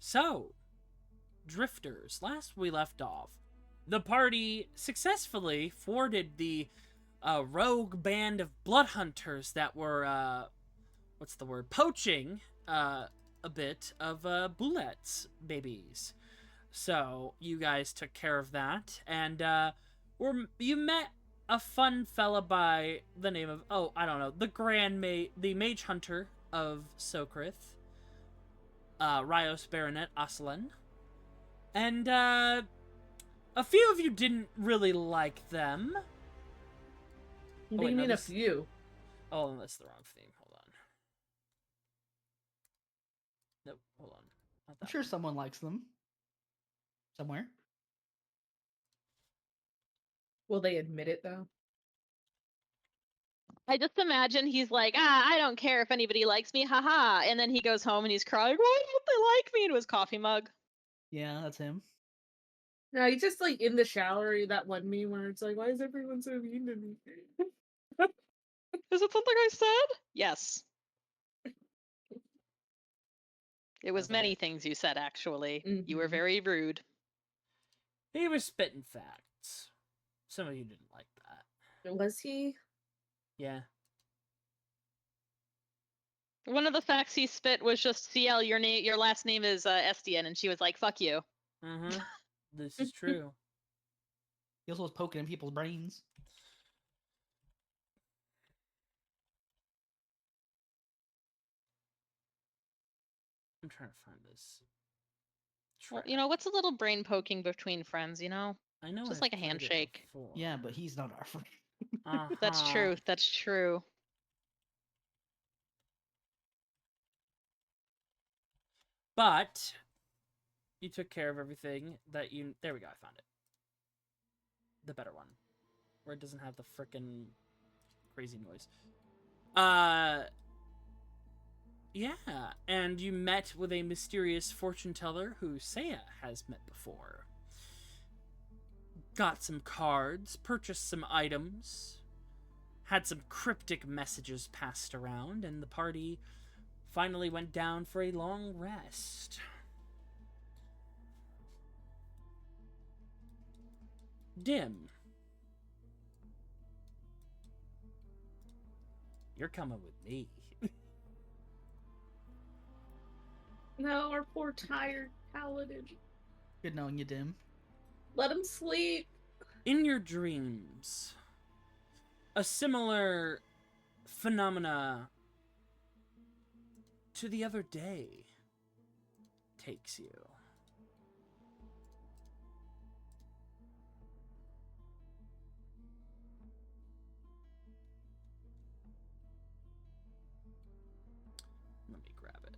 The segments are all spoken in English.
So, Drifters, last we left off, the party successfully thwarted the rogue band of blood hunters that were, poaching a bit of Boulette's babies. So, you guys took care of that, and you met a fun fella by the name of, the mage hunter of Sokrith, Rios Baronet Ascilitas'Thel. And, a few of you didn't really like them. What do you mean a few? Oh, that's the wrong theme. Hold on. Nope, hold on. I'm sure someone likes them. Somewhere. Will they admit it, though? I just imagine he's like, I don't care if anybody likes me, haha. And then he goes home and he's crying, why don't they like me? Into his coffee mug. Yeah, that's him. No, he's just like in the shower, that one meme where it's like, why is everyone so mean to me? Is it something I said? Yes. It was many things you said, actually. Mm-hmm. You were very rude. He was spitting facts. Some of you didn't like that. Was he? Yeah. One of the facts he spit was just, Ciel, your last name is Estienne, and she was like, fuck you. Mm-hmm. This is true. He also was poking in people's brains. I'm trying to find this. Well, what's a little brain poking between friends, I know just like a handshake. Yeah, but he's not our friend. Uh-huh. That's true. That's true. But you took care of everything that you... There we go, I found it. The better one. Where it doesn't have the frickin' crazy noise. Yeah, and you met with a mysterious fortune teller who Seiya has met before. Got some cards, purchased some items, had some cryptic messages passed around, and the party finally went down for a long rest. Dim. You're coming with me. No, our poor tired Paladin. Good knowing you, Dim. Let him sleep. In your dreams, a similar phenomena to the other day takes you. Let me grab it.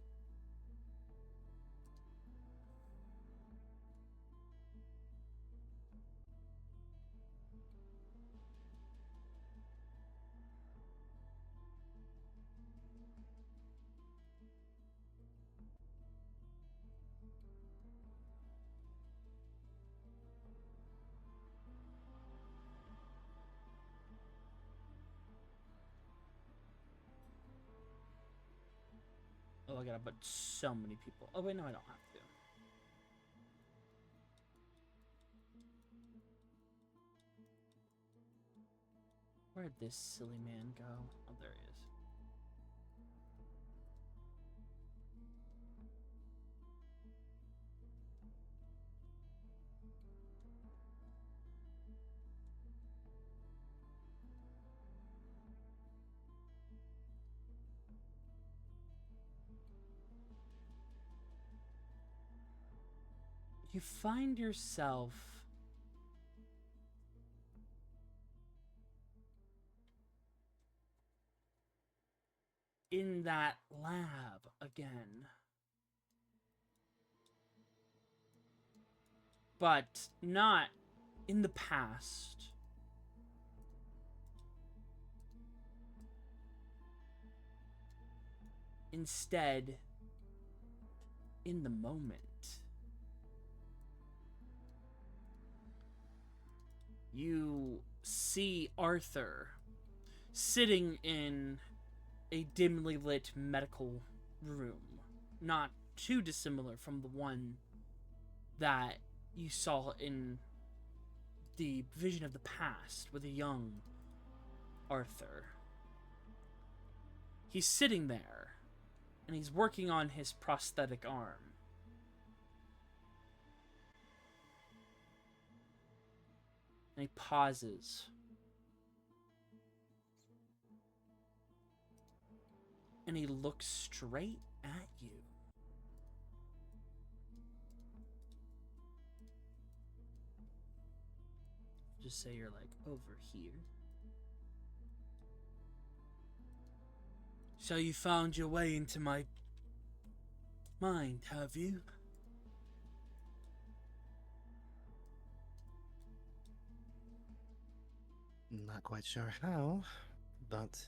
Oh, I gotta put so many people. Oh, wait, no, I don't have to. Where'd this silly man go? Oh, there he is. You find yourself in that lab again. But not in the past. Instead, in the moment. You see Arthur sitting in a dimly lit medical room. Not too dissimilar from the one that you saw in the Vision of the Past with a young Arthur. He's sitting there, and he's working on his prosthetic arm. And he pauses. And he looks straight at you. Just say you're like over here. So you found your way into my mind, have you? Not quite sure how, but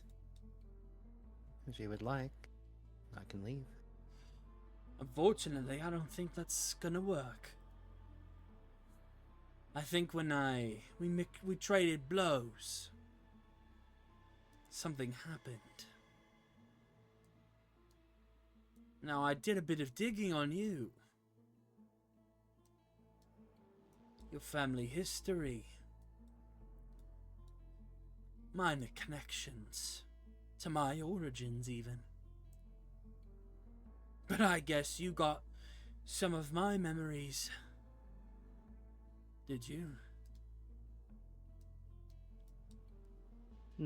if you would like, I can leave. Unfortunately, I don't think that's gonna work. I think when we traded blows, something happened. Now, I did a bit of digging on you. Your family history. Minor connections to my origins, even. But I guess you got some of my memories. Did you?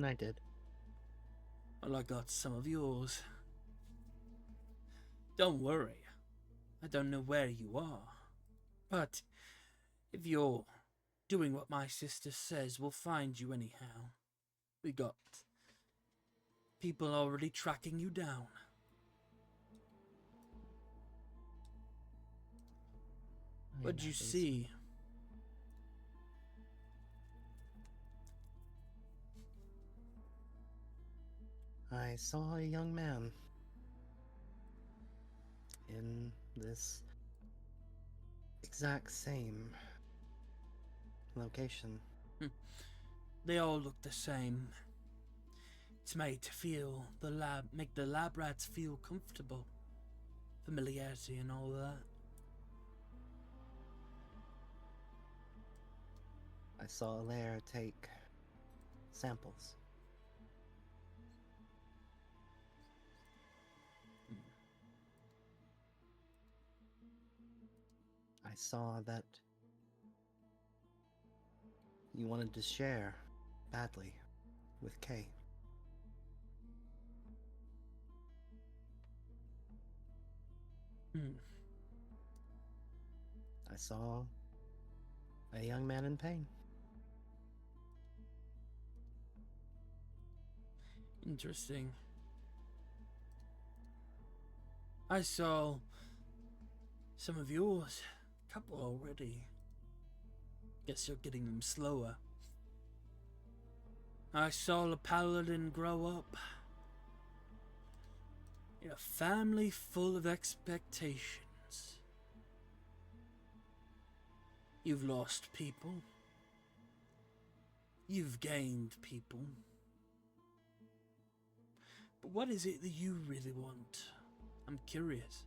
I did. Well, I got some of yours. Don't worry. I don't know where you are. But if you're doing what my sister says, we'll find you anyhow. We got people already tracking you down. What'd you see? I saw a young man in this exact same location. They all look the same. It's made to feel make the lab rats feel comfortable. Familiarity and all that. I saw a lair take samples. I saw that you wanted to share badly with Kay. I saw a young man in pain. Interesting. I saw some of yours. Couple already. Guess you're getting them slower. I saw a paladin grow up in a family full of expectations. You've lost people. You've gained people. But what is it that you really want? I'm curious.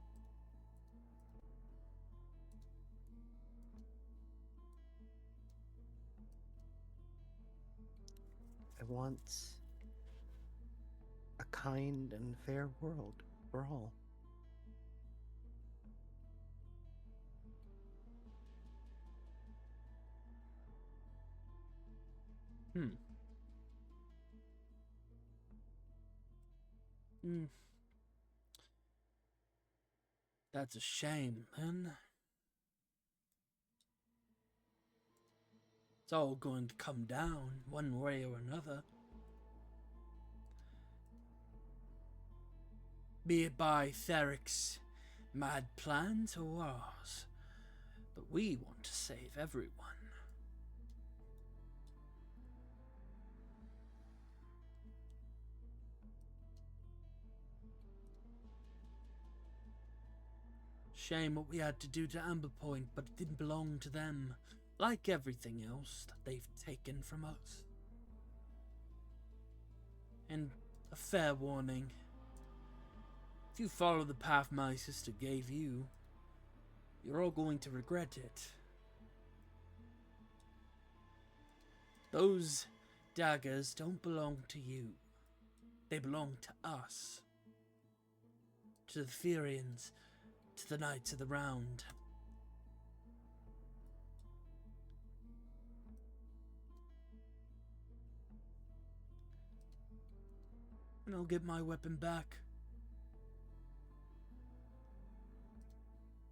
I want a kind and fair world for all. That's a shame, man. It's all going to come down one way or another. Be it by Thyric's mad plans or ours. But we want to save everyone. Shame what we had to do to Amber Point, but it didn't belong to them, like everything else that they've taken from us. And a fair warning, If you follow the path my sister gave you, you're all going to regret it. Those daggers don't belong to you. They belong to us. To the Therians, to the Knights of the Round. And I'll get my weapon back.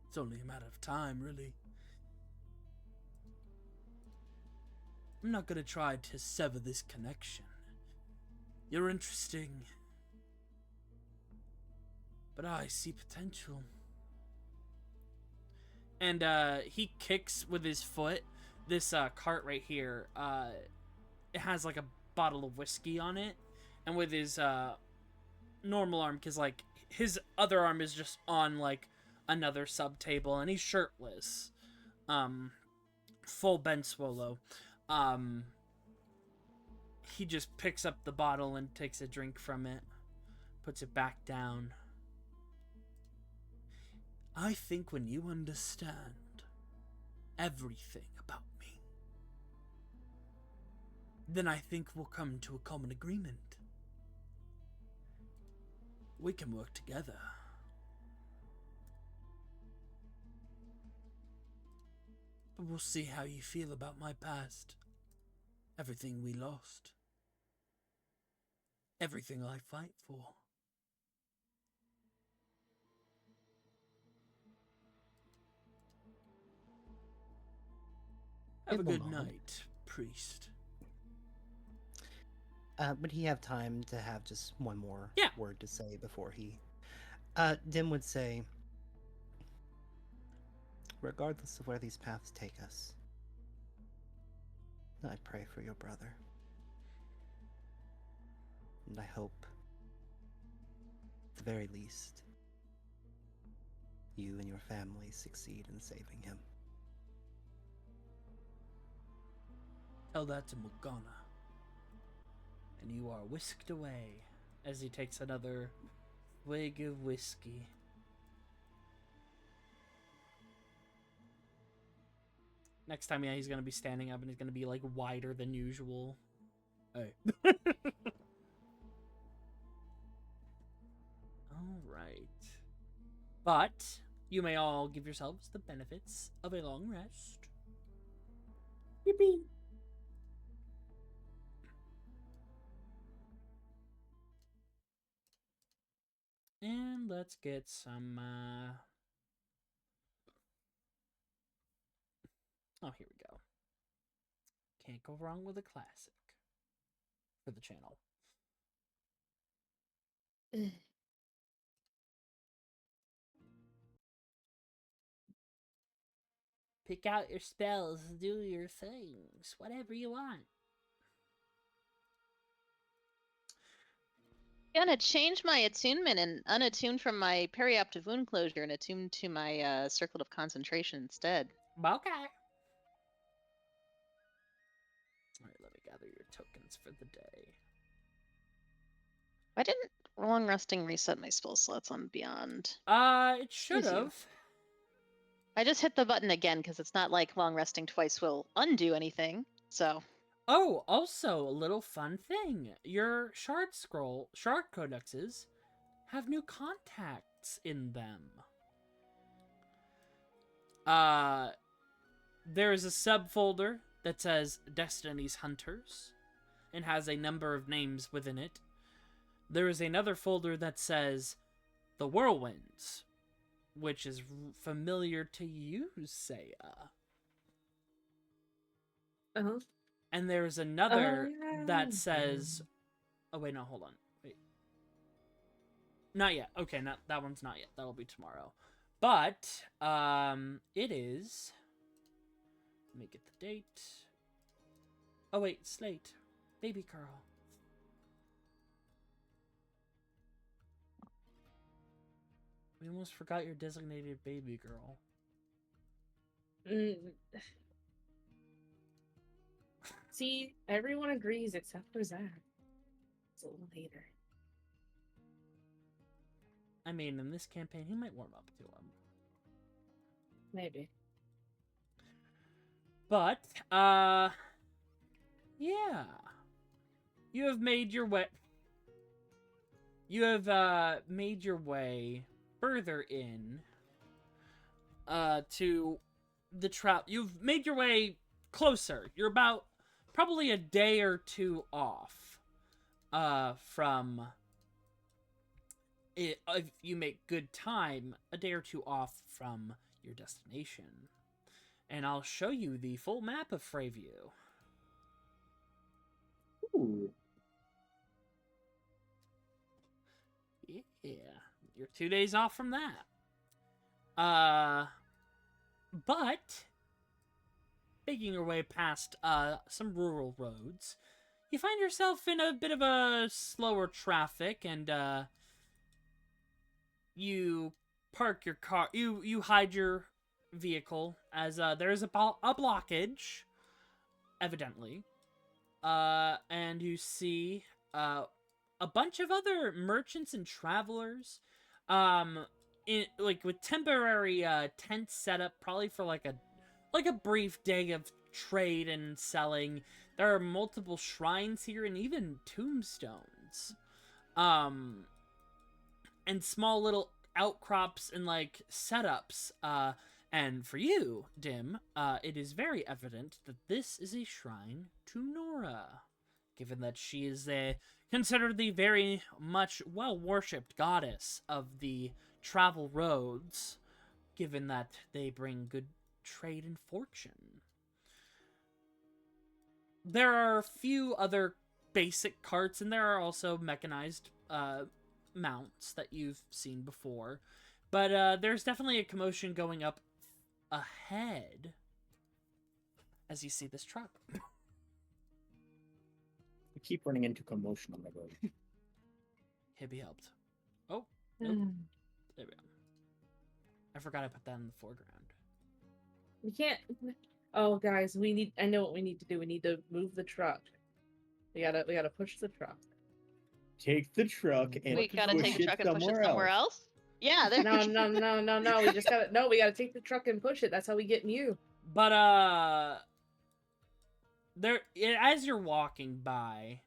It's only a matter of time, really. I'm not gonna try to sever this connection. You're interesting. But I see potential. And he kicks with his foot this cart right here. It has like a bottle of whiskey on it. And with his normal arm, because like his other arm is just on like another sub table, and he's shirtless, full Ben Swallow. He just picks up the bottle and takes a drink from it, puts it back down. I think when you understand everything about me, then I think we'll come to a common agreement. We can work together. But we'll see how you feel about my past. Everything we lost. Everything I fight for. Have a It will good not. night, priest. Would he have time to have just one more Yeah. word to say before he... Dim would say, regardless of where these paths take us, I pray for your brother. And I hope, at the very least, you and your family succeed in saving him. Tell that to Morgana. And you are whisked away as he takes another swig of whiskey. Next time, yeah, he's gonna be standing up and he's gonna be like wider than usual. Hey. Alright. But you may all give yourselves the benefits of a long rest. Yippee. And let's get some, oh, here we go. Can't go wrong with a classic for the channel. Pick out your spells, do your things, whatever you want. Gonna change my attunement and unattune from my perioptive wound closure and attune to my circlet of concentration instead. Okay. Alright, let me gather your tokens for the day. Why didn't long resting reset my spell slots on Beyond? It should Excuse you. have. I just hit the button again because it's not like long resting twice will undo anything. So Oh, also, a little fun thing. Your shard codexes have new contacts in them. There is a subfolder that says Destiny's Hunters and has a number of names within it. There is another folder that says The Whirlwinds, which is familiar to you, Seiya. Uh-huh. And there's another yeah. that says... Oh, wait, no, hold on. Wait. Not yet. Okay, that one's not yet. That'll be tomorrow. But, it is... Let me get the date. Oh, wait, Slate. Baby girl. We almost forgot your designated baby girl. Mm. See, everyone agrees except for Zach. It's a little later. I mean, in this campaign, he might warm up to him. Maybe. But, yeah. You have made your way... You have, made your way further in, to the trap. You've made your way closer. You're about probably a day or two off, from... if you make good time, a day or two off from your destination. And I'll show you the full map of Freyview. Ooh. Yeah, you're 2 days off from that. But making your way past some rural roads, you find yourself in a bit of a slower traffic, and you park your car. You hide your vehicle as there's a blockage, evidently. And you see a bunch of other merchants and travelers, with temporary tents set up, probably for like a brief day of trade and selling. There are multiple shrines here and even tombstones, and small little outcrops and like setups. And for you, Dim, it is very evident that this is a shrine to Nora, given that she is considered the very much well-worshipped goddess of the travel roads, given that they bring good trade and fortune. There are a few other basic carts, and there are also mechanized mounts that you've seen before. But there's definitely a commotion going up ahead as you see this truck. We keep running into commotion on the road. Hibby helped. Oh, nope. There we go. I forgot I put that in the foreground. We can't. Oh, guys, I know what we need to do. We need to move the truck. We gotta push the truck. Take the truck and We gotta push take the it truck and push it somewhere somewhere else. Yeah, there. No. We just we gotta take the truck and push it. That's how we get you. But there, as you're walking by,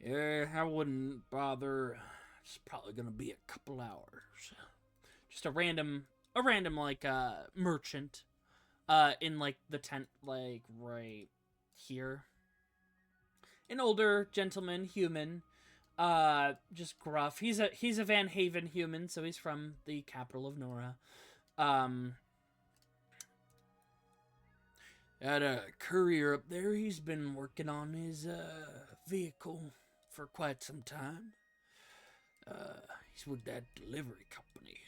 I wouldn't bother. It's probably gonna be a couple hours. Just a random like merchant, in like the tent, like right here. An older gentleman, human, just gruff. He's a Van Haven human, so he's from the capital of Nora. Had a courier up there. He's been working on his vehicle for quite some time. He's with that delivery company.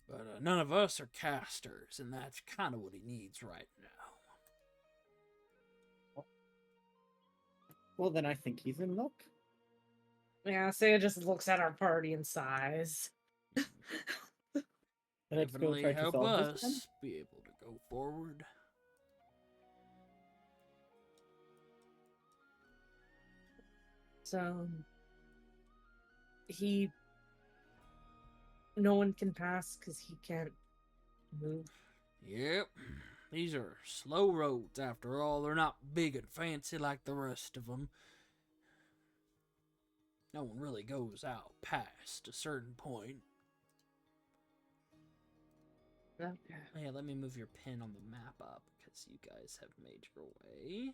But none of us are casters, and that's kind of what he needs right now. Well, then I think he's in luck. Yeah, Seiya just looks at our party and sighs. Let's go Definitely try to help solve this then. us be able to go forward. So no one can pass because he can't move. Yep. These are slow roads, after all. They're not big and fancy like the rest of them. No one really goes out past a certain point. Okay. Yeah, let me move your pin on the map up, because you guys have made your way.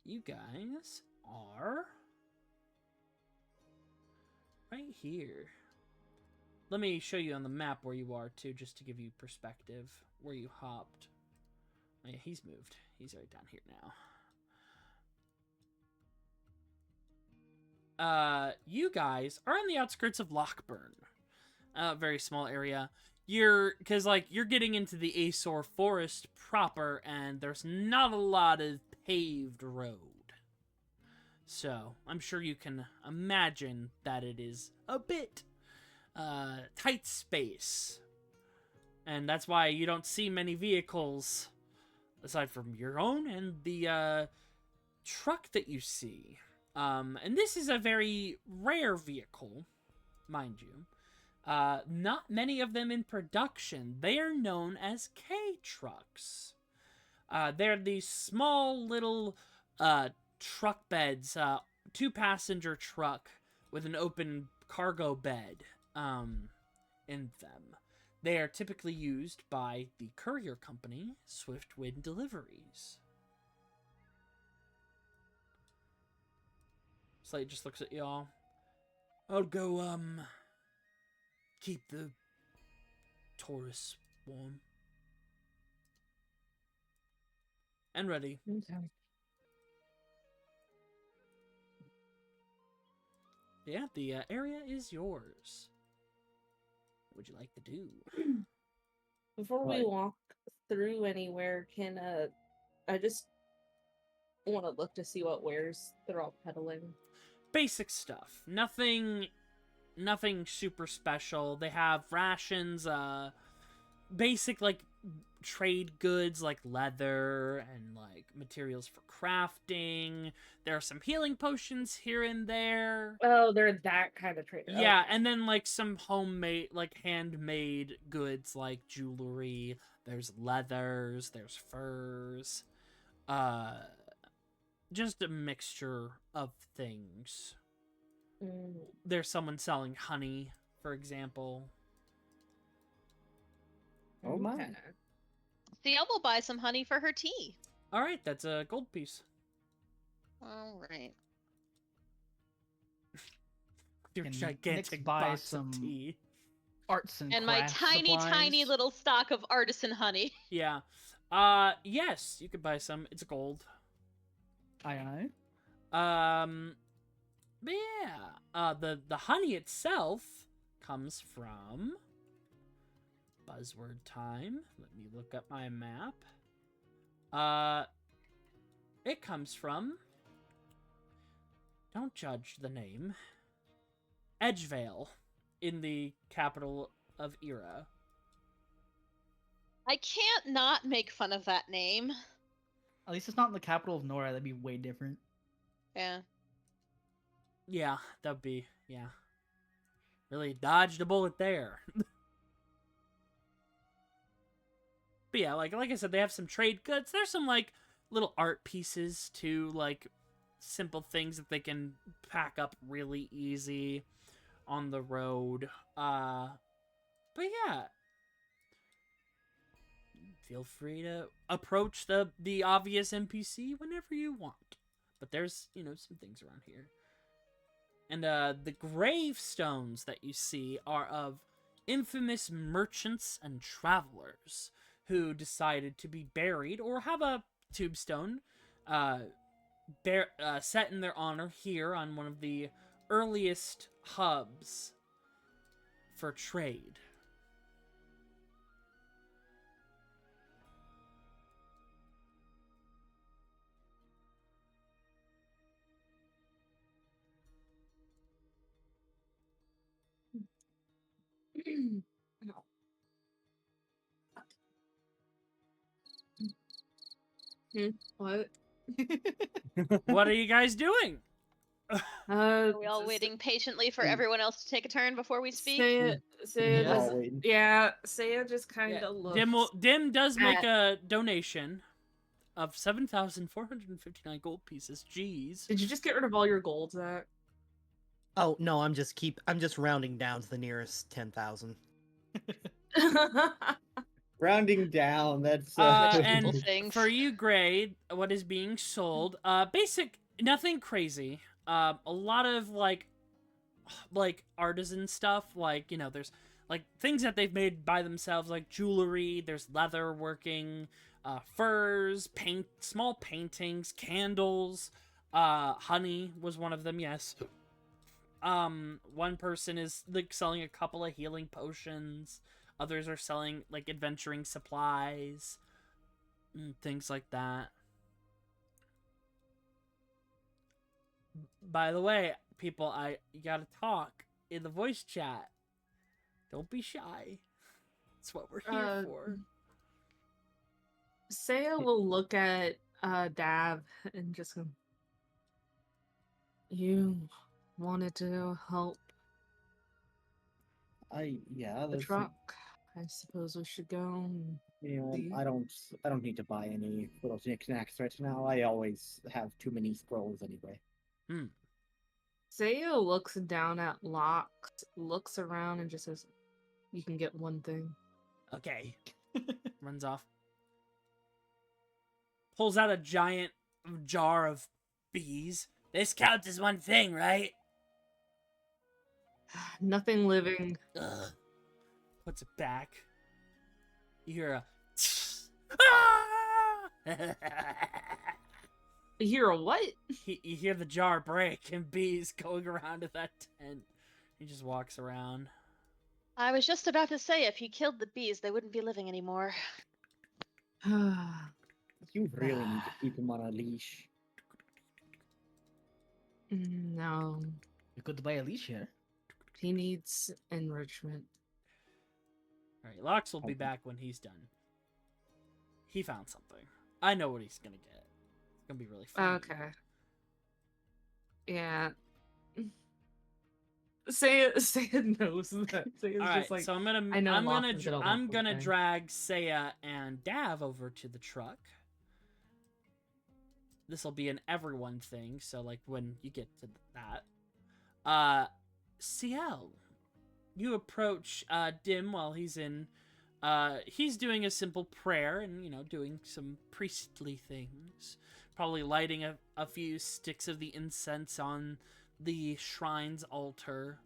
You guys are right here. Let me show you on the map where you are, too, just to give you perspective, where you hopped. Oh, yeah, he's moved. He's right down here now. You guys are on the outskirts of Lockburn. Very small area. You're getting into the Azor Forest proper, and there's not a lot of paved road. So, I'm sure you can imagine that it is a bit tight space. And that's why you don't see many vehicles aside from your own and the truck that you see. And this is a very rare vehicle, mind you. Not many of them in production. They are known as K-trucks. They're these small little truck beds, two-passenger truck with an open cargo bed in them. They are typically used by the courier company, Swiftwind Deliveries. Slate just looks at y'all. I'll go, keep the Taurus warm. And ready. Okay. Yeah, the area is yours. What would you like to do? Before we Right. walk through anywhere, can I just want to look to see what wares they're all peddling. Basic stuff. Nothing super special. They have rations, basic like trade goods like leather and like materials for crafting. There are some healing potions here and there. Oh, they're that kind of trader. Yeah, and then like some homemade, like handmade goods like jewelry. There's leathers, there's furs. Just a mixture of things. Mm. There's someone selling honey, for example. Oh my. Okay. Ciel will buy some honey for her tea. All right, that's a gold piece. All right. Your Can gigantic Nyx buy box some of tea. Arts and And my crafts tiny, tiny supplies? little stock of artisan honey. Yeah. Yes, you could buy some. It's gold. I know. But yeah. The honey itself comes from buzzword time. Let me look up my map. It comes from, don't judge the name, Edgevale, in the capital of Era. I can't not make fun of that name. At least it's not in the capital of Nora. That'd be way different. Yeah. Yeah, that'd be, yeah. Really dodged a bullet there. But yeah, like I said, they have some trade goods. There's some like little art pieces too, like simple things that they can pack up really easy on the road. But yeah, feel free to approach the obvious NPC whenever you want. But there's, some things around here. And the gravestones that you see are of infamous merchants and travelers who decided to be buried or have a tombstone set in their honor here on one of the earliest hubs for trade. What? What are you guys doing? Are we all waiting patiently for everyone else to take a turn before we speak? Seiya Yes. We're all just, waiting. yeah, Seiya just kind of Yeah. looks. Dim does make at- a donation of 7,459 gold pieces. Jeez. Did you just get rid of all your gold, Zach? Oh no, I'm just rounding down to the nearest 10,000. Rounding down, that's And Little things. for you, Gray, what is being sold? Basic, nothing crazy. A lot of like artisan stuff. Like there's like things that they've made by themselves, like jewelry. There's leather working, furs, small paintings, candles. Honey was one of them. Yes. One person is like selling a couple of healing potions. Others are selling like adventuring supplies and things like that. By the way, people, you gotta talk in the voice chat. Don't be shy. That's what we're here for. Seiya will look at Dav and just go, "You wanted to help." Yeah, The that's truck. I suppose we should go. And see. I don't need to buy any little knickknacks right now. I always have too many scrolls anyway. Hmm. Seiya looks down at Locke, looks around, and just says, "You can get one thing." Okay. Runs off. Pulls out a giant jar of bees. This counts as one thing, right? Nothing living. Ugh. Puts it back. You hear a ah! You hear a what? You hear the jar break and bees going around to that tent. He just walks around. I was just about to say, if you killed the bees, they wouldn't be living anymore. You really need to keep him on a leash. No, We could buy a leash here. he needs enrichment. Alright, Lox will be back when he's done. He found something. I know what he's gonna get. It's gonna be really fun. Okay. Yeah. Seiya knows that. Seiya's Alright, just like, so I'm gonna I know Lox is gonna I'm want gonna something. drag Seiya and Dav over to the truck. This will be an everyone thing, so like when you get to that. Ciel, you approach Dim while he's in he's doing a simple prayer and, you know, doing some priestly things. Probably lighting a few sticks of the incense on the shrine's altar.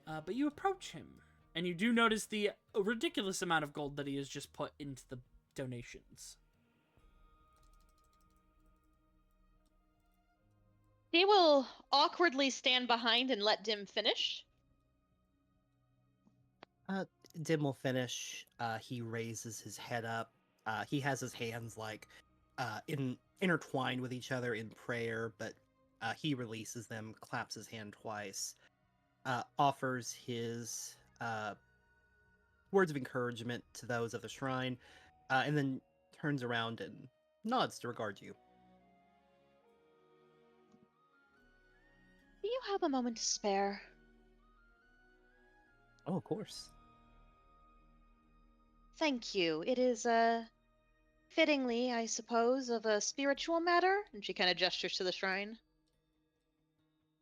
But you approach him, and you do notice the ridiculous amount of gold that he has just put into the donations. He will awkwardly stand behind and let Dim finish. Dim will finish. He raises his head up. He has his hands like intertwined with each other in prayer, but he releases them, claps his hand twice, offers his words of encouragement to those of the shrine, and then turns around and nods to regard you. Do you have a moment to spare? Oh, of course. Thank you. It is, fittingly, I suppose, of a spiritual matter? And she kind of gestures to the shrine.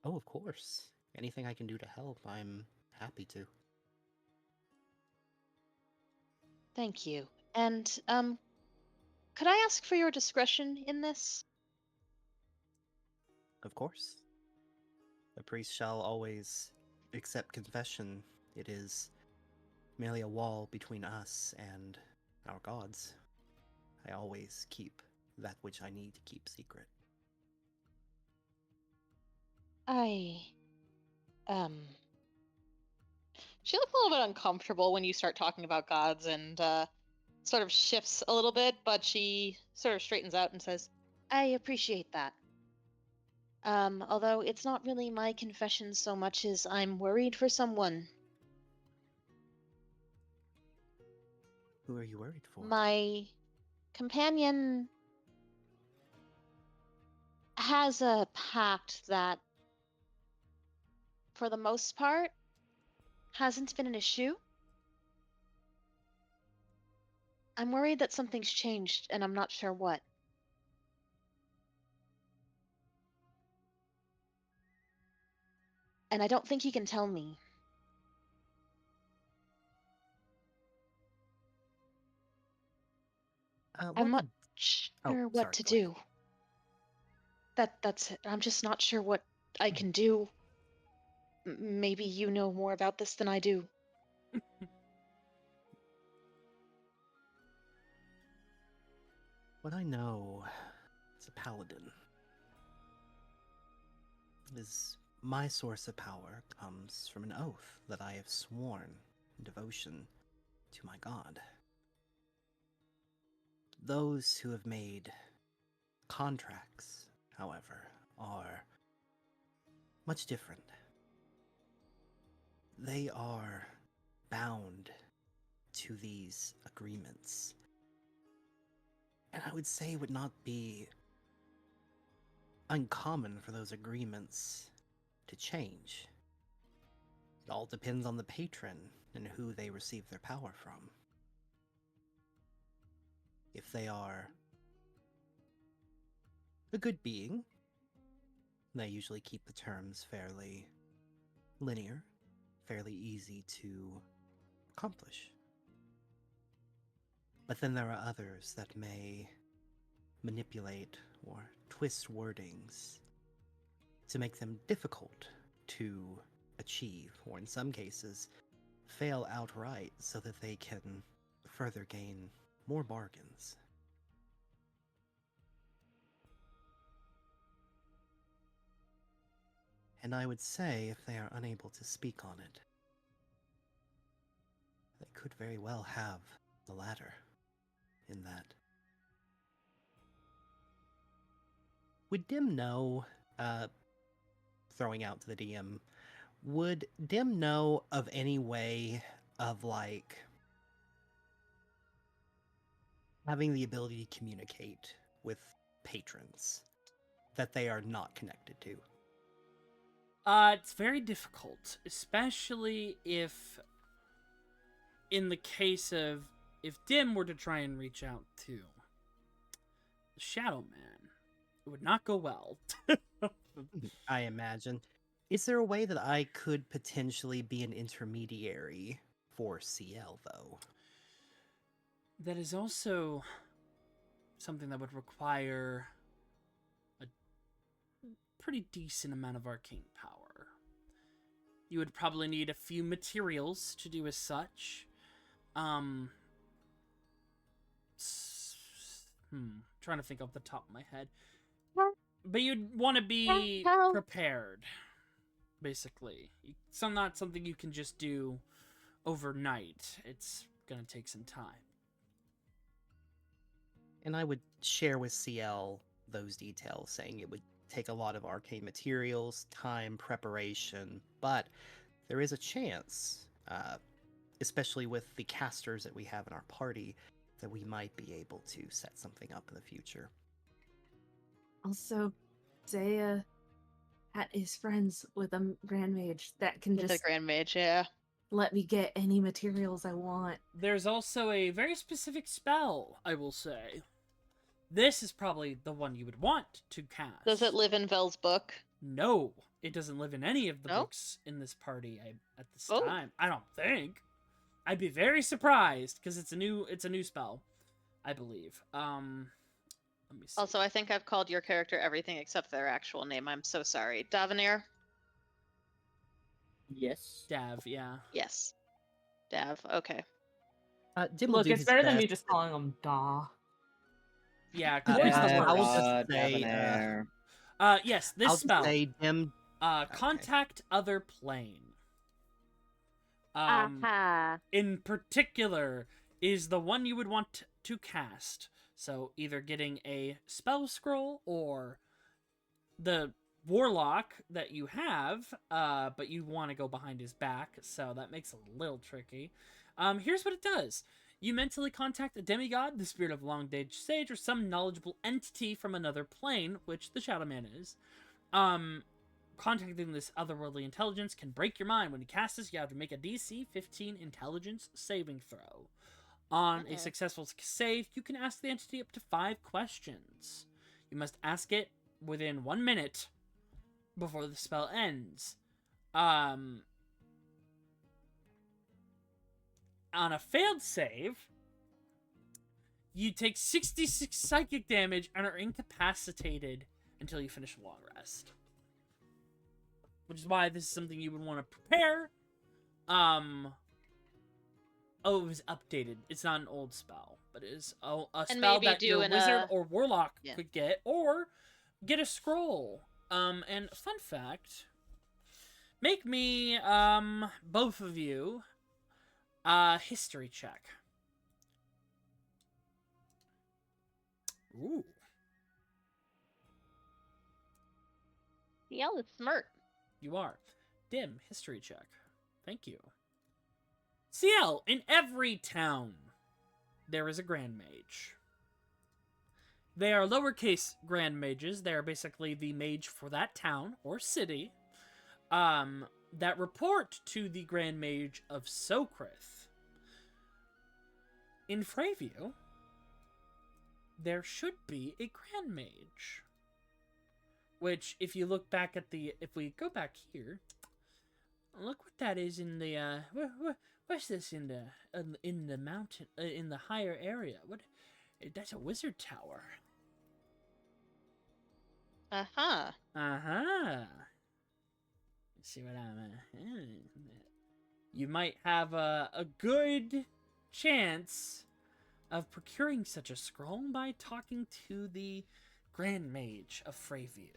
Oh, of course. Anything I can do to help, I'm happy to. Thank you. And, could I ask for your discretion in this? Of course. The priest shall always accept confession. It is merely a wall between us and our gods. I always keep that which I need to keep secret. She looks a little bit uncomfortable when you start talking about gods and, sort of shifts a little bit, but she sort of straightens out and says, I appreciate that. Although it's not really my confession so much as I'm worried for someone. Who are you worried for? My companion has a pact that, for the most part, hasn't been an issue. I'm worried that something's changed, and I'm not sure what. And I don't think he can tell me. I'm not sure what to do. That's it. I'm just not sure what I can do. Maybe you know more about this than I do. What I know as a paladin is my source of power comes from an oath that I have sworn in devotion to my god. Those who have made contracts, however, are much different. They are bound to these agreements. And I would say it would not be uncommon for those agreements to change. It all depends on the patron and who they receive their power from. If they are a good being, they usually keep the terms fairly linear, fairly easy to accomplish. But then there are others that may manipulate or twist wordings to make them difficult to achieve, or in some cases, fail outright so that they can further gain more bargains. And I would say if they are unable to speak on it, they could very well have the latter in that. Would Dim know, throwing out to the DM, would Dim know of any way of, like, having the ability to communicate with patrons that they are not connected to? It's very difficult, especially if, in the case of, if Dim were to try and reach out to the Shadow Man, it would not go well. I imagine. Is there a way that I could potentially be an intermediary for Ciel, though? That is also something that would require a pretty decent amount of arcane power. You would probably need a few materials to do as such. Trying to think off the top of my head. But you'd want to be prepared, basically. It's not something you can just do overnight. It's going to take some time. And I would share with Ciel those details, saying it would take a lot of arcane materials, time, preparation, but there is a chance, especially with the casters that we have in our party, that we might be able to set something up in the future. Also, Seiya is friends with a Grand Mage that can With just the Grand Mage, yeah. let me get any materials I want. There's also a very specific spell, I will say. This is probably the one you would want to cast. Does it live in Vel's book? No, it doesn't live in any of the No? books in this party at this Oh. time. I don't think. I'd be very surprised because it's a new spell, I believe. Let me see. Also, I think I've called your character everything except their actual name. I'm so sorry. Davenir? Yes. Dav, yeah. Yes. Dav, okay. Dim will Look, do it's his better than me best. just calling him Da. Yeah, Uh, voice does I will worse. just say, Yes, this I'll spell. just say Dim. Contact other plane. Aha. In particular, is the one you would want to cast. So either getting a spell scroll or the Warlock that you have, but you want to go behind his back, so that makes it a little tricky. Here's what it does. You mentally contact a demigod, the spirit of a long-dead sage, or some knowledgeable entity from another plane, which the Shadow Man is. Contacting this otherworldly intelligence can break your mind. When you cast this, you have to make a DC 15 intelligence saving throw. On a successful save, you can ask the entity up to 5 questions. You must ask it within 1 minute before the spell ends. On a failed save, you take 66 psychic damage and are incapacitated until you finish a long rest. Which is why this is something you would want to prepare. Oh, it was updated. It's not an old spell, but it is a spell that your wizard or warlock could get, or get a scroll. And fun fact, make me, both of you, history check. Ooh. Ciel is smart. You are. Dim, history check. Thank you. Ciel, in every town, there is a Grand Mage. They are lowercase Grand Mages. They are basically the mage for that town or city. that report to the Grand Mage of Sokrith. In Freyview, there should be a Grand Mage. Which, if you look back at if we go back here, look what that is in the, what's this in the mountain, in the higher area? What, that's a wizard tower. Uh-huh. Uh-huh. Let's see what you might have a good chance of procuring such a scroll by talking to the Grand Mage of Freyview.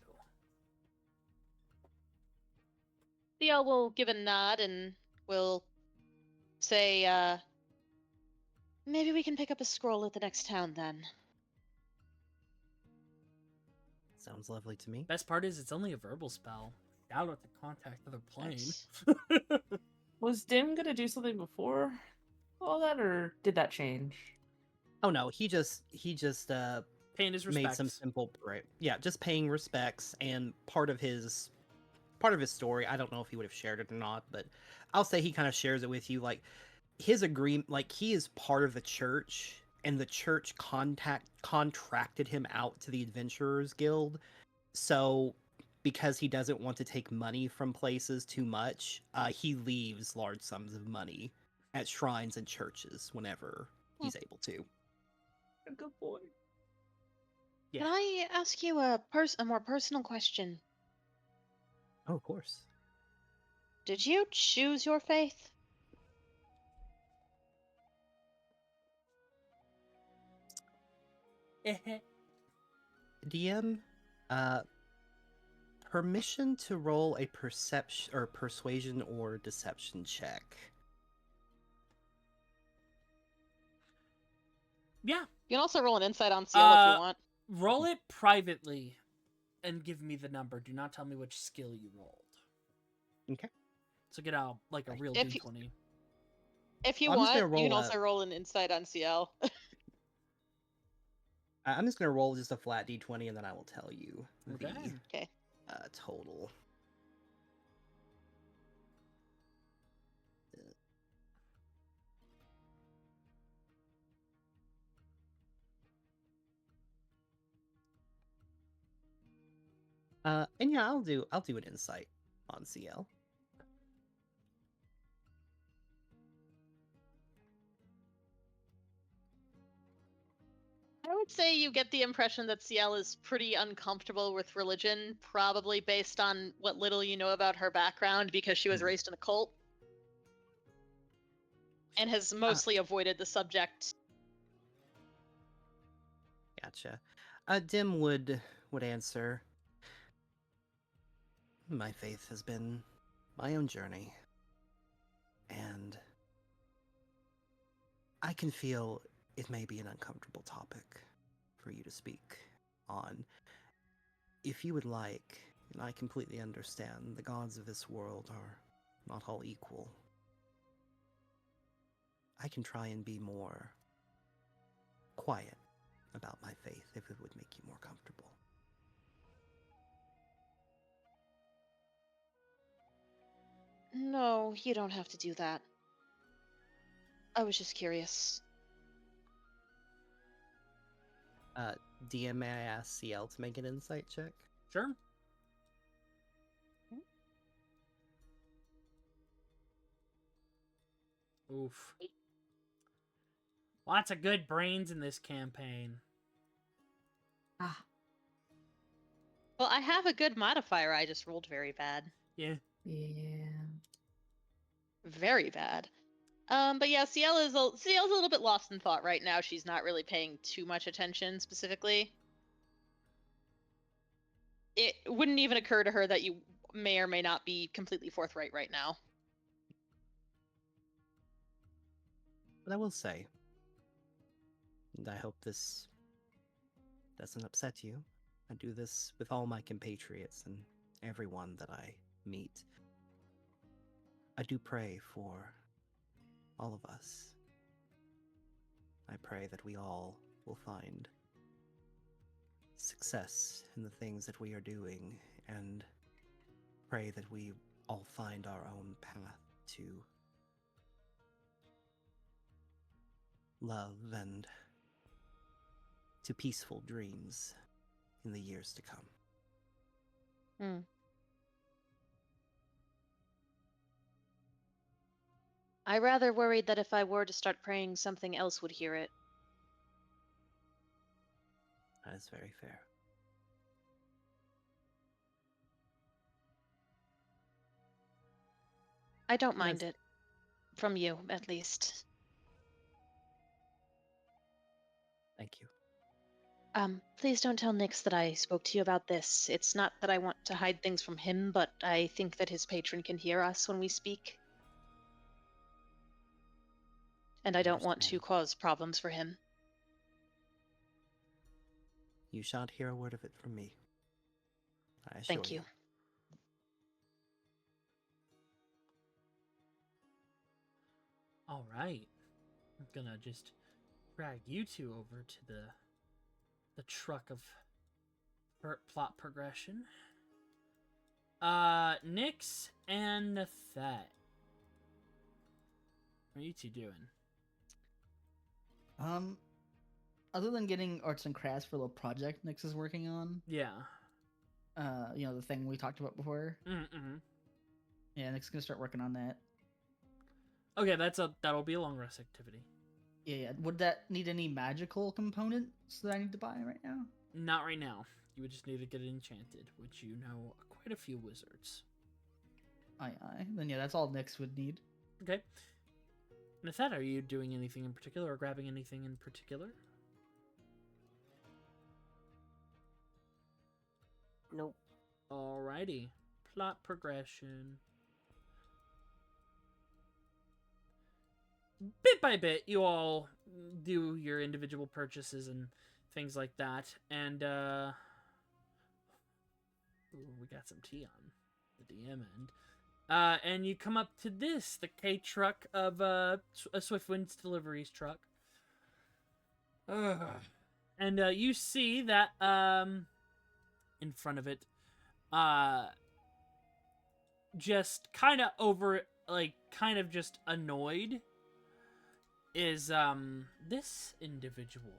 Ciel will give a nod and will say, maybe we can pick up a scroll at the next town then. Sounds lovely to me. Best part is it's only a verbal spell. Doubt what the contact other plane. Nice. Was Dim gonna do something before all that, or did that change? Oh no, he just Paying his made respects. some simple just paying respects, and part of his story, I don't know if he would have shared it or not, but I'll say he kind of shares it with you, like his agreement, like he is part of the church, and the church contracted him out to the Adventurers Guild. So because he doesn't want to take money from places too much, he leaves large sums of money at shrines and churches whenever he's able to. A good boy. Yeah. Can I ask you a more personal question? Oh, of course. Did you choose your faith? DM, permission to roll a persuasion or deception check. Yeah. You can also roll an insight on Ciel if you want. Roll it privately and give me the number. Do not tell me which skill you rolled. Okay. So get out like a real If you- D20. If you I'm just want, gonna you can roll also roll an insight on Ciel. I'm just gonna roll just a flat d20, and then I will tell you Okay. Okay. the total. And yeah, I'll do an insight on Ciel. I would say you get the impression that Ciel is pretty uncomfortable with religion, probably based on what little you know about her background because she was raised in a cult. And has mostly avoided the subject. Gotcha. Dim would answer. My faith has been my own journey, and I can feel it may be an uncomfortable topic for you to speak on. If you would like, and I completely understand, the gods of this world are not all equal. I can try and be more quiet about my faith if it would make you more comfortable. No, you don't have to do that. I was just curious. DM, may I ask Ciel to make an insight check? Sure. Oof. Lots of good brains in this campaign. Ah, Well, I have a good modifier. I just rolled very bad. Yeah. Yeah. Very bad. But yeah, Ciel's a little bit lost in thought right now. She's not really paying too much attention specifically. It wouldn't even occur to her that you may or may not be completely forthright right now. But I will say, and I hope this doesn't upset you, I do this with all my compatriots and everyone that I meet. I do pray for all of us. I pray that we all will find success in the things that we are doing, and pray that we all find our own path to love and to peaceful dreams in the years to come. I rather worried that if I were to start praying, something else would hear it. That is very fair. I don't mind Yes. it. From you, at least. Thank you. Please don't tell Nyx that I spoke to you about this. It's not that I want to hide things from him, but I think that his patron can hear us when we speak. And I don't want to Understand. cause problems for him. You shan't hear a word of it from me. I assure Thank you. All right. I'm gonna just drag you two over to the truck of plot progression. Nyx and Nythett. What are you two doing? Other than getting arts and crafts for a little project Nyx is working on, Yeah. the thing we talked about before. Mm-hmm. Yeah, Nyx is gonna start working on that. Okay, that'll be a long rest activity. Yeah. Would that need any magical components that I need to buy right now? Not right now. You would just need to get it enchanted, which you know quite a few wizards. Aye. Then yeah, that's all Nyx would need. Okay. Nythett, are you doing anything in particular or grabbing anything in particular? Nope. Alrighty. Plot progression. Bit by bit, you all do your individual purchases and things like that. And, ooh, we got some tea on the DM end. And you come up to this, the K truck of a Swiftwind's deliveries truck. And you see that in front of it, just kind of just annoyed, is this individual.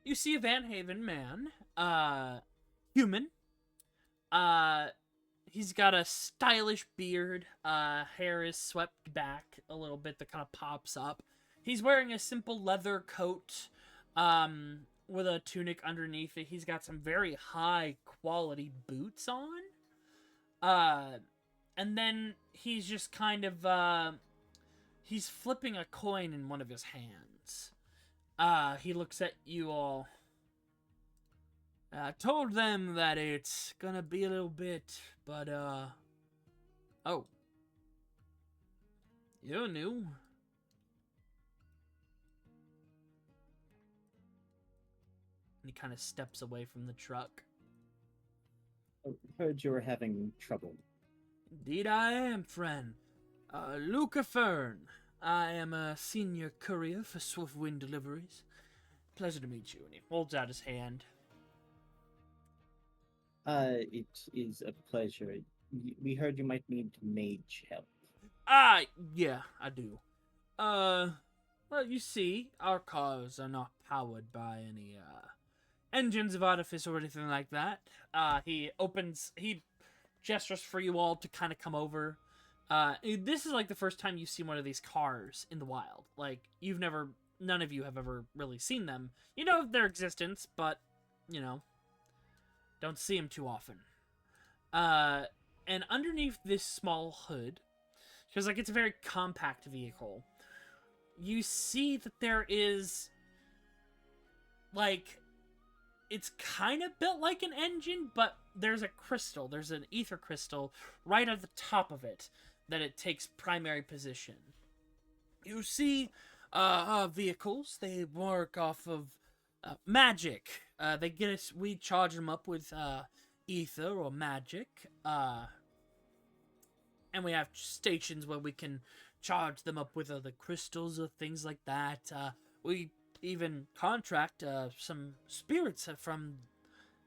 You see a Van Haven man, human. He's got a stylish beard. Hair is swept back a little bit that kind of pops up. He's wearing a simple leather coat, with a tunic underneath it. He's got some very high quality boots on. And then he's just kind of, he's flipping a coin in one of his hands. He looks at you all. I told them that it's gonna be a little bit, but, oh. You're new. And he kind of steps away from the truck. I heard you were having trouble. Indeed I am, friend. Luca Fern. I am a senior courier for Swiftwind Deliveries. Pleasure to meet you. And he holds out his hand. It is a pleasure. We heard you might need mage help. Yeah, I do. Well, you see, our cars are not powered by any, engines of artifice or anything like that. He gestures for you all to kind of come over. This is like the first time you've seen one of these cars in the wild. Like, none of you have ever really seen them. You know of their existence, but, don't see them too often. And underneath this small hood, because, it's a very compact vehicle, you see that there is, it's kind of built like an engine, but there's an ether crystal right at the top of it that it takes primary position. You see, our vehicles, they work off of magic. We charge them up with ether or magic, and we have stations where we can charge them up with other crystals or things like that. We even contract some spirits from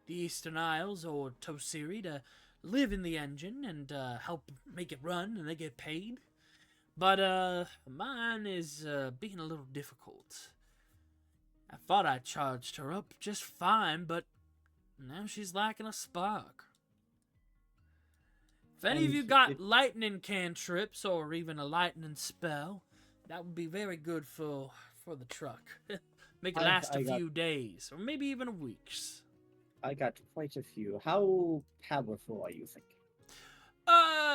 the Eastern Isles or Tosiri to live in the engine and help make it run, and they get paid. But mine is being a little difficult. I thought I charged her up just fine, but now she's lacking a spark. If any of you got lightning cantrips or even a lightning spell, that would be very good for the truck. Make it last a few days, or maybe even weeks. I got quite a few. How powerful are you thinking?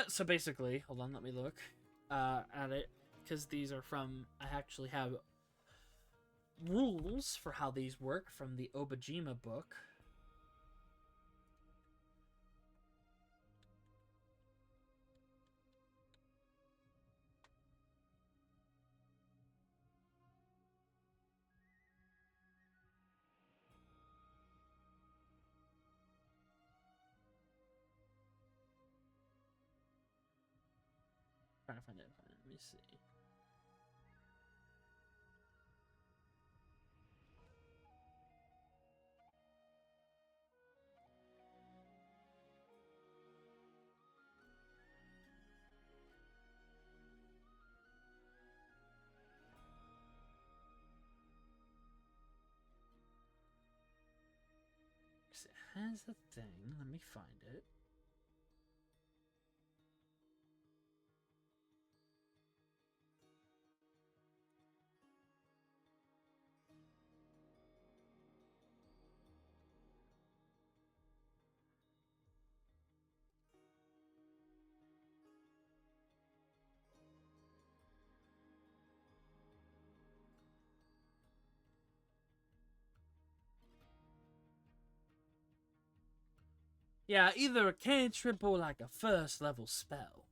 So basically, hold on, let me look at it, because these are from, I actually have rules for how these work from the Obajima book. Trying to find it. Let me see. It has a thing. Let me find it. Yeah, either a cantrip or like a first level spell.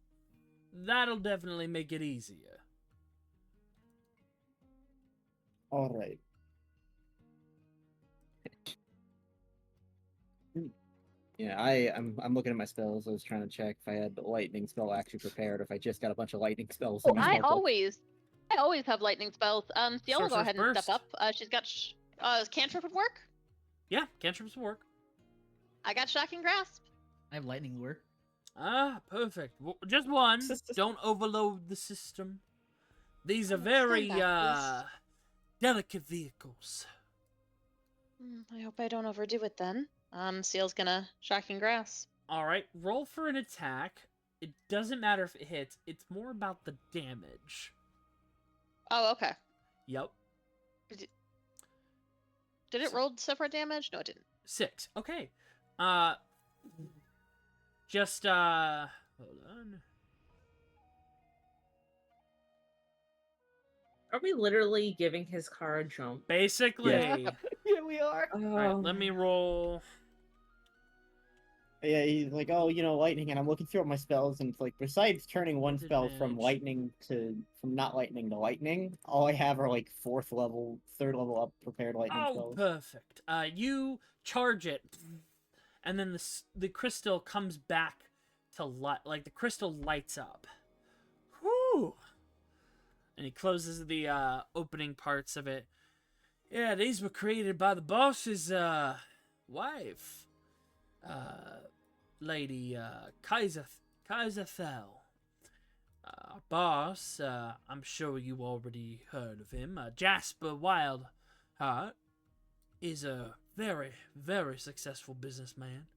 That'll definitely make it easier. Alright. Yeah, I'm looking at my spells. I was trying to check if I had the lightning spell actually prepared, if I just got a bunch of lightning spells. Oh, in my I spell book. always have lightning spells. Ciel will go Sorcerer's ahead and Burst. step up. She's got cantrip would work. Yeah, cantrips will work. I got shocking grasp. I have lightning lure. Ah, perfect. Just one. Don't overload the system. These are very delicate vehicles. I hope I don't overdo it then. Ciel's gonna shocking grasp. Alright, roll for an attack. It doesn't matter if it hits, it's more about the damage. Oh, okay. Yep. Did it roll separate damage? No, it didn't. 6. Okay. Hold on. Are we literally giving his car a jump? Basically. Yeah. Yeah, we are. Alright, let me roll. Yeah, he's like, oh, lightning, and I'm looking through all my spells, and it's like, besides turning one spell from not lightning to lightning, all I have are like third level up prepared lightning spells. Perfect. You charge it, and then the crystal comes back to light. Like the crystal lights up. Whew. And he closes the opening parts of it. Yeah, these were created by the boss's wife, Lady KoiKoiVT. Our boss, I'm sure you already heard of him, Jasper Wildheart, is a very, very successful businessman.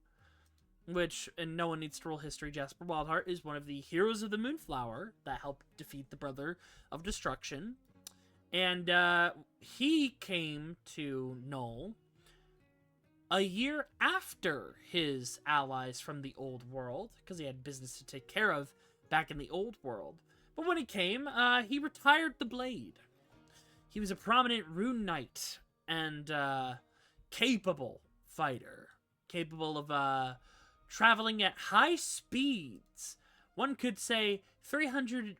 Which, and no one needs to roll history, Jasper Wildheart is one of the heroes of the Moonflower that helped defeat the Brother of Destruction. And he came to Null a year after his allies from the Old World, because he had business to take care of back in the Old World. But when he came, he retired the blade. He was a prominent rune knight and capable fighter, capable of traveling at high speeds. One could say 300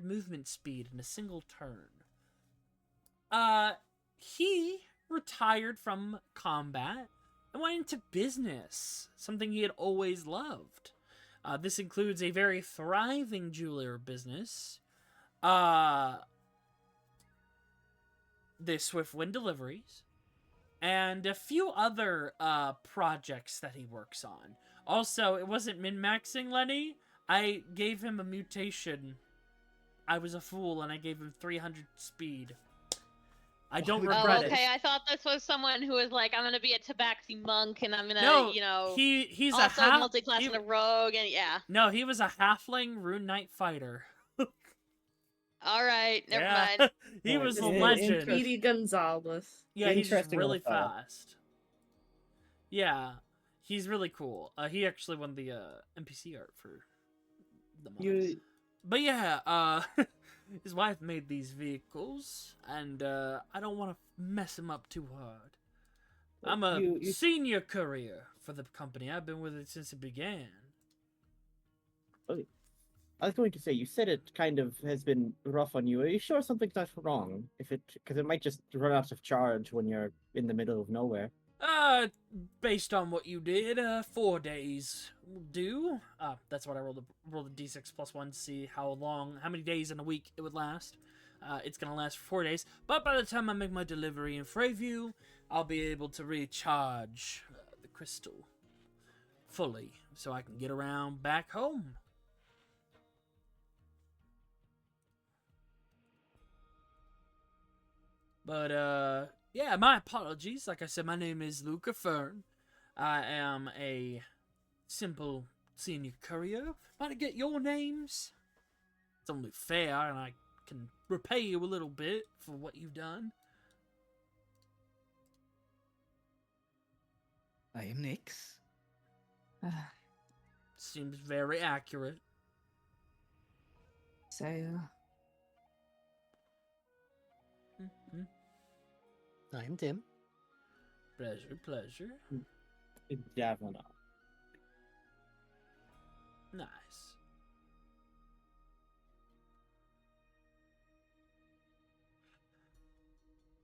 movement speed in a single turn. He retired from combat and went into business, something he had always loved. This includes a very thriving jeweler business, the Swiftwind deliveries, and a few other projects that he works on. Also, it wasn't min-maxing Lenny. I gave him a mutation. I was a fool, and I gave him 300 speed. I don't regret okay, it. I thought this was someone who was like, I'm gonna be a tabaxi monk, and I'm gonna, No, you know, he's also a multi-class and a rogue, and yeah. No, he was a halfling rune knight fighter. All right, never Yeah. mind. He was a It- legend. Speedy Gonzalez. Yeah, he's just Interesting really little fella. fast. Yeah, he's really cool. He actually won the NPC art for the mod. But yeah, his wife made these vehicles, and I don't want to mess him up too hard. I'm a senior courier for the company. I've been with it since it began. I was going to say, you said it kind of has been rough on you. Are you sure something's not wrong? Because it might just run out of charge when you're in the middle of nowhere. Based on what you did, 4 days will do. That's what I rolled a d6 plus 1 to see how many days in a week it would last. It's gonna last for 4 days, but by the time I make my delivery in Freyview, I'll be able to recharge the crystal fully, so I can get around back home. But, yeah, my apologies. Like I said, my name is Luca Fern. I am a simple senior courier. Might I get your names? It's only fair, and I can repay you a little bit for what you've done. I am Nyx. Seems very accurate. Seiya. Mm-hmm. I am Tim. Pleasure. Definitely not. Nice.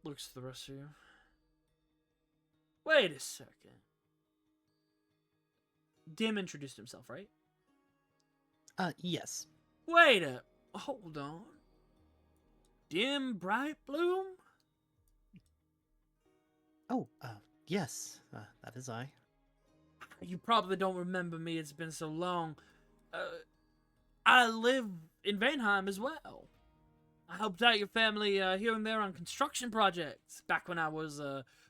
Looks at the rest of you. Wait a second. Dim introduced himself, right? Yes. Hold on. Dim Brightbloom? Oh, yes, that is I. You probably don't remember me, it's been so long. I live in Vanheim as well. I helped out your family here and there on construction projects back when I was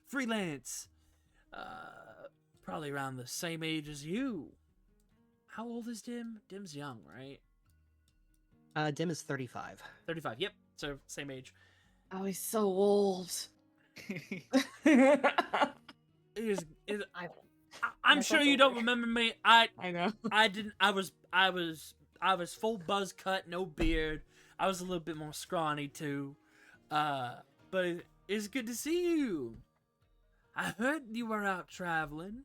freelance. Probably around the same age as you. How old is Dim? Dim's young, right? Dim is 35. 35, yep. So, same age. Oh, he's so old. I'm sure you don't remember me. I know. I didn't. I was full buzz cut, no beard. I was a little bit more scrawny too. But it's good to see you. I heard you were out traveling,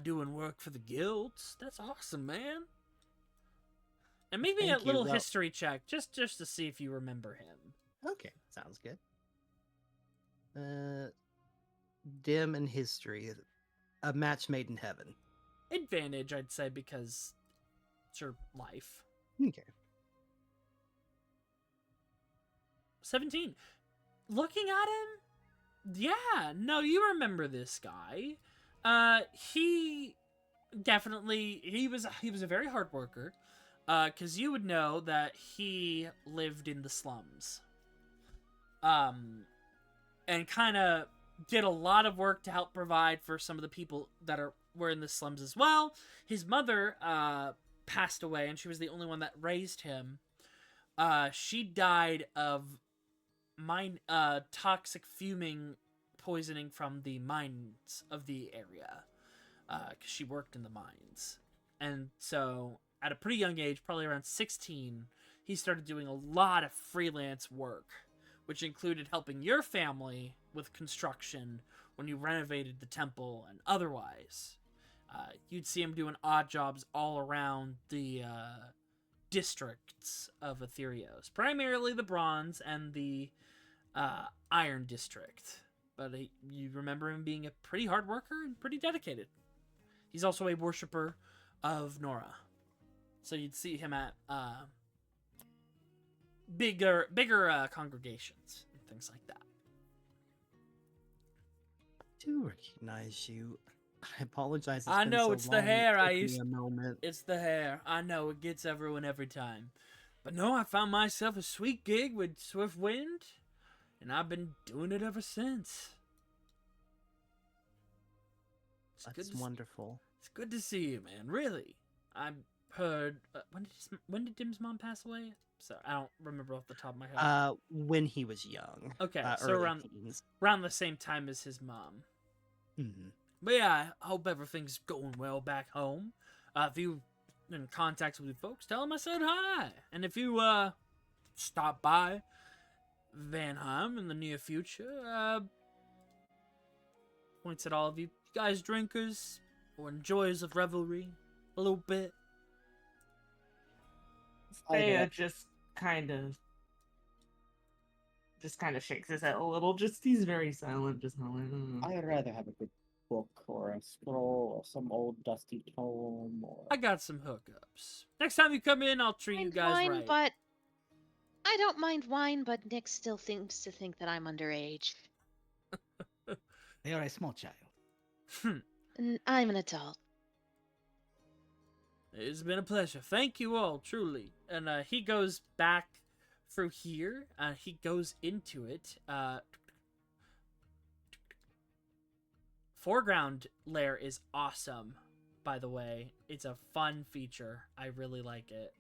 doing work for the guilds. That's awesome, man. And maybe Thank a little you. history check, just to see if you remember him. Okay, sounds good. Dim and history. A match made in heaven. Advantage, I'd say, because it's your life. Okay. 17. Looking at him, yeah, no, you remember this guy. He was a very hard worker. Because you would know that he lived in the slums. And kind of did a lot of work to help provide for some of the people that were in the slums as well. His mother passed away, and she was the only one that raised him. She died of toxic fuming poisoning from the mines of the area. Because she worked in the mines. And so, at a pretty young age, probably around 16, he started doing a lot of freelance work, which included helping your family with construction when you renovated the temple and otherwise. You'd see him doing odd jobs all around the districts of Aetherios, primarily the Bronze and the Iron District. But you remember him being a pretty hard worker and pretty dedicated. He's also a worshiper of Nora. So you'd see him at bigger congregations and things like that. do recognize you. I apologize. I been know so it's the long, hair. it I took me used. a moment. It's the hair. I know it gets everyone every time. But no, I found myself a sweet gig with Swiftwind, and I've been doing it ever since. That's wonderful. It's good to see you, man. Really. I heard. When did Dim's mom pass away? So I don't remember off the top of my head. When he was young. Okay, so early around teens. the same time as his mom. Mm-hmm. But yeah, I hope everything's going well back home. If you in contact with you folks, tell them I said hi. And if you stop by Vanheim in the near future, points at all of you guys drinkers or enjoyers of revelry a little bit. Seiya just kind of shakes his head a little. Just he's very silent. Just not like. I'd rather have a good book or a scroll or some old dusty tome. Or... I got some hookups. Next time you come in, I'll treat you guys wine, right. But I don't mind wine, but Nick still seems to think that I'm underage. They are a small child. I'm an adult. It's been a pleasure. Thank you all, truly. And he goes back through here. He goes into it. Foreground layer is awesome, by the way. It's a fun feature. I really like it.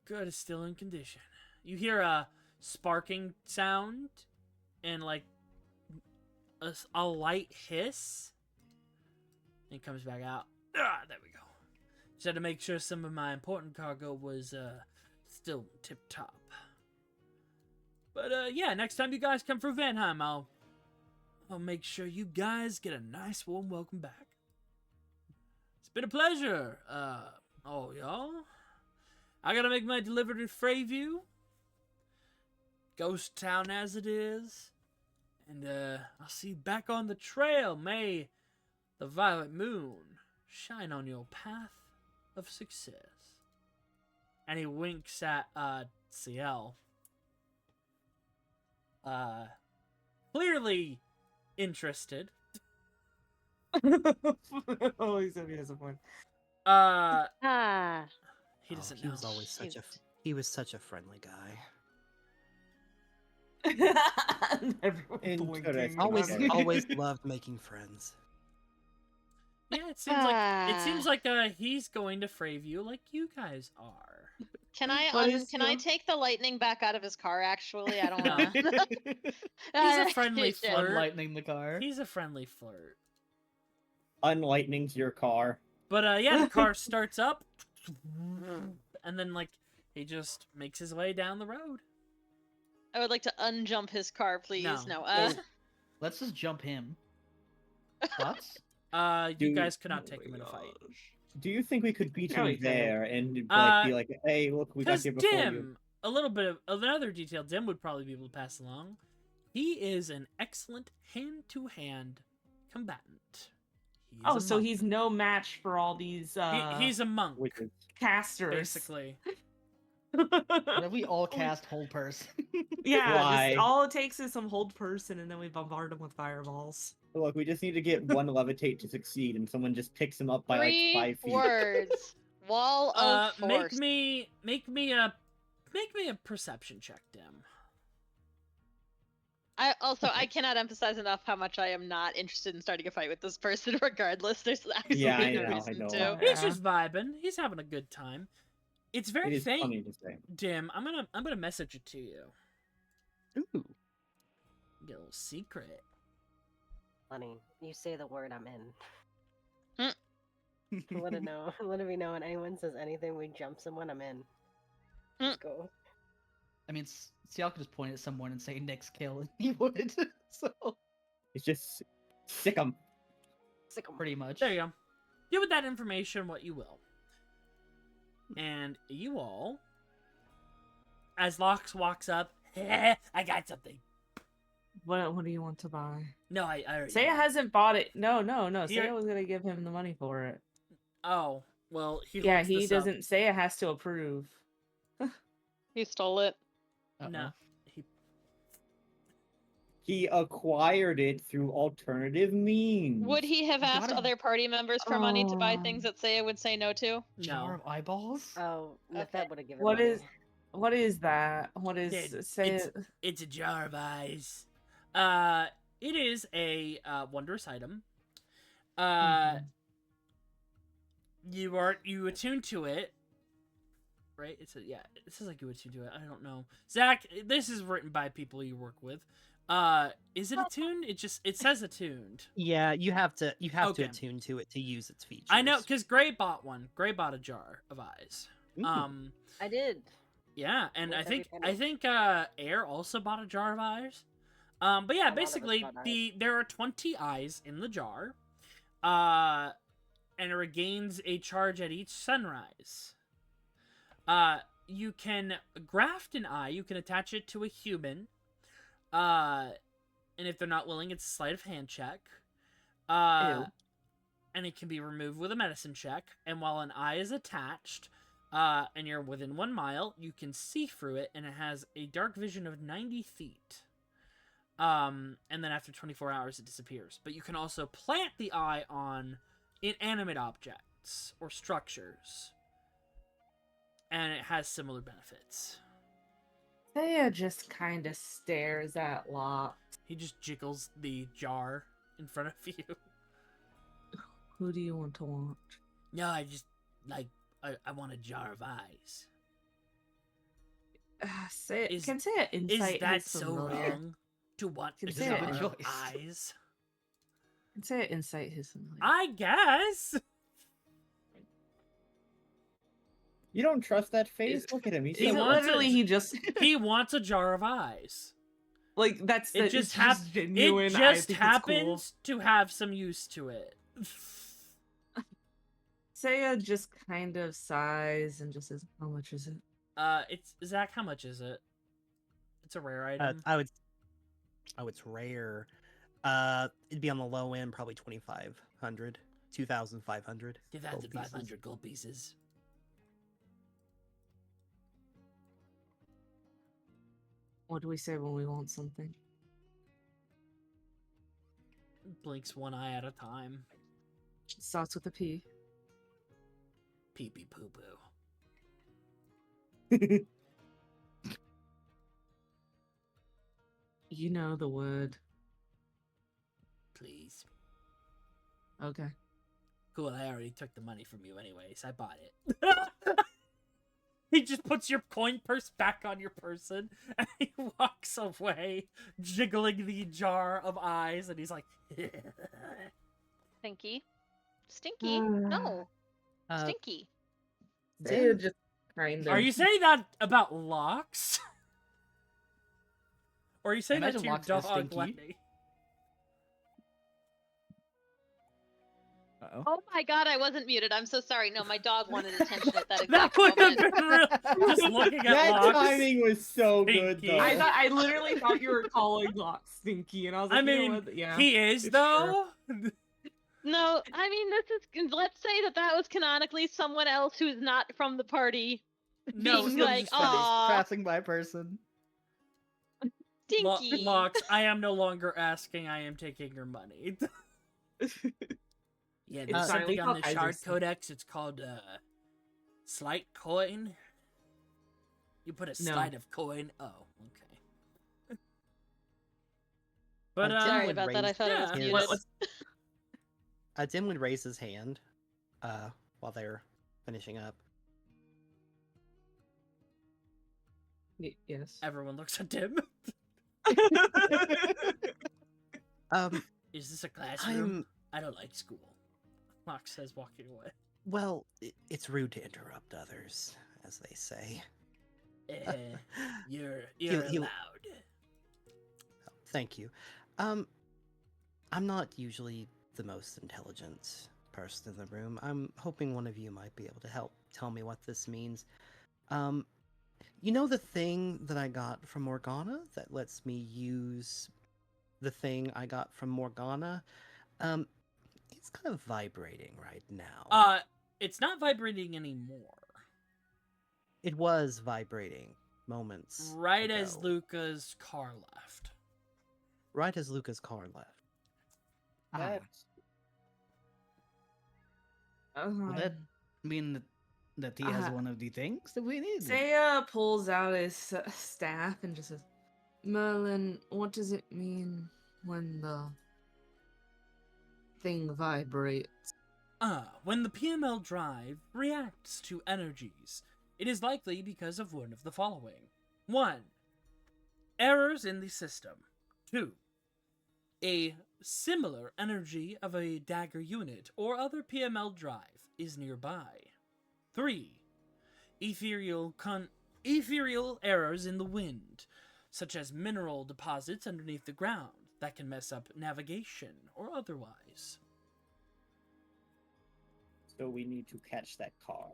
Good, it's still in condition. You hear a sparking sound and like a light hiss. And it comes back out. Ah, there we go. Just had to make sure some of my important cargo was still tip-top. But yeah, next time you guys come through Vanheim, I'll make sure you guys get a nice warm welcome back. It's been a pleasure, oh y'all. I gotta make my delivery to Freyview. Ghost town as it is. And I'll see you back on the trail. May the violet moon shine on your path of success. And he winks at Ciel. Clearly interested. Oh, he's gonna be disappointed. He doesn't He know. was always he was such a friendly guy. Everyone Interesting. blinking. Always loved making friends. Yeah, it seems like he's going to Freyview like you guys are. Can I What is can I your- take the lightning back out of his car? Actually, I don't No. know. He's a friendly Shit. flirt. Unlightening the car. He's a friendly flirt. Unlightning's your car. But yeah, the car starts up, and then like he just makes his way down the road. I would like to unjump his car, please. No. Let's just jump him. Thoughts? You Dude. guys could not take him in a fight. Do you think we could beat No, him he couldn't. there and like be like, hey, look, we got Because here before you? Dim, a little bit of another detail Dim would probably be able to pass along. He is an excellent hand-to-hand combatant. He's a So monk. he's no match for all these He's a monk, Which is casters. basically. What if we all cast whole person? Yeah, Why? all it takes is some hold person, and then we bombard them with fireballs. look, we just need to get one levitate to succeed, and someone just picks him up by like 5 feet. words. Wall of force. Make me a perception check, Dim. I cannot emphasize enough how much I am not interested in starting a fight with this person regardless. There's absolutely Yeah, I no know, I reason know. to. He's just vibing. He's having a good time. It's It very is faint, funny to say. Dim. I'm gonna message it to you. Ooh. Get a little secret. Honey, you say the word, I'm Hmm. in. Let it know. Let me know when anyone says anything. We jump someone. I'm in. Let's go. I mean, Ciel could just point at someone and say Nick's kill, and he would. So It's just sick 'em. Sick 'em. pretty much. There you go. Do with that information what you will. And you all, as Lox walks up, I got something. What do you want to buy? No, I already. Seiya hasn't bought it. No. Here- Seiya was gonna give him the money for it. Oh, well, he. Yeah, holds he this up. doesn't. Seiya has to approve. He stole it. Uh-oh. No, he. He acquired it through alternative means. Would he have You asked gotta- other party members for money to buy Oh. things that Seiya would say no to? Jar No. of eyeballs? Oh, Okay. Nythett would have given What money. is that? What is Dude, say? It's a jar of eyes. It is a wondrous item. Mhm. You attune to it, right? It says like you attune to it. I don't know, Zach. This is written by people you work with. Is it attuned? It says attuned. Yeah, you have to Okay. attune to it to use its features. I know, because Gray bought one. Gray bought a jar of eyes. Ooh. I did. Yeah, and Worth I every think penny. Air also bought a jar of eyes. But yeah, A lot of us basically bought eyes. there are 20 eyes in the jar. And it regains a charge at each sunrise. You can graft an eye, you can attach it to a human. And if they're not willing, it's a sleight of hand check. Ew. And it can be removed with a medicine check. And while an eye is attached, and you're within 1 mile, you can see through it, and it has a dark vision of 90 feet. And then after 24 hours, it disappears. But you can also plant the eye on inanimate objects or structures. And it has similar benefits. Seiya just kind of stares at Locke. He just jiggles the jar in front of you. Who do you want to watch? No, I just, I want a jar of eyes. Is- Can Seiya Is insight that his so familiar? wrong? To want a Can say jar it. of Choice. eyes? Can Seiya insight his familiar? I guess. You don't trust that face? Look at him. He's He Is so it wants literally it. he just He wants a jar of eyes. like that's It the, just it's genuine. It I just think happens It's to have some use to it. cool. Seiya just kind of sighs and just says, "How much is it?" It's Zach. How much is it? It's a rare item. It's rare. It'd be on the low end, probably 2,500, 2,500. 2,500 gold pieces. What do we say when we want something? Blinks one eye at a time. Starts with a P. Pee pee poo poo. You know the word. Please. Okay. Cool. I already took the money from you, anyways. I bought it. He just puts your coin purse back on your person, and he walks away, jiggling the jar of eyes, and he's like, Stinky. Stinky? No. Stinky. Seiya just kind of. Are you saying that about Locks? Or are you saying that Imagine to your Locks as dog, Stinky. Lenny? Uh-oh. Oh my god, I wasn't muted. I'm so sorry. No, my dog wanted attention at that That exact would have moment. been real. Just looking at That Locks. timing was so good, Stinky. though. I literally thought you were calling Locke stinky, and I was like, I you know mean, what? Yeah. he is, it's though. No, I mean, let's say that was canonically someone else who's not from the party. No, being no, like, Just funny. aw, Passing by person. stinky. Locks, I am no longer asking, I am taking your money. Yeah, It's there's fine, we something call on the Shard Kaiser's. Codex, it's called, slight coin. You put a No. slide of coin. Oh, okay. But, Tim Sorry would about that. I raise thought I was yeah. muted. What's Dim would raise his hand while they're finishing up. yes. everyone looks at him. Is this a classroom? I don't like school. Locke says, walking away. Well, it's rude to interrupt others, as they say. You're He'll- allowed. Thank you. I'm not usually the most intelligent person in the room. I'm hoping one of you might be able to help tell me what this means. You know the thing that I got from Morgana that lets me use the thing I got from Morgana? It's kind of vibrating right now. It's not vibrating anymore. It was vibrating moments Right as ago. Luca's car left. right as Luca's car left. Ah, That's would that mean that he has Uh, one of the things that we need? Seiya pulls out his staff and just says, Merlin, what does it mean when the thing vibrates? When the PML drive reacts to energies, it is likely because of one of the following. 1. Errors in the system. 2. A similar energy of a dagger unit or other PML drive is nearby. 3. Ethereal errors in the wind, such as mineral deposits underneath the ground that can mess up navigation or otherwise. so we need to catch that car.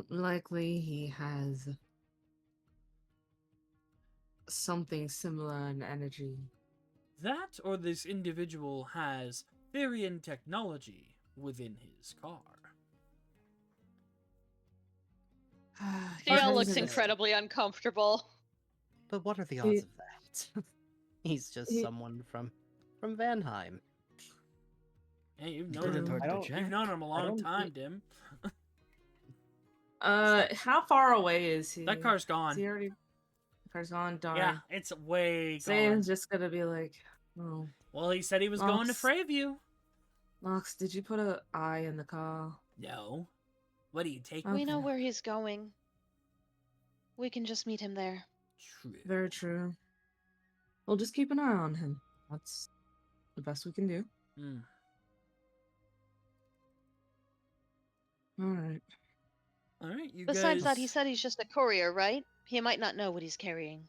Likely he has something similar in energy. That or this individual has Thyrian technology within his car. Ciel looks Because of- incredibly uncomfortable. But what are the He- odds of that? He's just he- someone from Vanheim. Hey, you've Couldn't known him, hurt I to don't- check. you've known him a long don't time, think- Dim. how far away is he? That car's Is gone. he already? The car's gone. Darn. Yeah, it's way gone. Seiya's just gonna be like, oh, Well, he said he was going to Lox. Freyview. Lox, did you put an eye in the car? No. What do you take? Oh. We know Okay. where he's going. We can just meet him there. True. Very true. We'll just keep an eye on him. That's the best we can do. Mm. All right. All right, you Besides guys. that, he said he's just a courier, right? He might not know what he's carrying.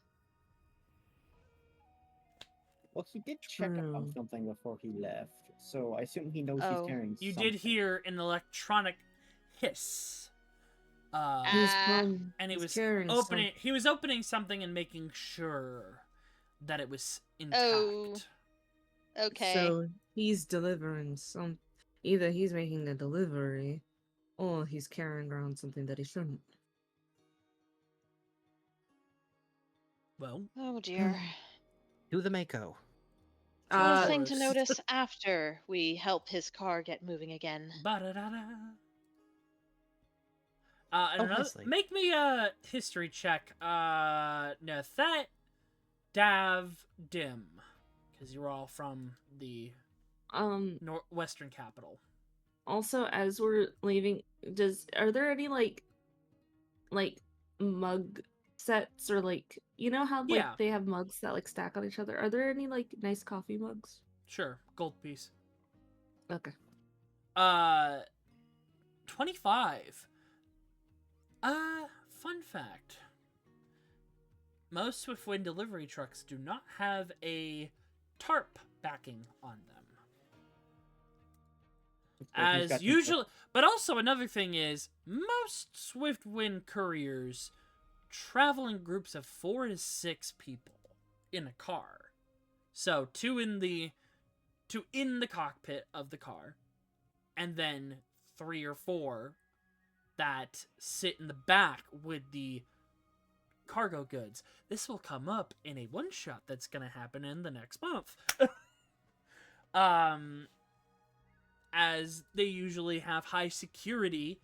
Well, he did check up on True. something before he left, so I assume he knows Oh. he's carrying You something. did hear an electronic hiss. He's Ah. And he he's was carrying opening. He was opening something and making sure that it was intact. Oh. Okay. So he's delivering some. Either he's making a delivery, or he's carrying around something that he shouldn't. Well, Oh dear. To the Mako. One thing to Taurus. notice after we help his car get moving again. ba-da-da-da. And Oh, another, nicely. make me a history check. Nythett, Dav, Dim, because you're all from the western capital. Also, as we're leaving, are there any like mug sets or like how like Yeah. they have mugs that like stack on each other? Are there any like nice coffee mugs? Sure, gold piece. Okay. 25. Fun fact. Most Swiftwind delivery trucks do not have a tarp backing on them. So he's got As the- usual, but also another thing is, most Swiftwind couriers travel in groups of 4 to 6 people in a car. So two in the cockpit of the car, and then 3 or 4 that sit in the back with the cargo goods. This will come up in a one-shot that's going to happen in the next month. As they usually have high security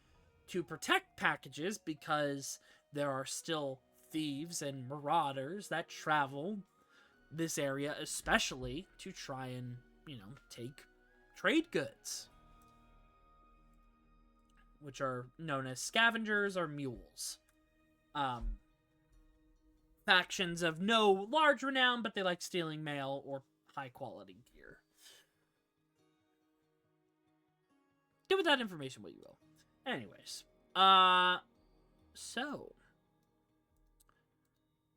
to protect packages because there are still thieves and marauders that travel this area, especially to try and, take trade goods, which are known as scavengers or mules. Factions of no large renown, but they like stealing mail or high-quality gear. Do with that information what you will. Anyways, so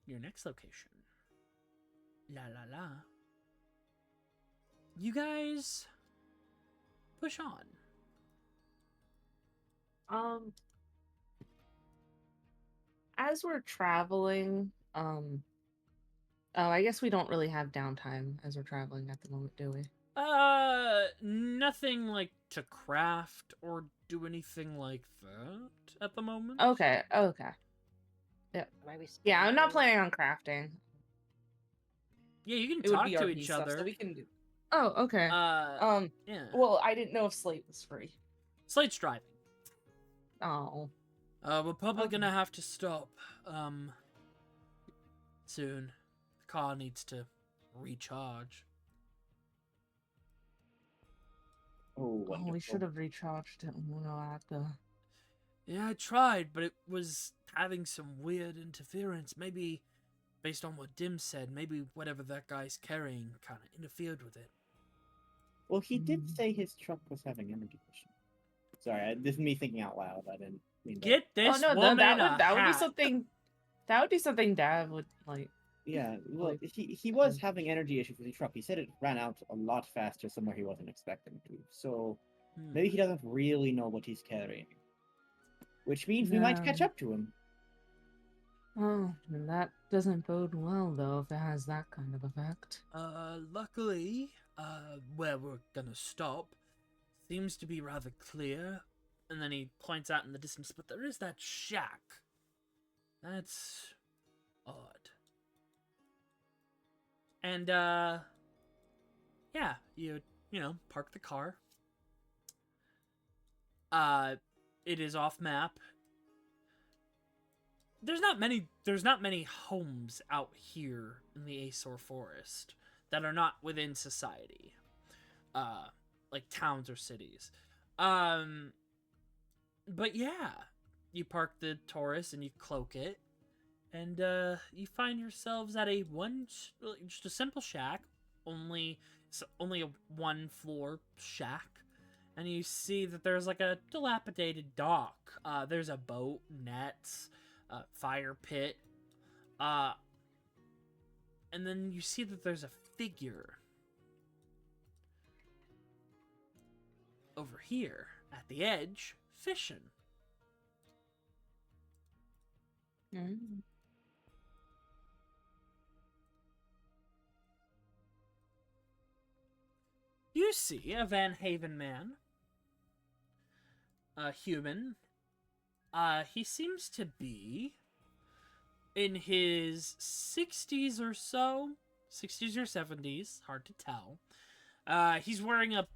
your next location. La la la. You guys push on. As we're traveling, I guess we don't really have downtime as we're traveling at the moment, do we? Nothing like to craft or do anything like that at the moment. Okay. Might be Yeah, I'm not something. planning on crafting. Yeah, you can It would talk be to RP each stuff, other. so we can do. Oh, okay. Yeah. Well, I didn't know if Slate was free. Slate's driving. Oh. We're probably Okay. gonna have to stop, soon. The car needs to recharge. Oh, Oh, wonderful. we should have recharged it when we were at the. Yeah, I tried, but it was having some weird interference. Maybe, based on what Dim said, maybe whatever that guy's carrying kind of interfered with it. Well, he did Mm. say his truck was having energy issues. Sorry, this is me thinking out loud. I didn't mean to. Get Oh this no, woman that would be hat. something. That would be something Dad would like. Yeah, well, Like, he was having energy issues with the truck. He said it ran out a lot faster somewhere he wasn't expecting to. So maybe he doesn't really know what he's carrying. Which means we might catch Yeah. up to him. Oh, that doesn't bode well though if it has that kind of effect. Luckily, where we're gonna stop seems to be rather clear. And then he points out in the distance, but there is that shack. That's odd. And, yeah, you know, park the car. It is off map. There's not many homes out here in the Azor Forest that are not within society. Like towns or cities. But yeah, you park the Taurus and you cloak it, and you find yourselves at just a simple shack, only a 1-floor shack, and you see that there's like a dilapidated dock. There's a boat, nets, fire pit, and then you see that there's a figure over here at the edge fishing. Mm. You see a Van Haven man, a human. He seems to be in his 60s or so, 60s or 70s, hard to tell. He's wearing a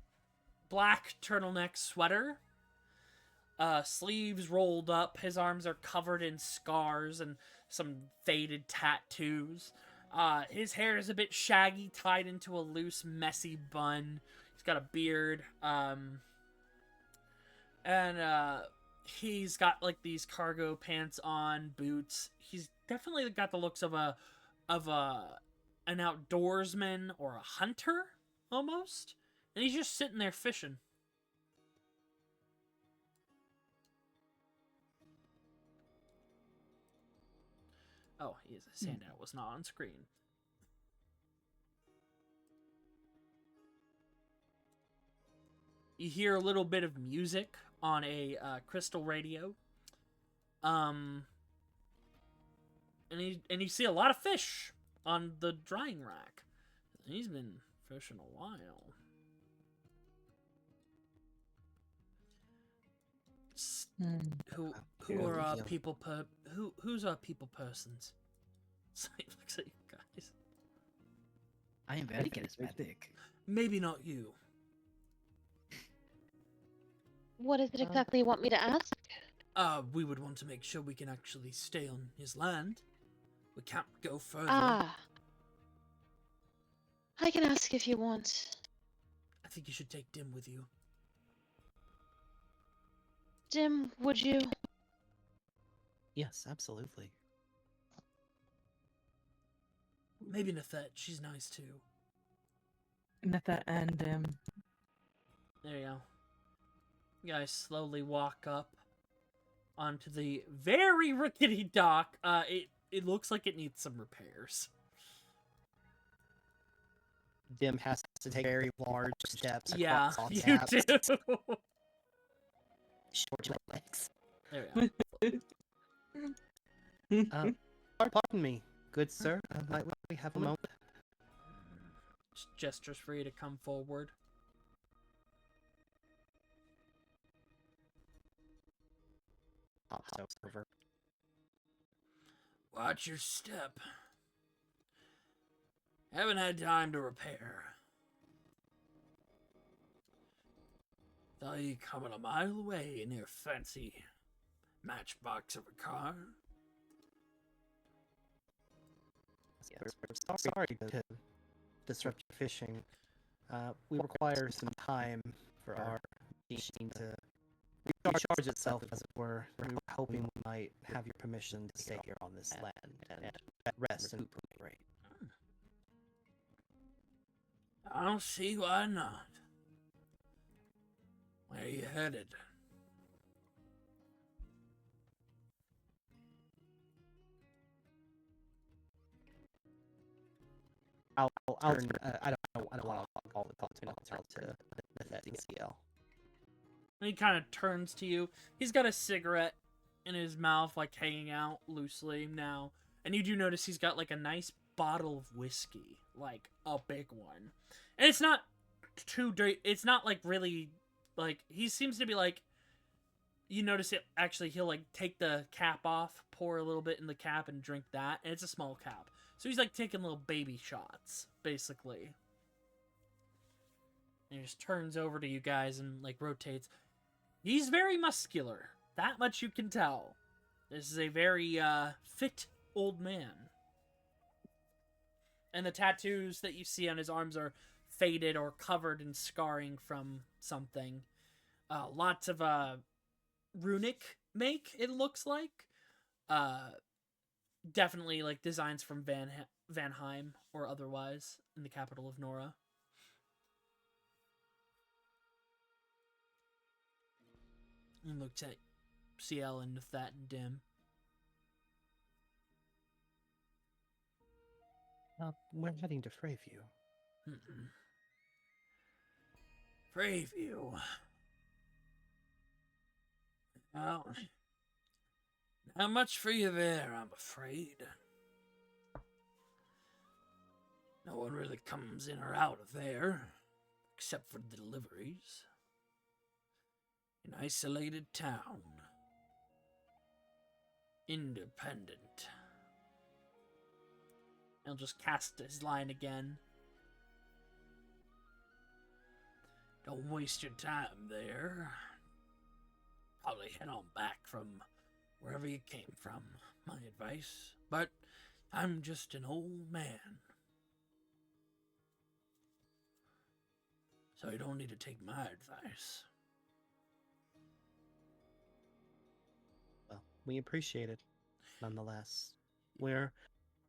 black turtleneck sweater, sleeves rolled up. His arms are covered in scars and some faded tattoos. His hair is a bit shaggy, tied into a loose, messy bun. He's got a beard, and he's got like these cargo pants on, boots. He's definitely got the looks of an outdoorsman or a hunter almost, and he's just sitting there fishing. Oh, his handout was not on screen. You hear a little bit of music on a crystal radio. And you see a lot of fish on the drying rack. He's been fishing a while. Who are people who's people persons? So he looks at you guys. I am very charismatic. Maybe not you. What is it exactly you want me to ask? We would want to make sure we can actually stay on his land. We can't go further. Ah. I can ask if you want. I think you should take Dim with you. Dim, would you? Yes, absolutely. Maybe Nythett, she's nice too. Nythett and There you go. You guys slowly walk up onto the very rickety dock. It looks like it needs some repairs. Dim has to take very large steps Yeah, across all you taps. do. Short legs. There we go. Pardon me, good sir. Might we have a moment? Just gestures for you to come forward. Hops over. Watch your step. Haven't had time to repair. Thought you coming a mile away in your fancy matchbox of a car. Yes, we're sorry to disrupt your fishing. We require some time for our machine to recharge itself, as it were. We were hoping we might have your permission to stay here on this land and rest and recuperate. I don't see why not. Where are you headed? I'll turn. I don't want to all the talk to Nythett and Ciel. And he kind of turns to you. He's got a cigarette in his mouth, like hanging out loosely now. And you do notice he's got like a nice bottle of whiskey, like a big one. And it's not too dirty. It's not like really, like, he seems to be like, you notice it, actually, he'll like take the cap off, pour a little bit in the cap and drink that. And it's a small cap. So he's like taking little baby shots, basically. And he just turns over to you guys and like rotates. He's very muscular. That much you can tell. This is a very fit old man. And the tattoos that you see on his arms are faded or covered in scarring from something. Lots of runic make, it looks like. Definitely like designs from Vanheim or otherwise in the capital of Nora. And looks at Ciel and Nythett and Dim. We're heading to Freyview. Freyview. Well, not much for you there, I'm afraid. No one really comes in or out of there, except for the deliveries. An isolated town. Independent. He'll just cast his line again. Don't waste your time there. Probably head on back from wherever you came from, my advice. But I'm just an old man. So you don't need to take my advice. Well, we appreciate it, nonetheless. We're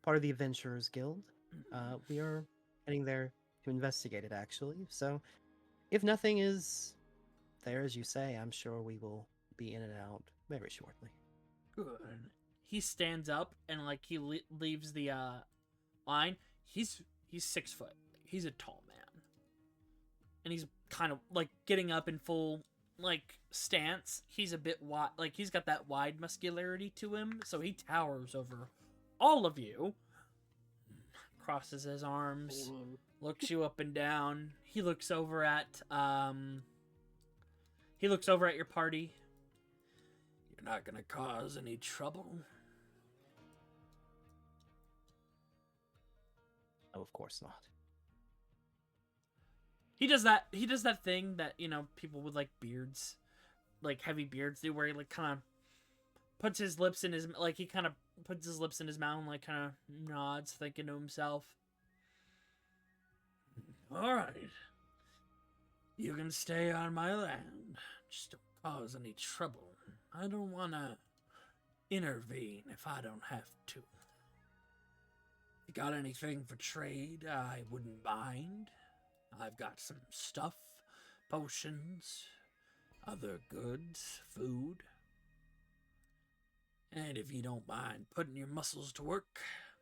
part of the Adventurers Guild. We are heading there to investigate it, actually. So, if nothing is there, as you say, I'm sure we will be in and out very shortly. Good. He stands up and like he leaves the line. He's 6 foot. He's a tall man, and he's kind of like getting up in full like stance. He's a bit wide, like he's got that wide muscularity to him, so he towers over all of you. Crosses his arms, looks you up and down. He looks over at your party. You're not gonna cause any trouble? Oh, of course not. He does that thing that, you know, people with like beards, like heavy beards do, where he like kind of puts his lips in his, like he kind of puts his lips in his mouth and like kind of nods, thinking to himself. All right. You can stay on my land. Just don't cause any trouble. I don't want to intervene if I don't have to. You got anything for trade I wouldn't mind? I've got some stuff, potions, other goods, food. And if you don't mind putting your muscles to work,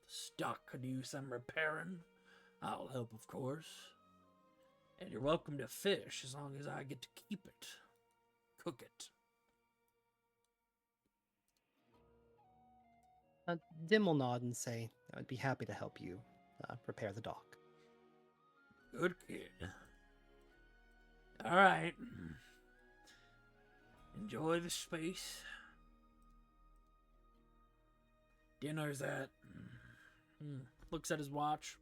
the stock could use some repairing. I'll help, of course. And you're welcome to fish as long as I get to keep it. Cook it. Dim will nod and say, I'd be happy to help you prepare the dock. Good kid. All right. Enjoy the space. Dinner's at... Looks at his watch.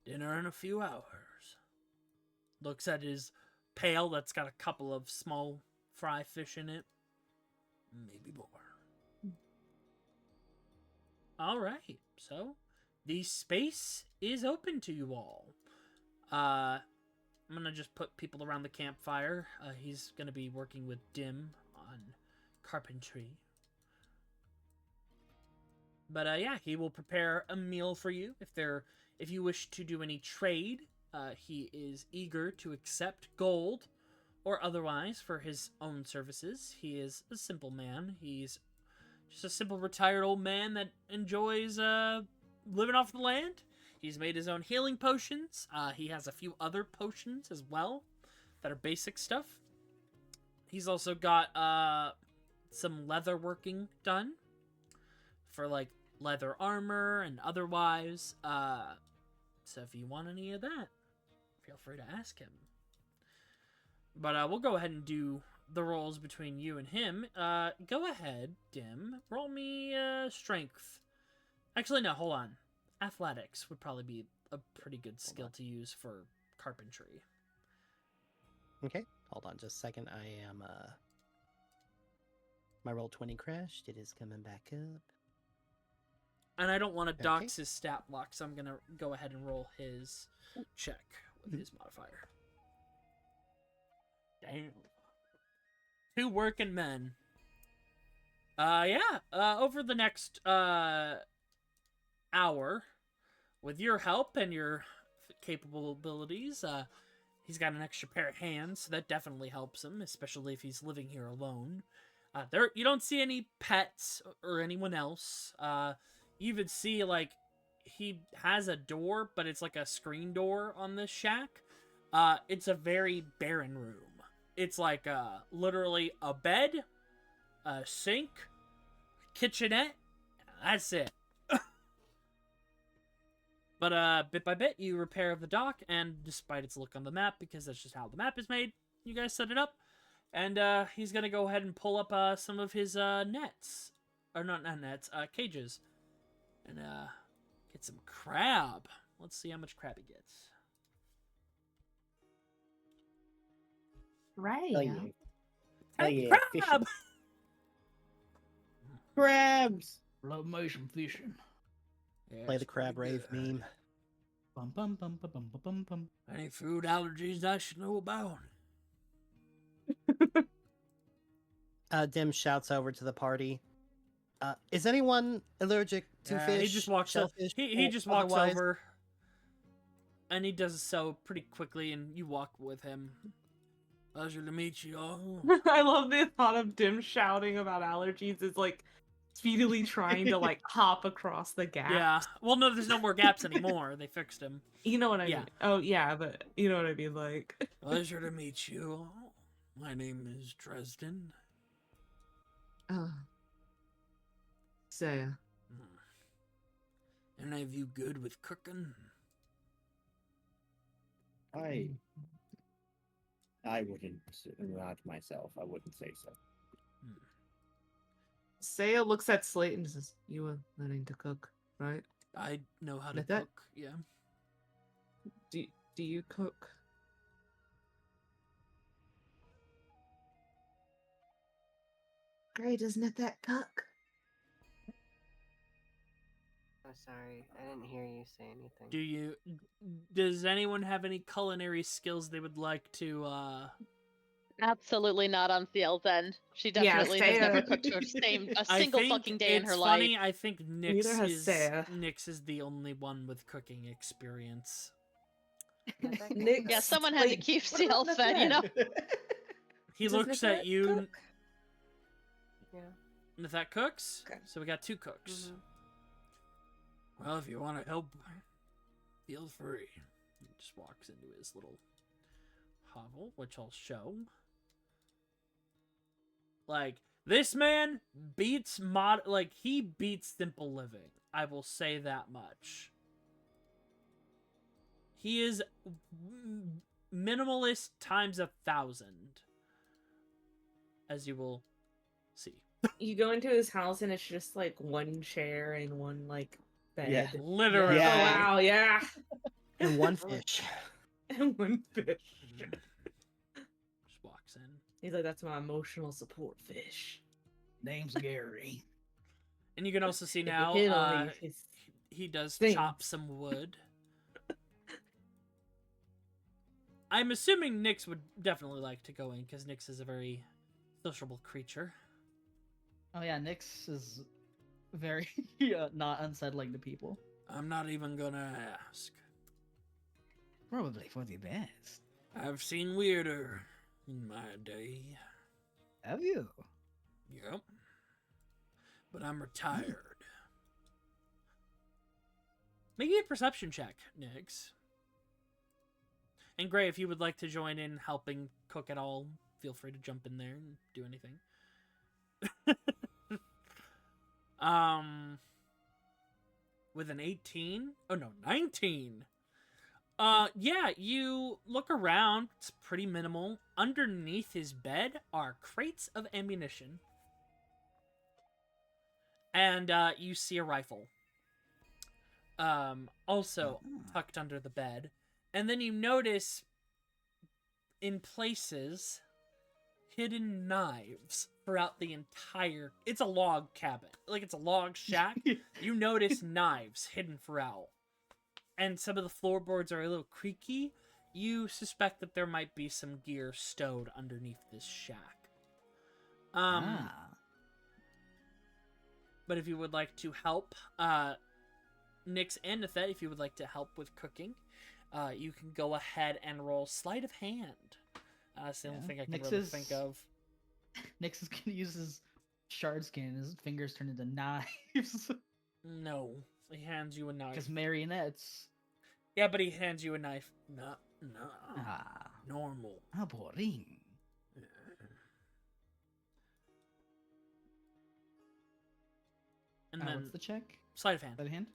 Dinner in a few hours. Looks at his pail that's got a couple of small fry fish in it. Maybe more. Alright, so the space is open to you all. I'm gonna just put people around the campfire. He's gonna be working with Dim on carpentry. But yeah, he will prepare a meal for you. If you wish to do any trade, he is eager to accept gold or otherwise for his own services. He is a simple man. He's just a simple retired old man that enjoys living off the land. He's made his own healing potions. He has a few other potions as well that are basic stuff. He's also got some leather working done for like leather armor and otherwise. So if you want any of that, feel free to ask him. But we'll go ahead and do the rolls between you and him. Go ahead, Dim. Roll me strength. Actually, no, hold on. Athletics would probably be a pretty good skill to use for carpentry. Okay, hold on just a second. I am, my roll 20 crashed. It is coming back up. And I don't want to Okay. dox his stat block, so I'm going to go ahead and roll his check with his modifier. Damn. 2 working men. Over the next hour, with your help and your capable abilities, he's got an extra pair of hands, so that definitely helps him, especially if he's living here alone. You don't see any pets or anyone else. You even see, like, he has a door, but it's like a screen door on this shack. It's a very barren room. It's like literally a bed, a sink, kitchenette. That's it. But bit by bit, you repair the dock, and despite its look on the map, because that's just how the map is made, you guys set it up. And he's gonna go ahead and pull up some of his nets, or not nets, cages, and get some crab. Let's see how much crab he gets. Right. Hell yeah. Hell yeah. Fishing. Crab! Crabs! Love motion fishing. Play Yes, the crab pretty rave good. meme. Bum bum bum bum bum bum bum bum. Any food allergies I should know about? Dim shouts over to the party. Is anyone allergic to fish? He just walks up. shellfish, He or just walks otherwise? over, and he does so pretty quickly, and you walk with him. Pleasure to meet you all. I love the thought of Dim shouting about allergies is like speedily trying to like hop across the gap. Yeah. Well, no, there's no more gaps anymore. They fixed him. You know what I Yeah. mean? Oh yeah, but you know what I mean, like Pleasure to meet you all. My name is Dresden. Seiya. Any of you good with cooking? I wouldn't, not myself, I wouldn't say so. Seiya looks at Slate and says, "You were learning to cook, right? I know how to Nythett? cook. Yeah. Do you cook?" Great, does Nythett cook? Oh, sorry, I didn't hear you say anything. Does anyone have any culinary skills they would like to? Absolutely not on Ciel's end. She Yeah, definitely has never Seiya. cooked a I single think fucking day in her it's life. funny. I think Neither has Seiya. Nyx is the only one with cooking experience. Nick, Yeah, someone had to wait, keep what about Ciel fed, you know? He Does looks at Nythett you. cook? Yeah. Nythett cooks. Okay. So we got 2 cooks. Mhm. Well, if you want to help, feel free. He just walks into his little hovel, which I'll show. Like, this man beats he beats simple living. I will say that much. He is minimalist times 1,000. As you will see. You go into his house and it's just like one chair and one like bed. Yeah. Literally. Oh Yeah. wow, yeah. And one fish. And one fish. Just walks in. He's like, that's my emotional support fish. Name's Gary. And you can also see If you now hit on me, it's- he does Sings. chop some wood. I'm assuming Nyx would definitely like to go in because Nyx is a very sociable creature. Oh yeah, Nyx is very not unsettling to people. I'm not even gonna ask. Probably for the best. I've seen weirder in my day. Have you? Yep. But I'm retired. Make me a perception check, Nyx. And Gray, if you would like to join in helping cook at all, feel free to jump in there and do anything. With an 18? Oh no, 19. Yeah, you look around, it's pretty minimal. Underneath his bed are crates of ammunition. And you see a rifle. Also tucked under the bed. And then you notice in places hidden knives throughout the entire... It's a log cabin. Like, it's a log shack. You notice knives hidden throughout. And some of the floorboards are a little creaky. You suspect that there might be some gear stowed underneath this shack. But if you would like to help, Nyx and Nythett, if you would like to help with cooking, you can go ahead and roll sleight of hand. That's the only thing I can really think of. Nyx is gonna use his shard skin and his fingers turn into knives. No, he hands you a knife. Because marionettes. Yeah, but he hands you a knife. No, normal. How boring. And then what's the check? sleight of hand. Sleight of hand?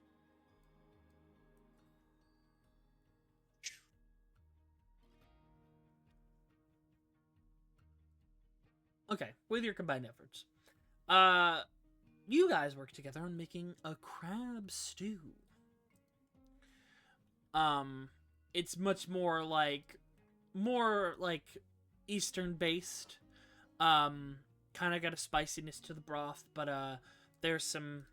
Okay, with your combined efforts. You guys work together on making a crab stew. It's much more like Eastern based. Kind of got a spiciness to the broth, but there's some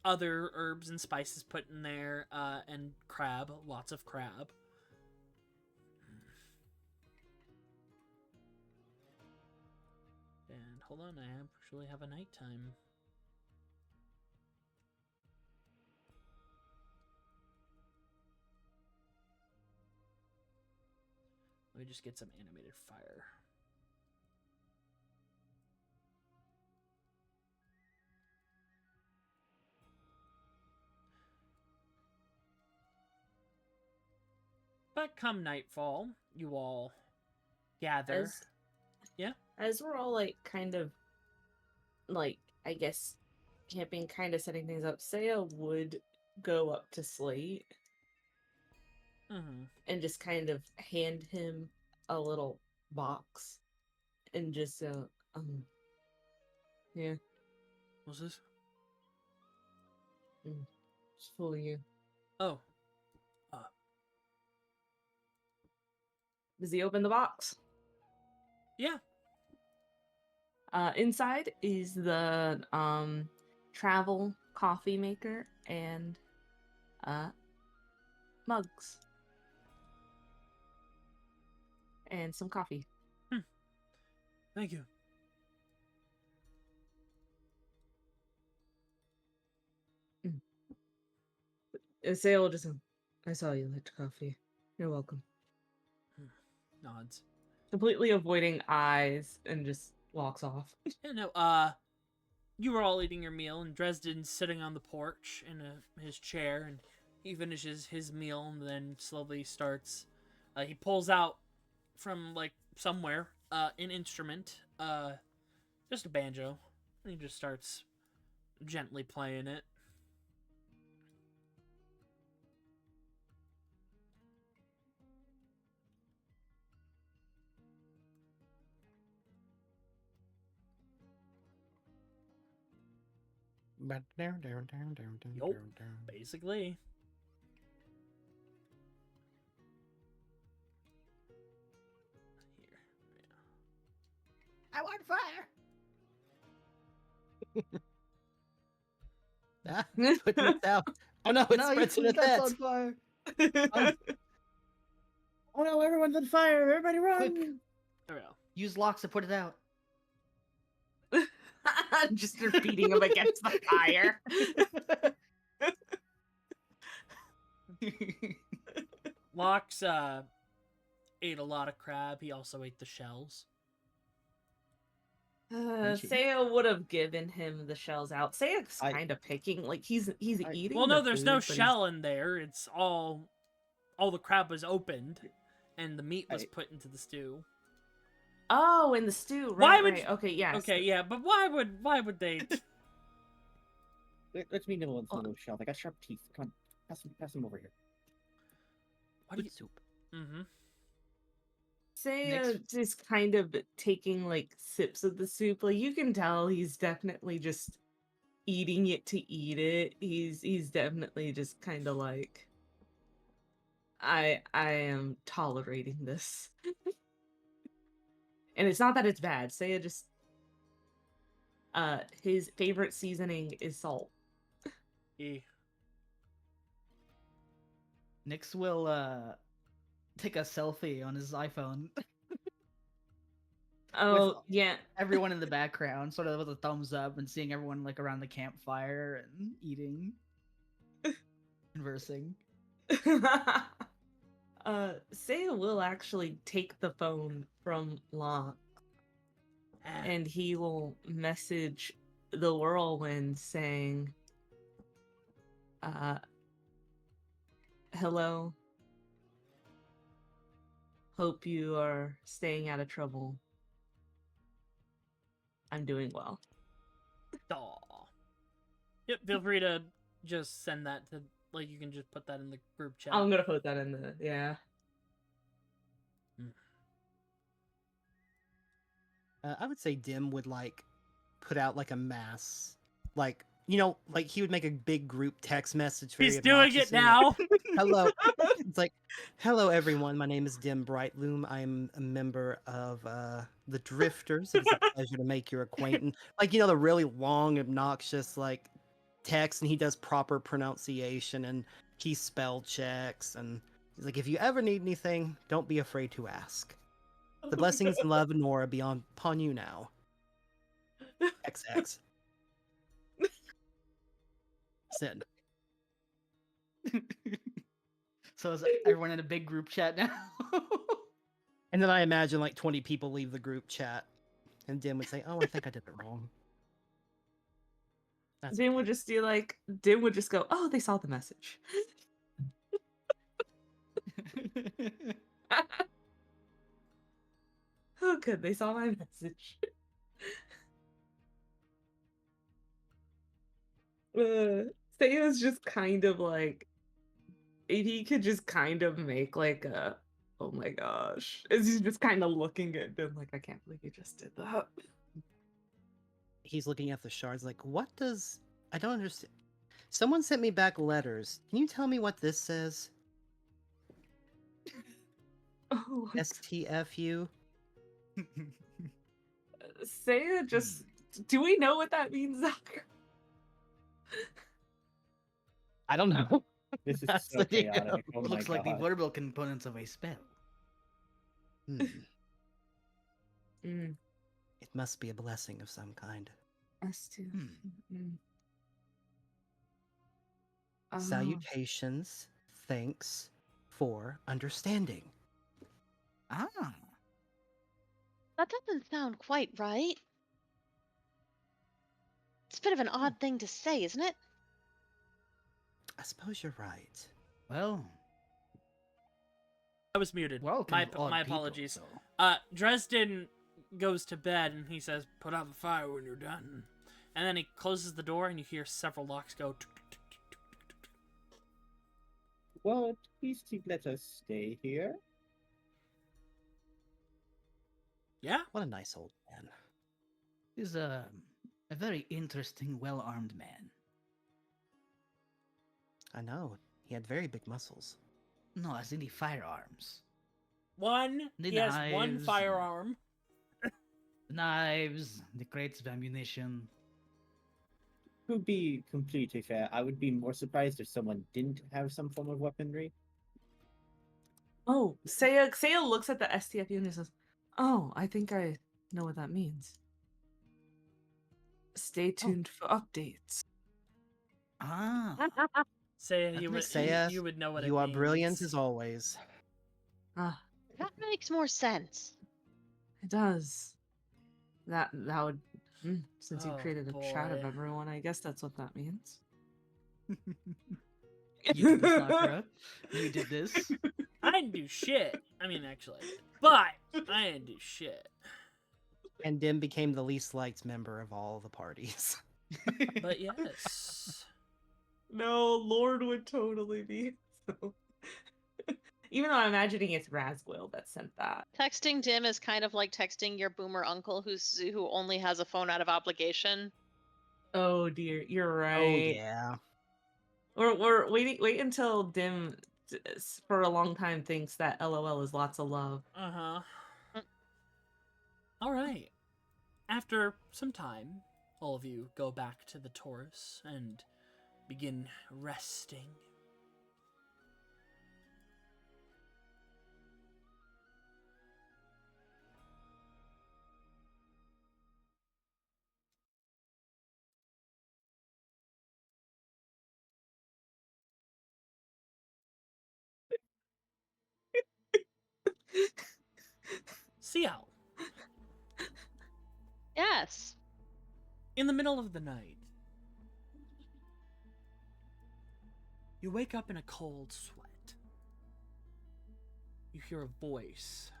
other herbs and spices put in there, and crab, lots of crab. And hold on, I actually have a nighttime. Let me just get some animated fire. But come nightfall, you all gather. As we're all like kind of like, I guess, camping, kind of setting things up, Seiya would go up to Slate and just kind of hand him a little box and just yeah, What's this? just full of you. Oh. Does he open the box? Yeah. Inside is the travel coffee maker and mugs and some coffee. Thank you. Sale just, I saw you liked coffee. You're welcome. Nods. Completely avoiding eyes and just walks off. Yeah, no, you were all eating your meal, and Dresden's sitting on the porch in his chair, and he finishes his meal, and then slowly starts, he pulls out from, like, somewhere, an instrument, just a banjo, and he just starts gently playing it. Basically. Here. I want fire. Put it out. Oh no, it's No, you spread to put that's Nythett. on fire. Oh no, everyone's on fire! Everybody run! Quick. There we go. Use locks to put it out. Just beating him against the fire. Lox ate a lot of crab. He also ate the shells. Seiya would have given him the shells out. Seiya's kind of picking, like he's eating. Well, no, the there's food, no but he's- shell in there. It's all the crab was opened, and the meat was put into the stew. Oh, in the stew. Right, Why would right. Okay, yeah. Okay, yeah, but why would they? Let's me nibble into the little shell. I got sharp teeth. Come on, pass them over here. What do you? Soup. Mm-hmm. Seiya Next- is kind of taking like sips of the soup. Like you can tell he's definitely just eating it to eat it. He's definitely just kind of like I am tolerating this. And it's not that it's bad. Seiya just his favorite seasoning is salt. Nyx will take a selfie on his iPhone. Oh, yeah. Everyone in the background, sort of with a thumbs up, and seeing everyone like around the campfire and eating, conversing. Seiya will actually take the phone from Locke and he will message the whirlwind saying, hello. Hope you are staying out of trouble. I'm doing well. Aw. Yep, feel free to just send that to, like, you can just put that in the group chat. I'm gonna put that in the, yeah. I would say Dim would like put out like a mass, like like he would make a big group text message. He's doing it obnoxiously, now. like, hello, it's like, hello everyone. My name is Dim Brightbloom. I'm a member of the Drifters. It's a pleasure to make your acquaintance. Like the really long, obnoxious like text, and he does proper pronunciation and he spell checks, and he's like, if you ever need anything, don't be afraid to ask. The blessings and love and Nora be upon you now. XX. Send. So is everyone in a big group chat now? And then I imagine like 20 people leave the group chat, and Dim would say, "Oh, I think I did it wrong." That's Dim would just be like, Dim would just go, oh, they saw the message. Oh, good, they saw my message. Seiya's just kind of like, if he could just kind of make like a, oh my gosh, is he's just kind of looking at them like, I can't believe you just did that. He's looking at the shards like, what does... I don't understand. Someone sent me back letters. Can you tell me what this says? Oh, STFU? Seiya just, do we know what that means, Zach? I don't know. This is That's so the deal. chaotic. Oh my Looks like the God. verbal components of a spell. Mm, It must be a blessing of some kind. us too. Mm. Oh. Salutations. Thanks for understanding. Ah. That doesn't sound quite right. It's a bit of an odd thing to say, isn't it? I suppose you're right. Well, I was muted. welcome. My odd people, apologies. so. Dresden goes to bed and he says, "Put out the fire when you're done." And then he closes the door and you hear several locks go. Tuk, tuk, tuk, tuk, tuk, tuk, tuk. Well, at least he let us stay here. Yeah. What a nice old man. He's a very interesting, well-armed man. I know. He had very big muscles. No, as in the firearms. One. The He has one knives. firearm. The knives, the crates of ammunition. To be completely fair, I would be more surprised if someone didn't have some form of weaponry. Oh, Seiya looks at the STF unit and says, "Oh, I think I know what that means. Stay tuned for updates." Ah. Say That you would makes Seiya, you would know what it you are means. brilliant as always. Ah, That makes more sense. it does. That would since you Oh, created a chat of boy. everyone, I guess that's what that means. You did this, Nakara. You did this. I didn't do shit. I mean, actually, I did. But I didn't do shit. And Dim became the least liked member of all the parties. But yes. No, Lord would totally be. So. Even though I'm imagining it's Rasguil that sent that. Texting Dim is kind of like texting your boomer uncle who only has a phone out of obligation. Oh dear, you're right. Oh yeah. We're wait until Dim for a long time thinks that LOL is lots of love. Uh-huh. Mm. All right. After some time, all of you go back to the Taurus and begin resting. Ciel. Yes. In the middle of the night, you wake up in a cold sweat. You hear a voice.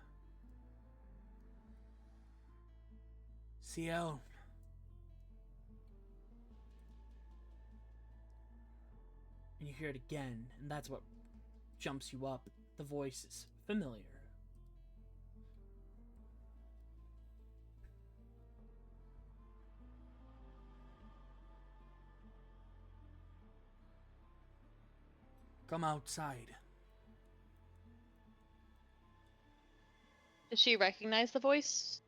Ciel. And you hear it again, and that's what jumps you up. The voice is familiar. Come outside. Does she recognize the voice?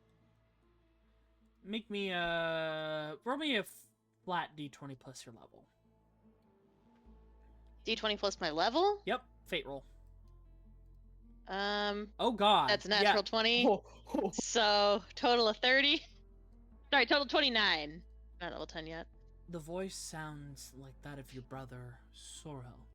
Make me roll me a flat d20 plus your level. D20 plus my level? Yep, fate roll. Oh god. That's a natural 20. So total of 30. Sorry, total 29. Not level 10 yet. The voice sounds like that of your brother, Sorrel.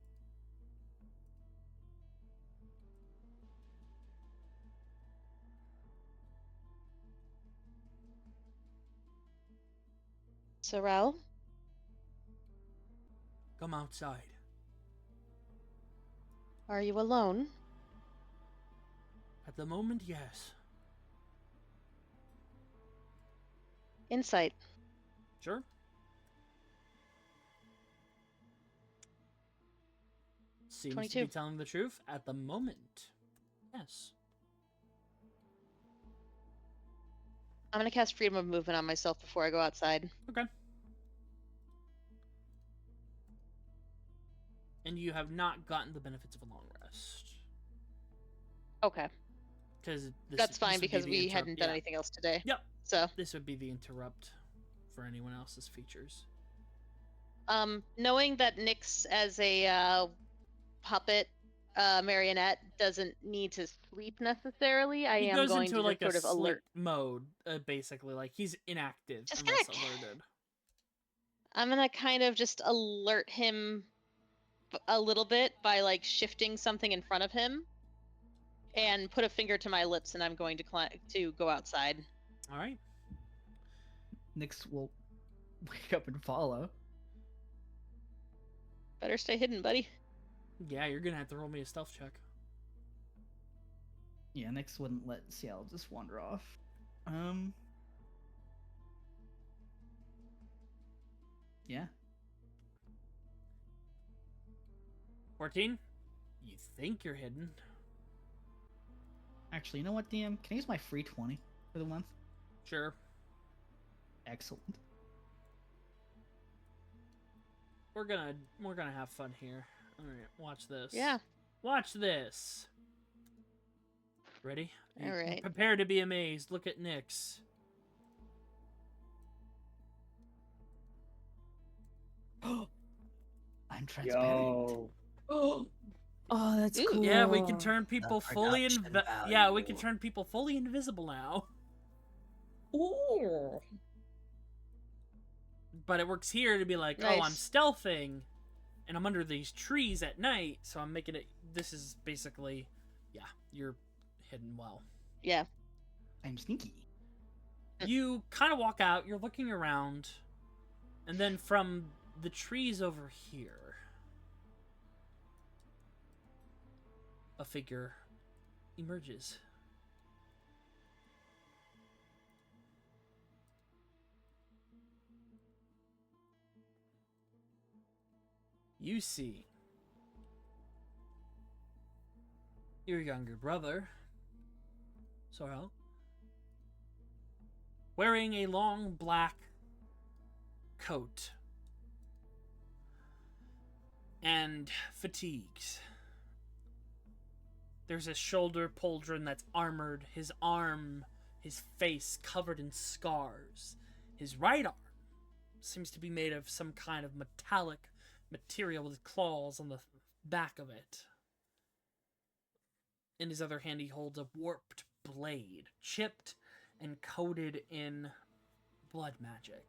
Sorrel? Come outside. Are you alone? At the moment, yes. Insight. Sure. Seems to 22. be telling the truth. At the moment, yes. I'm gonna cast Freedom of Movement on myself before I go outside. Okay. And you have not gotten the benefits of a long rest. Okay. Because That's fine because we hadn't done anything else today. Yep. So, This would be the interrupt for anyone else's features. knowing that Nyx as a puppet marionette doesn't need to sleep necessarily, I He am goes going into to like just a sort of alert. sleep mode, basically. Like he's inactive Just unless gonna- alerted. I'm gonna kind of just alert him a little bit by like shifting something in front of him, and put a finger to my lips, and I'm going to go outside. All right. Nyx will wake up and follow. Better stay hidden, buddy. Yeah, you're gonna have to roll me a stealth check. Yeah, Nyx wouldn't let Ciel just wander off. Yeah. 14. You think you're hidden? Actually, you know what, DM? Can I use my free 20 for the month? Sure. Excellent. We're gonna have fun here. Alright, watch this. Yeah. Watch this. Ready? All right. Prepare to be amazed. Look at Nyx. I'm transparent. Yo. Oh, that's Ooh. cool. Yeah, we can turn people fully production Yeah, we can value. turn people fully invisible now. Ooh. But it works here to be like, oh, I'm Nice. stealthing, and I'm under these trees at night, so I'm making it. This is basically, yeah, you're hidden well. Yeah. I'm sneaky. You kind of walk out. You're looking around, and then from the trees over here, a figure emerges. You see your younger brother, Sorrel, wearing a long black coat and fatigues. There's a shoulder pauldron that's armored, his arm, his face covered in scars. His right arm seems to be made of some kind of metallic material with claws on the back of it. In his other hand, he holds a warped blade, chipped and coated in blood magic.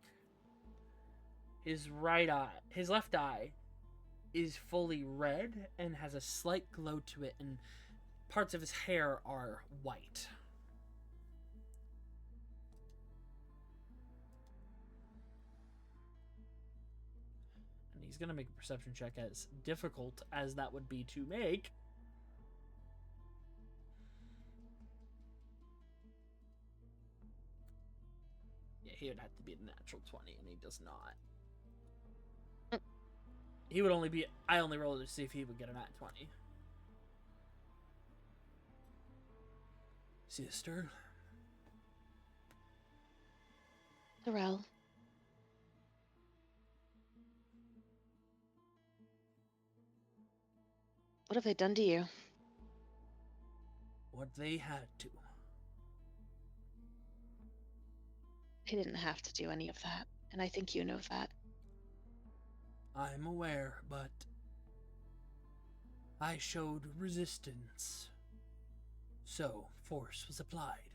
His left eye is fully red and has a slight glow to it, and parts of his hair are white. And he's gonna make a perception check, as difficult as that would be to make. Yeah, he would have to be a natural 20, and he does not. He would only be... I only rolled to see if he would get a nat 20. Sister? Sorrel. What have they done to you? What they had to. They didn't have to do any of that, and I think you know that. I'm aware, but... I showed resistance. So, force was applied.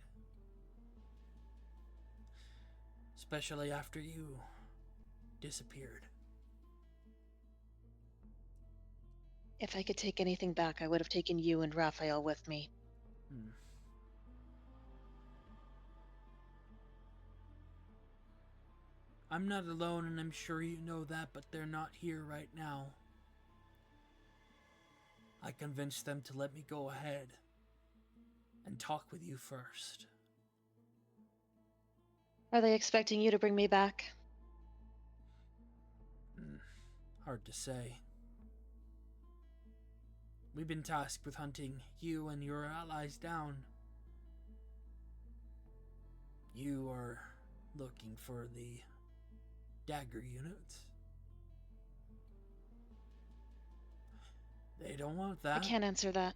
Especially after you disappeared. If I could take anything back, I would have taken you and Raphael with me. I'm not alone, and I'm sure you know that, but they're not here right now. I convinced them to let me go ahead and talk with you first. Are they expecting you to bring me back? Hard to say. We've been tasked with hunting you and your allies down. You are looking for the dagger units. They don't want that. I can't answer that.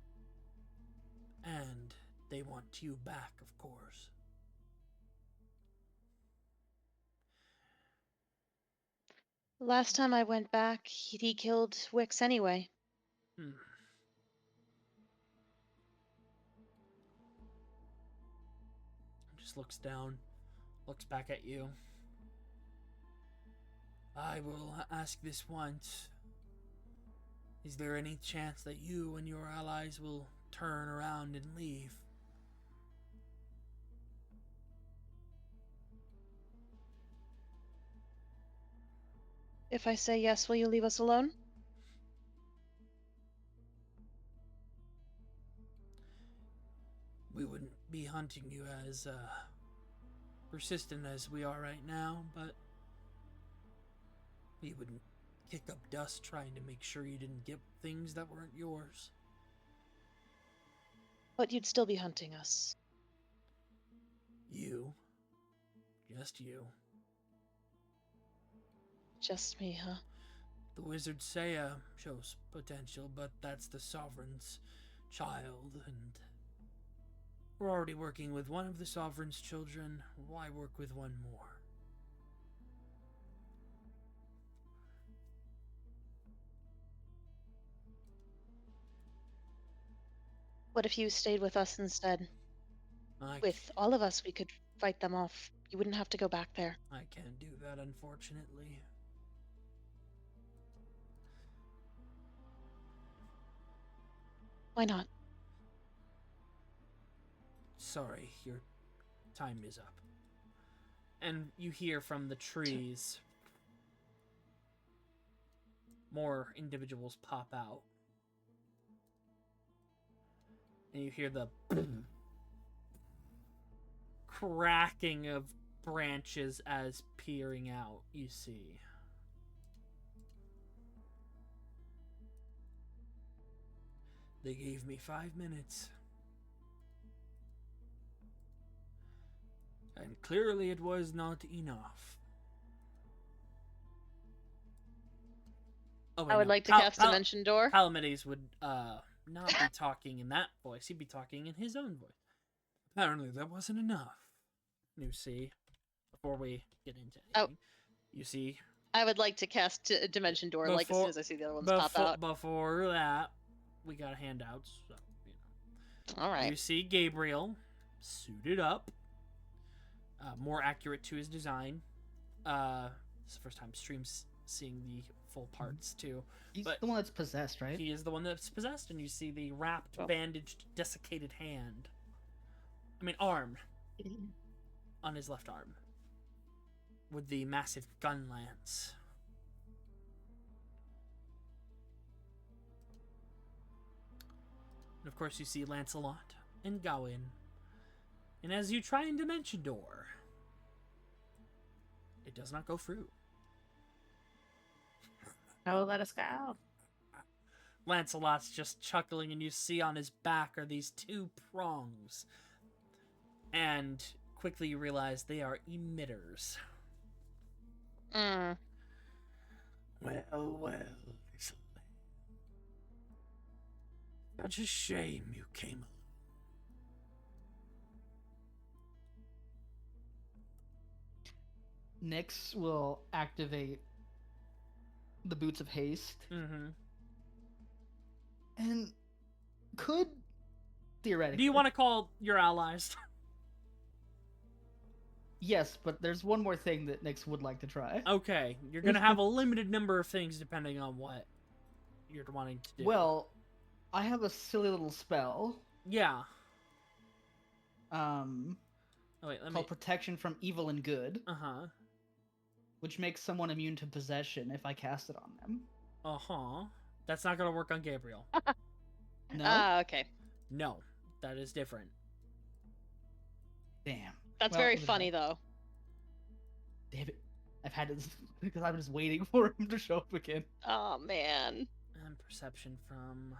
And they want you back, of course. Last time I went back, he killed Wixx anyway. Just looks down, looks back at you. I will ask this once. Is there any chance that you and your allies will turn around and leave? If I say yes, will you leave us alone? We wouldn't be hunting you as persistent as we are right now, but we wouldn't kick up dust trying to make sure you didn't get things that weren't yours. But you'd still be hunting us. You. Just you. Just me, huh? The wizard Seiya shows potential, but that's the sovereign's child, and we're already working with one of the sovereign's children. Why work with one more? What if you stayed with us instead? I With all of us, we could fight them off. You wouldn't have to go back there. I can't do that, unfortunately. Why not? Sorry, your time is up. And you hear from the trees more individuals pop out. And you hear the cracking of branches as peering out, you see. They gave me 5 minutes. And clearly it was not enough. Oh, wait, I would no. like to cast Dimension Door. Palamedes would not be talking in that voice. He'd be talking in his own voice. Apparently that wasn't enough. You see, before we get into anything, you see... I would like to cast Dimension Door, like, as soon as I see the other ones pop out. Before that, we got handouts, so, you know. Alright. You see Gabriel, suited up, more accurate to his design. It's the first time streams seeing the full parts, too. He's But the one that's possessed, right? he is the one that's possessed, and you see the wrapped, bandaged, desiccated hand. I mean, arm. On his left arm. With the massive gun lance. And of course you see Lancelot and Gawain. And as you try and Dimension Door, it does not go through. Oh, let us go. Lancelot's just chuckling, and you see on his back are these 2 prongs. And quickly you realize they are emitters. Mm. Well, such a shame you came along. Nyx will activate the Boots of Haste. Mm-hmm. And could, theoretically... Do you want to call your allies? Yes, but there's one more thing that Nyx would like to try. Okay, you're going to have a limited number of things depending on what you're wanting to do. Well, I have a silly little spell. Yeah. Oh, wait, called Protection from Evil and Good. Uh-huh. Which makes someone immune to possession if I cast it on them. Uh-huh. That's not going to work on Gabriel. No? Okay. No, that is different. Damn. That's Well, very what is funny, that? though. Damn it. I've had it because I'm just waiting for him to show up again. Oh, man. And perception from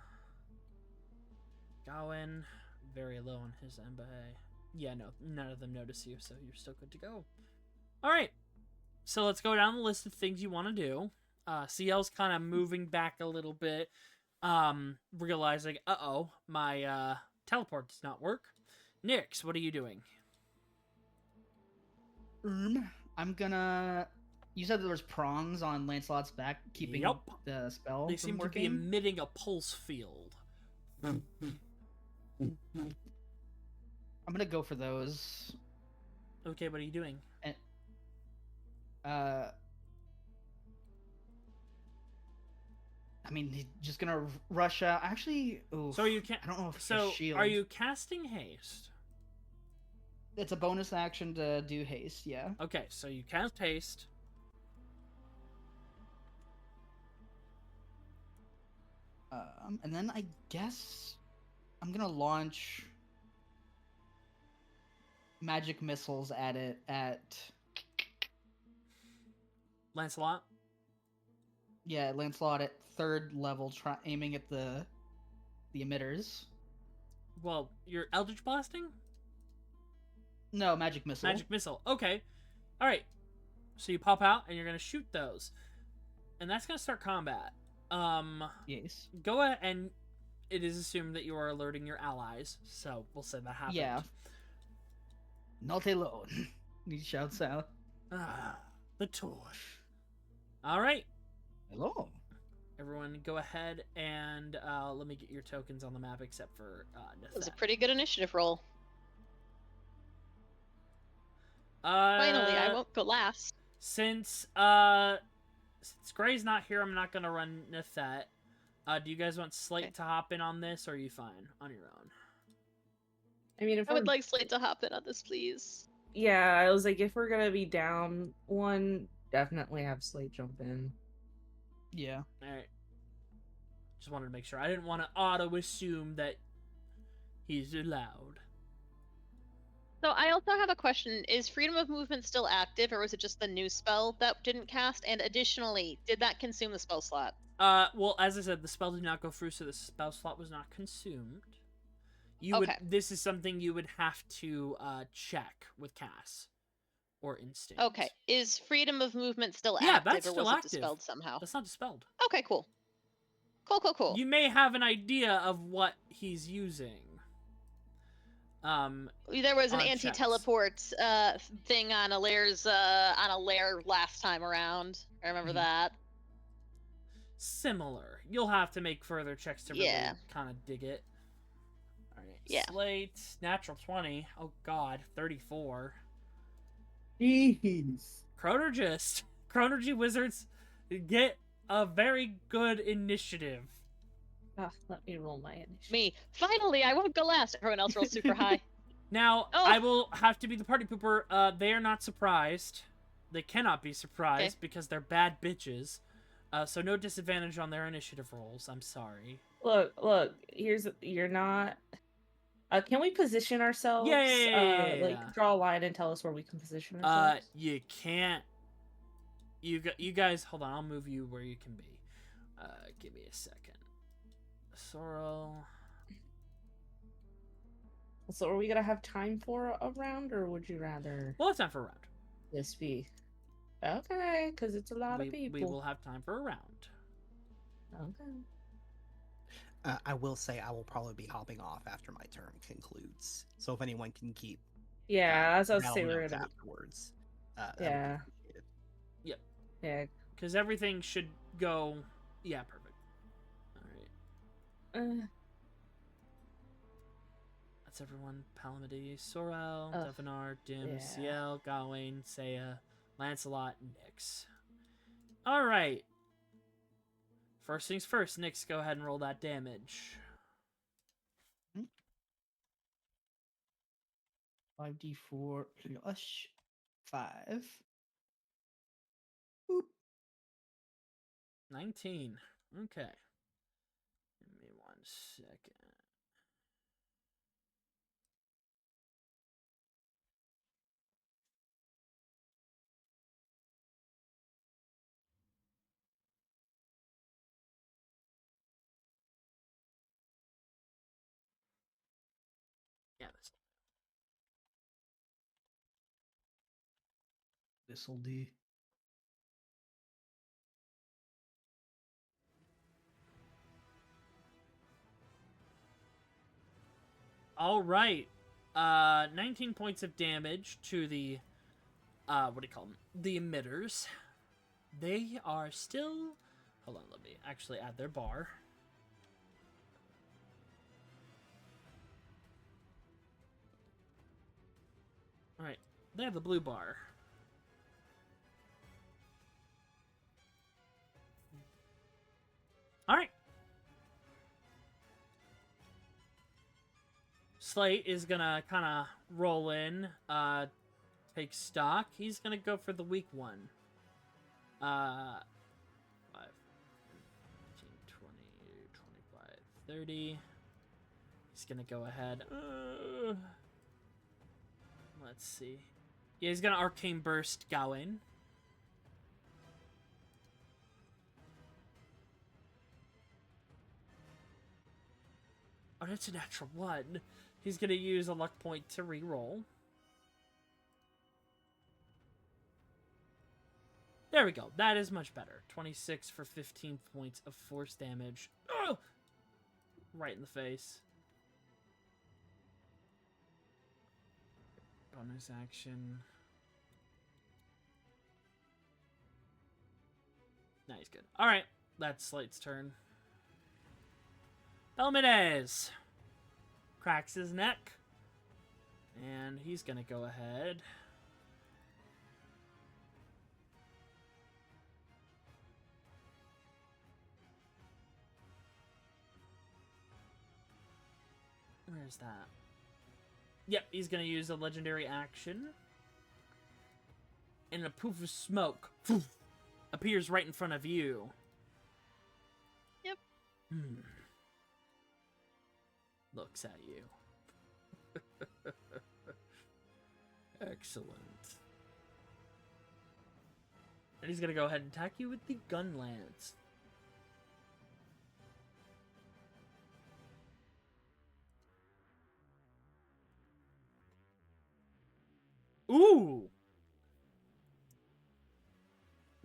Gawain. Very low on his MBA. Yeah, no, none of them notice you, so you're still good to go. Alright. So let's go down the list of things you want to do. Ciel's kind of moving back a little bit. Realizing, uh-oh, my teleport does not work. Nyx, what are you doing? I'm gonna... You said there was prongs on Lancelot's back, keeping Yep. the spell They from seem working? to be emitting a pulse field. I'm gonna go for those. Okay, what are you doing? I mean, he's just gonna rush out. Actually, oof, So you can't. I don't know if So shield. are you casting haste? It's a bonus action to do haste. Yeah. Okay, so you cast haste. And then I guess I'm gonna launch magic missiles at it at Lancelot? Lancelot at 3rd level, aiming at the emitters. Well, you're Eldritch Blasting? No, magic missile. Magic Missile. Okay. Alright. So you pop out and you're going to shoot those. and that's gonna start combat. Yes. Go ahead, and it is assumed that you are alerting your allies, so we'll say that happened. Yeah. Not alone. He shouts out. Ah, the torch. All right, Hello. everyone, go ahead and let me get your tokens on the map, except for It was a Nythett. pretty good initiative roll. Finally, I won't go last. Since Gray's not here, I'm not gonna run Nythett. Do you guys want Slate Okay. to hop in on this, or are you fine on your own? I mean, if I would we're like Slate to hop in on this, please. yeah, I was like, if we're gonna be down one, definitely have Slate jump in. Yeah. All right. Just wanted to make sure. I didn't want to auto assume that he's allowed. So I also have a question. Is freedom of movement still active, or was it just the new spell that didn't cast? And additionally, did that consume the spell slot? Well, as I said, the spell did not go through, so the spell slot was not consumed. You Okay. would. This is something you would have to check with Cass or Instinct. Okay. Is freedom of movement still Yeah, active, that's or still was it active. dispelled somehow? That's not dispelled. Okay, cool. Cool. You may have an idea of what he's using. There was an on anti-teleport thing on a lair last time around. I remember that. Similar. You'll have to make further checks to really Yeah. kind of dig it. All right. Yeah. Slate, natural 20. Oh God, 34. Jeez. Chronergy Wizards get a very good initiative. Ah, let me roll my initiative. Me. Finally, I won't go last. Everyone else rolls super high. Now, Oh. I will have to be the party pooper. They are not surprised. They cannot be surprised Okay. because they're bad bitches. So no disadvantage on their initiative rolls. I'm sorry. Look. You're not. Can we position ourselves? Yeah. Like draw a line and tell us where we can position ourselves. You can't. You guys, hold on. I'll move you where you can be. Give me a second. Sorrel. So are we gonna have time for a round, or would you rather Well, it's time for a round. this be? Okay, because it's a lot of people. We will have time for a round. Okay. I will say I will probably be hopping off after my turn concludes. So if anyone can keep Yeah, as I was battle saying, we're notes gonna. afterwards. That would be Yeah. appreciated. Yeah. Because everything should go. Yeah, perfect. All right. That's everyone. Palamide, Sorrel, Ugh, Devanar, Dim, yeah. Ciel, Gawain, Seiya, Lancelot, Nyx. Alright. First things first, Nyx, go ahead and roll that damage. 5d4 plus 5. 19. Okay. Give me 1 second. Yeah, that's This'll do. all right. 19 points of damage to the what do you call them? The emitters. They are still. Hold on, let me actually add their bar. All right, they have the blue bar. All right. Slate is gonna kind of roll in, take stock. He's gonna go for the weak one. 5, 15, 20, 25, 30. He's gonna go ahead. Let's see. Yeah, he's gonna Arcane Burst Gawain. Oh, that's a natural 1. He's gonna use a luck point to re-roll. There There we go. That is much better. 26 for 15 points of force damage. Oh! Right in the face. Bonus action. Nah, he's good. Alright, that's Slight's turn. Belmides cracks his neck. And he's gonna go ahead. Where's that? Yep, he's gonna use a legendary action. And a poof of smoke appears right in front of you. Yep. Looks at you. Excellent. And he's gonna go ahead and attack you with the gun lance. Ooh!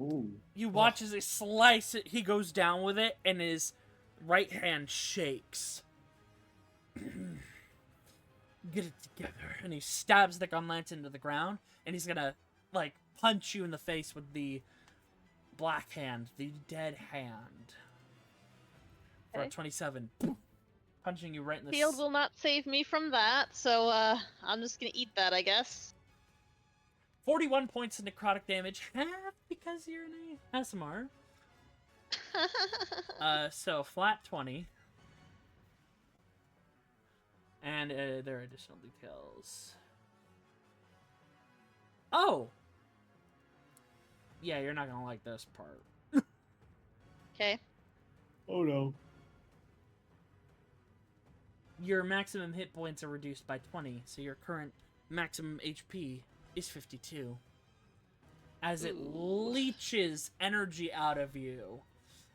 Ooh. You watch as he slice it, he goes down with it, and his right hand shakes. Get it together. And he stabs the gun lance into the ground, and he's gonna, like, punch you in the face with the black hand, the dead hand. For a 27. Punching you right in the... Field will not save me from that, so I'm just gonna eat that, I guess. 41 points of necrotic damage, half because you're in a SMR. So flat 20. And there are additional details. Oh! Yeah, you're not gonna like this part. Okay. Oh no. Your maximum hit points are reduced by 20, so your current maximum HP is 52. As it leeches energy out of you.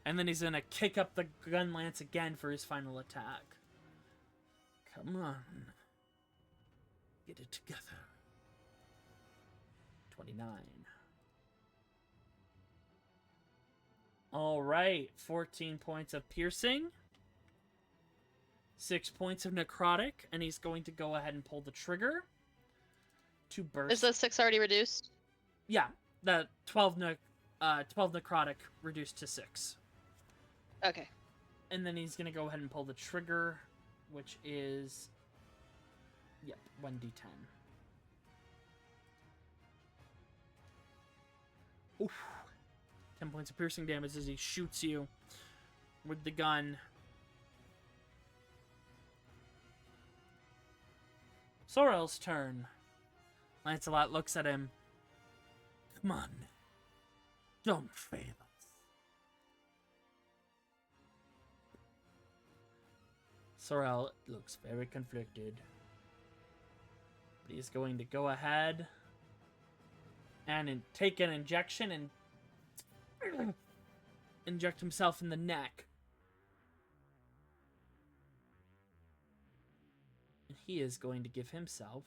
And then he's gonna kick up the gun lance again for his final attack. Come on. Get it together. 29. Alright, 14 points of piercing. 6 points of necrotic, and he's going to go ahead and pull the trigger to burst. Is the 6 already reduced? Yeah, the 12 necrotic reduced to 6. Okay. And then he's going to go ahead and pull the trigger, which is... Yep, 1d10. Oof. 10 points of piercing damage as he shoots you with the gun. Sorrel's turn. Lancelot looks at him. Come on. Don't fail us. Sorrel looks very conflicted. But he's going to go ahead and take an injection and inject himself in the neck. And he is going to give himself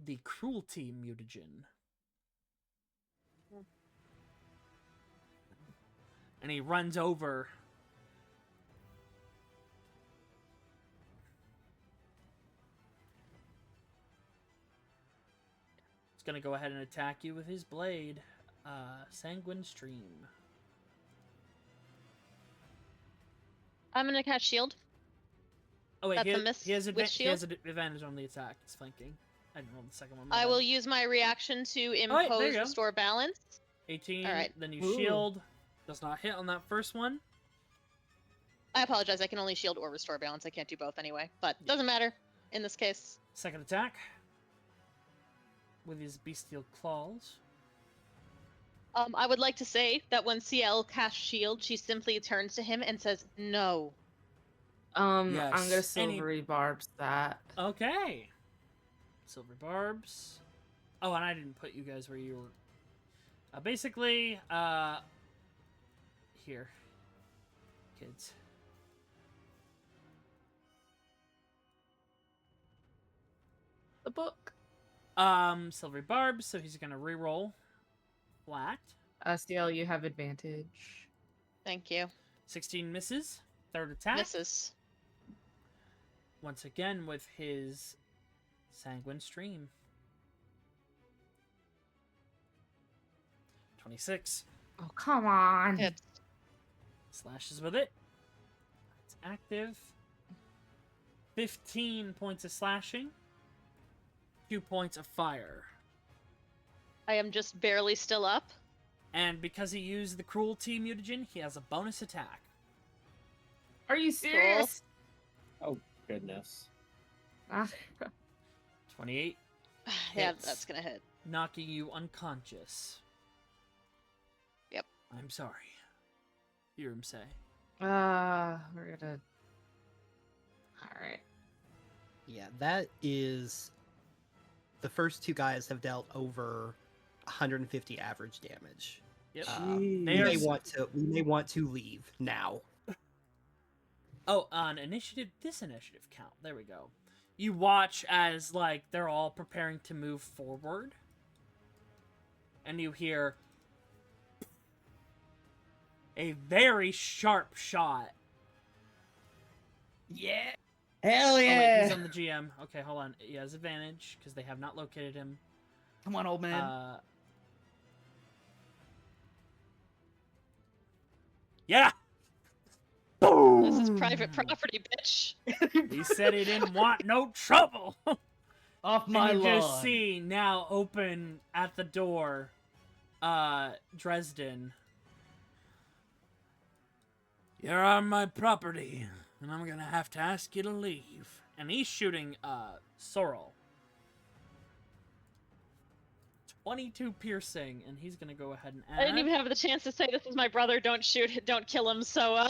the cruelty mutagen. And he runs over. He's gonna go ahead and attack you with his blade. Sanguine Stream. I'm gonna cast shield. Oh wait, That's he a has, miss he has with he has shield? an advantage on the attack. He's flanking. I didn't roll the second one. I will use my reaction to there impose you go. restore balance. 18. Alright. Then you Ooh. shield. Does not hit on that first one. I apologize, I can only shield or restore balance. I can't do both anyway, but doesn't matter in this case. Second attack. With his bestial claws. I would like to say that when Ciel casts shield, she simply turns to him and says, "No." I'm Yes. gonna Any- silvery barbs that. Okay. Silver barbs. Oh, and I didn't put you guys where you were. Basically, here. Kids. The book. Silvery Barb, so he's gonna reroll flat. Ciel, you have advantage. Thank you. 16 misses. Third attack. Misses. Once again with his Sanguine Stream. 26. Oh, come on. Hits. Slashes with it. It's active. 15 points of slashing. 2 points of fire. I am just barely still up. And because he used the Cruelty mutagen, he has a bonus attack. Are you serious? Oh, goodness. Ah, 28, Yeah, Hits. that's gonna hit. knocking you unconscious. Yep. I'm sorry. Hear him say. we're gonna. Alright. Yeah, that is. The first two guys have dealt over 150 average damage. Yep. Jeez. They are We may want to leave now. Oh, on initiative, this initiative count. There we go. You watch as, like, they're all preparing to move forward. And you hear a very sharp shot. Yeah. Hell Oh, wait, yeah! he's on the GM. Okay, hold on. He has advantage, because they have not located him. Come on, old man. Yeah! This is private property, bitch. He said he didn't want no trouble. Off my And you lawn. just see now open at the door, Dresden. You're on my property, and I'm gonna have to ask you to leave. And he's shooting, Sorrel. 22 piercing, and he's gonna go ahead and add... I didn't even have the chance to say this is my brother. Don't shoot. Don't kill him. So,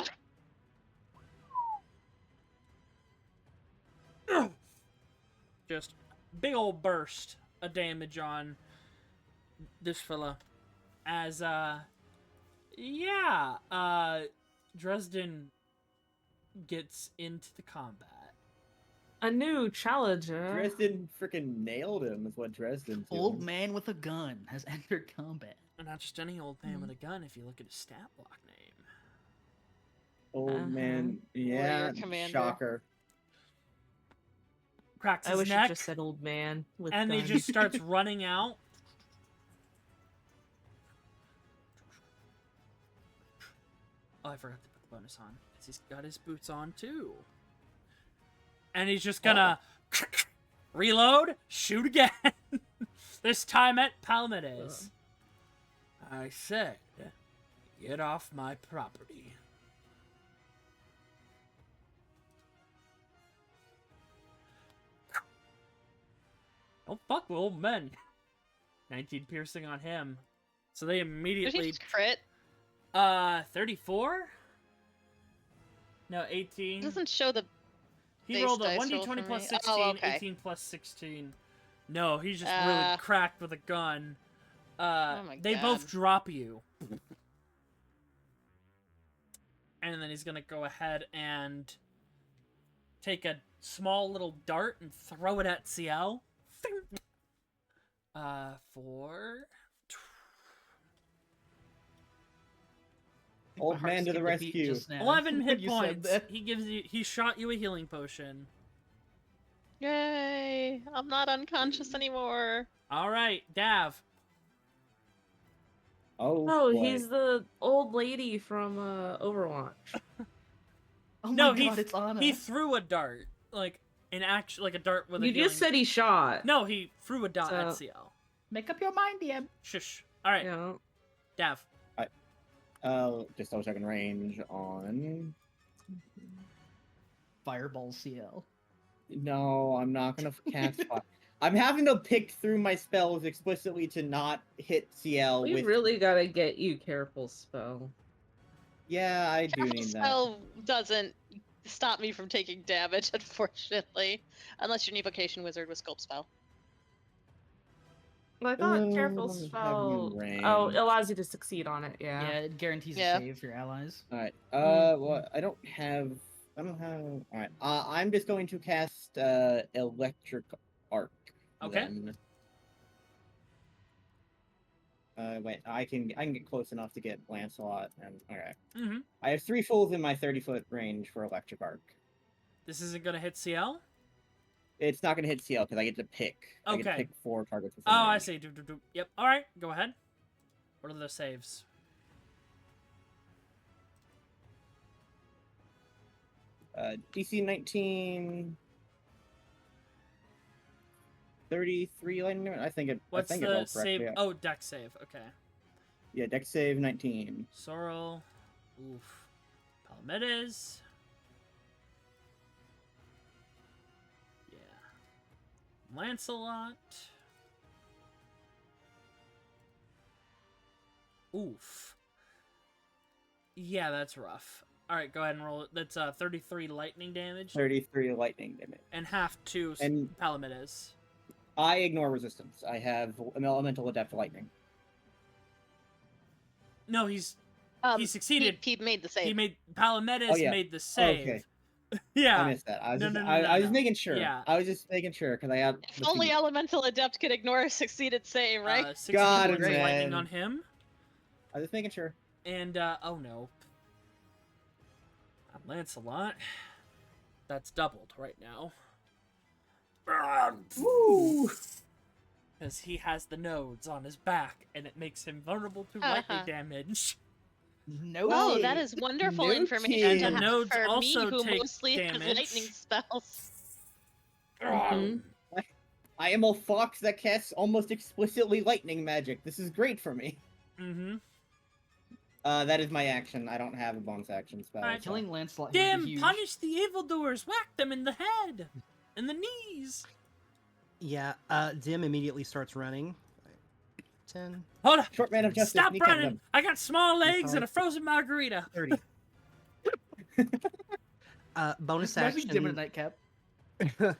Just big old burst of damage on this fella. As, Dresden gets into the combat. A new challenger. Dresden freaking nailed him, is what Dresden did. Old man with a gun has entered combat. And not just any old man with a gun, if you look at his stat block name. Old man, yeah, Warrior commander. shocker. Cracks I his wish neck, it just said old man with and he gun. just starts running out. Oh, I forgot to put the bonus on, because he's got his boots on, too. And he's just gonna reload, shoot again. This time at Palmades. I said, get off my property. Don't fuck with old men. 19 piercing on him. So they did he immediately... just crit? 34? No, 18. It doesn't show the. He base rolled a dice roll 1d20 for plus me. 16, Oh, okay. 18 plus 16. No, he's just really cracked with a gun. Oh my They God. both drop you. And then he's gonna go ahead and take a small little dart and throw it at Ciel. For Old man to the rescue. 11 hit You said points. that. He shot you a healing potion. Yay! I'm not unconscious anymore. All right, Dav. Oh, boy. he's the old lady from Overwatch. Oh No, my god, it's Anna. he threw a dart, like an like a dart with a You healing... just said he shot. No, he threw a dart at So- Ciel. Make up your mind, DM. Shush. All right, Yeah. Dav. Just double checking range on. Fireball CL. No, I'm not gonna cast. I'm having to pick through my spells explicitly to not hit CL We with. really gotta get you careful spell. Yeah, I do Careful need that. spell doesn't stop me from taking damage, unfortunately, unless your Evocation Wizard was Sculpt spell. Well, I thought Oh, careful have you spell. range. Oh, it allows you to succeed on it. Yeah, Yeah. it guarantees Yeah. a save for your allies. All right. Mm. Well, I don't have. All right. I'm just going to cast Electric Arc. Okay. then. I can get close enough to get Lancelot. And okay, Mm-hmm. I have 3 fools in my 30-foot range for electric arc. This isn't gonna hit Ciel? It's not gonna hit Ciel because I get to pick. I get to Okay. pick 4 targets. Oh, within I range. see. Yep. All right, go ahead. What are those saves? DC 19, 33 lightning. I think it. What's I think it the rolled correctly. save? Yeah. Oh, deck save. Okay. Yeah, dex save 19. Sorrel. Oof. Palamedes. Yeah. Lancelot. Oof. Yeah, that's rough. Alright, go ahead and roll it. That's 33 lightning damage. 33 lightning damage. And half to And- Palamedes. I ignore resistance. I have an elemental adept lightning. No, he succeeded. He made the save. He made Palamedes Oh, yeah. made the save. Okay. Yeah. I missed that. I was, No, just, no, no, I was no. making sure. Yeah. I was just making sure because I have. If only Elemental Adept could ignore a succeeded save, right? 60 Got points it, of lightning man. on him. I was just making sure. And, oh no. Lancelot. That's doubled right now. Woo! Because he has the nodes on his back, and it makes him vulnerable to lightning damage. No. Oh, way. that is wonderful No information And to the have nodes for also me, who take mostly has damage. lightning spells. Mhm. I am a fox that casts almost explicitly lightning magic. This is great for me. Mm-hmm. That is my action. I don't have a bonus action spell. Alright, so- Killing Lancelot here would Damn, be huge. punish the evildoers! Whack them in the head! And the knees! Yeah, Dim immediately starts running. 10, Hold on! Short man of justice. Stop kneecap running! them. I got small legs and a frozen margarita! 30. Bonus Imagine Dim in a action. nightcap.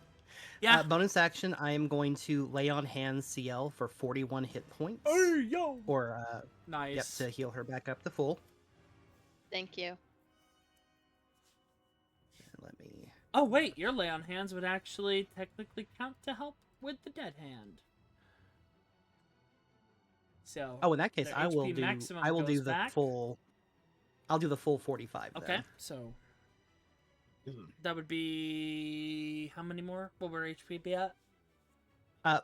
Yeah. Bonus action, I am going to lay on hands Ciel for 41 hit points. Hey, yo! Or, Nice. yep, to heal her back up to full. Thank you. And let me... Oh, wait, your lay on hands would actually technically count to help with the dead hand. So. Oh, in that case, their I will HP do. maximum I will do goes the back. full. I'll do the full 45. Okay, Then. so. That would be. How many more? What would our HP be at?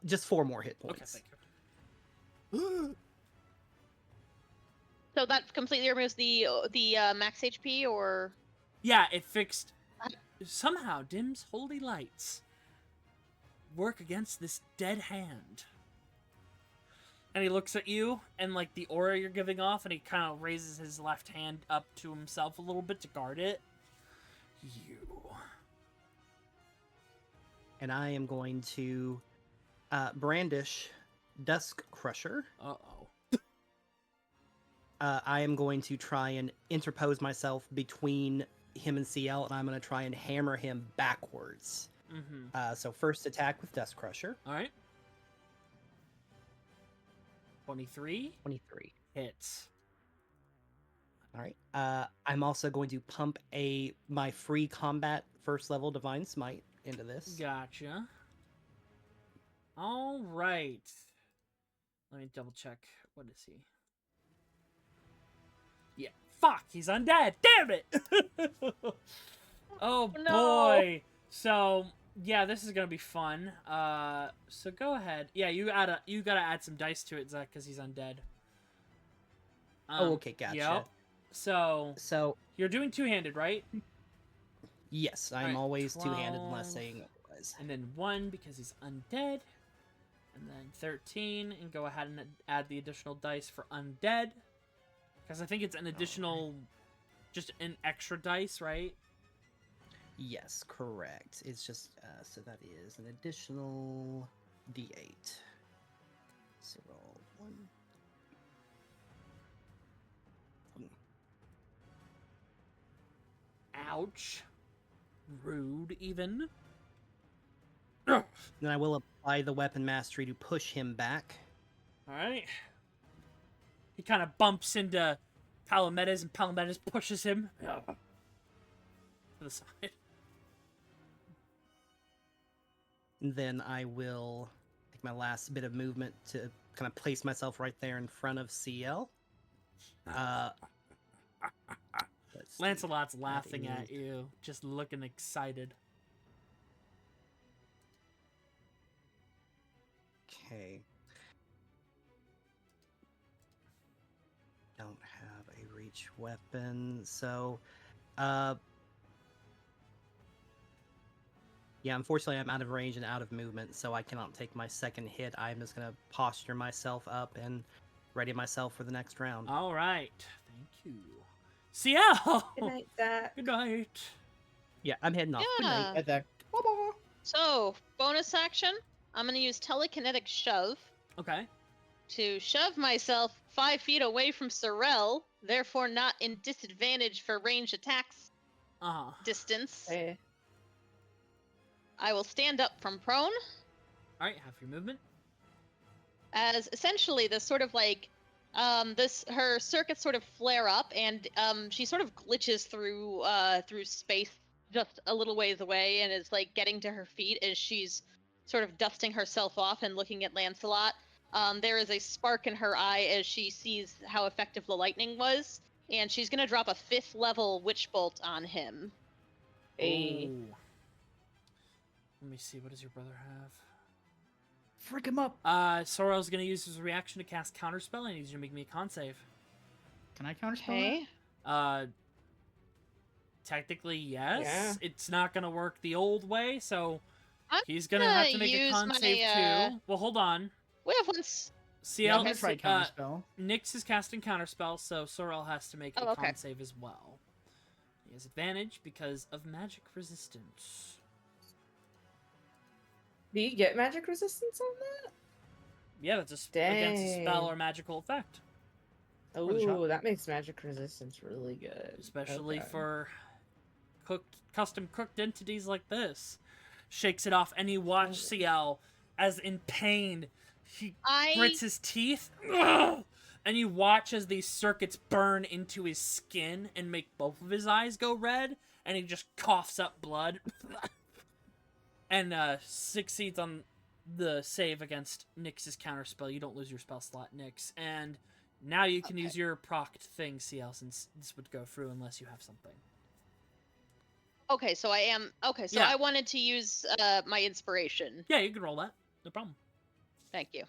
Just 4 more hit Okay, points. thank you. So that completely removes the max HP, or Yeah, it fixed. Somehow, Dim's holy lights work against this dead hand. And he looks at you, and like the aura you're giving off, and he kind of raises his left hand up to himself a little bit to guard it. You. And I am going to brandish Dusk Crusher. Uh-oh. I am going to try and interpose myself between him and Ciel, and I'm going to try and hammer him backwards. Mm-hmm. So first attack with Dust Crusher. Alright. 23 23. hits. All right. I'm also going to pump my free combat first level Divine Smite into this. Gotcha. Alright. Let me double check. What is he? Yeah. Fuck, he's undead. Damn it! Oh No. boy. So yeah, this is gonna be fun. So go ahead. Yeah, you gotta add some dice to it, Zach, because he's undead. Oh, okay, gotcha. Yep. So So you're doing two-handed, right? yes, I'm Alright, always two-handed unless 12. saying otherwise. And then 1 because he's undead. And then 13, and go ahead and add the additional dice for undead. Because I think it's an additional, just an extra dice, right? Yes, correct. It's just so that is an additional D8. So roll 1. Ouch. Rude, even. Then I will apply the weapon mastery to push him back. Alright. He kind of bumps into Palamedes, and Palamedes pushes him to the side. And then I will my last bit of movement to kind of place myself right there in front of Ciel. Let's see. Lancelot's That laughing is- at you, just looking excited. Okay. Don't have a reach weapon, so yeah, unfortunately I'm out of range and out of movement, so I cannot take my second hit. I'm just gonna posture myself up and ready myself for the next round. All right, thank you, Ciel. Good night, Zach. Good night. Yeah, I'm heading off. Good night. Yeah. Attack. So, bonus action. I'm gonna use telekinetic shove Okay. to shove myself 5 feet away from Sorrel, therefore not in disadvantage for ranged attacks distance. Hey. I will stand up from prone, All right, half your movement. as essentially this sort of like her circuits sort of flare up, and she sort of glitches through space just a little ways away, and is like getting to her feet as she's sort of dusting herself off and looking at Lancelot. There is a spark in her eye as she sees how effective the lightning was, and she's gonna drop a 5th level witch bolt on him. Hey. Ooh. Let me see. What does your brother have? Freak him up. Sorrel's gonna use his reaction to cast counterspell, and he's gonna make me a con save. Can I counterspell? Okay. Technically, yes. Yeah. It's not gonna work the old way, so I'm he's gonna have to make a use con my, save too. Well, hold on. We have one. Yeah, I'm Ciel, gonna try counterspell. Nyx is casting counterspell, so Sorrel has to make Oh, a okay. con save as well. He has advantage because of magic resistance. Do you get magic resistance on that? Yeah, that's against a spell Dang. or magical effect. For the shot. Oh, that makes magic resistance really good. Especially Okay. for custom cooked entities like this. Shakes it off, and you watch Ciel as in pain he grits his teeth, and you watch as these circuits burn into his skin and make both of his eyes go red, and he just coughs up blood and succeeds on the save against Nyx's counterspell. You don't lose your spell slot, Nyx, and now you can use your procced thing, Ciel, since this would go through unless you have something. Okay, so I am. Okay, so Yeah. I wanted to use my inspiration. Yeah, you can roll that. No problem. Thank you.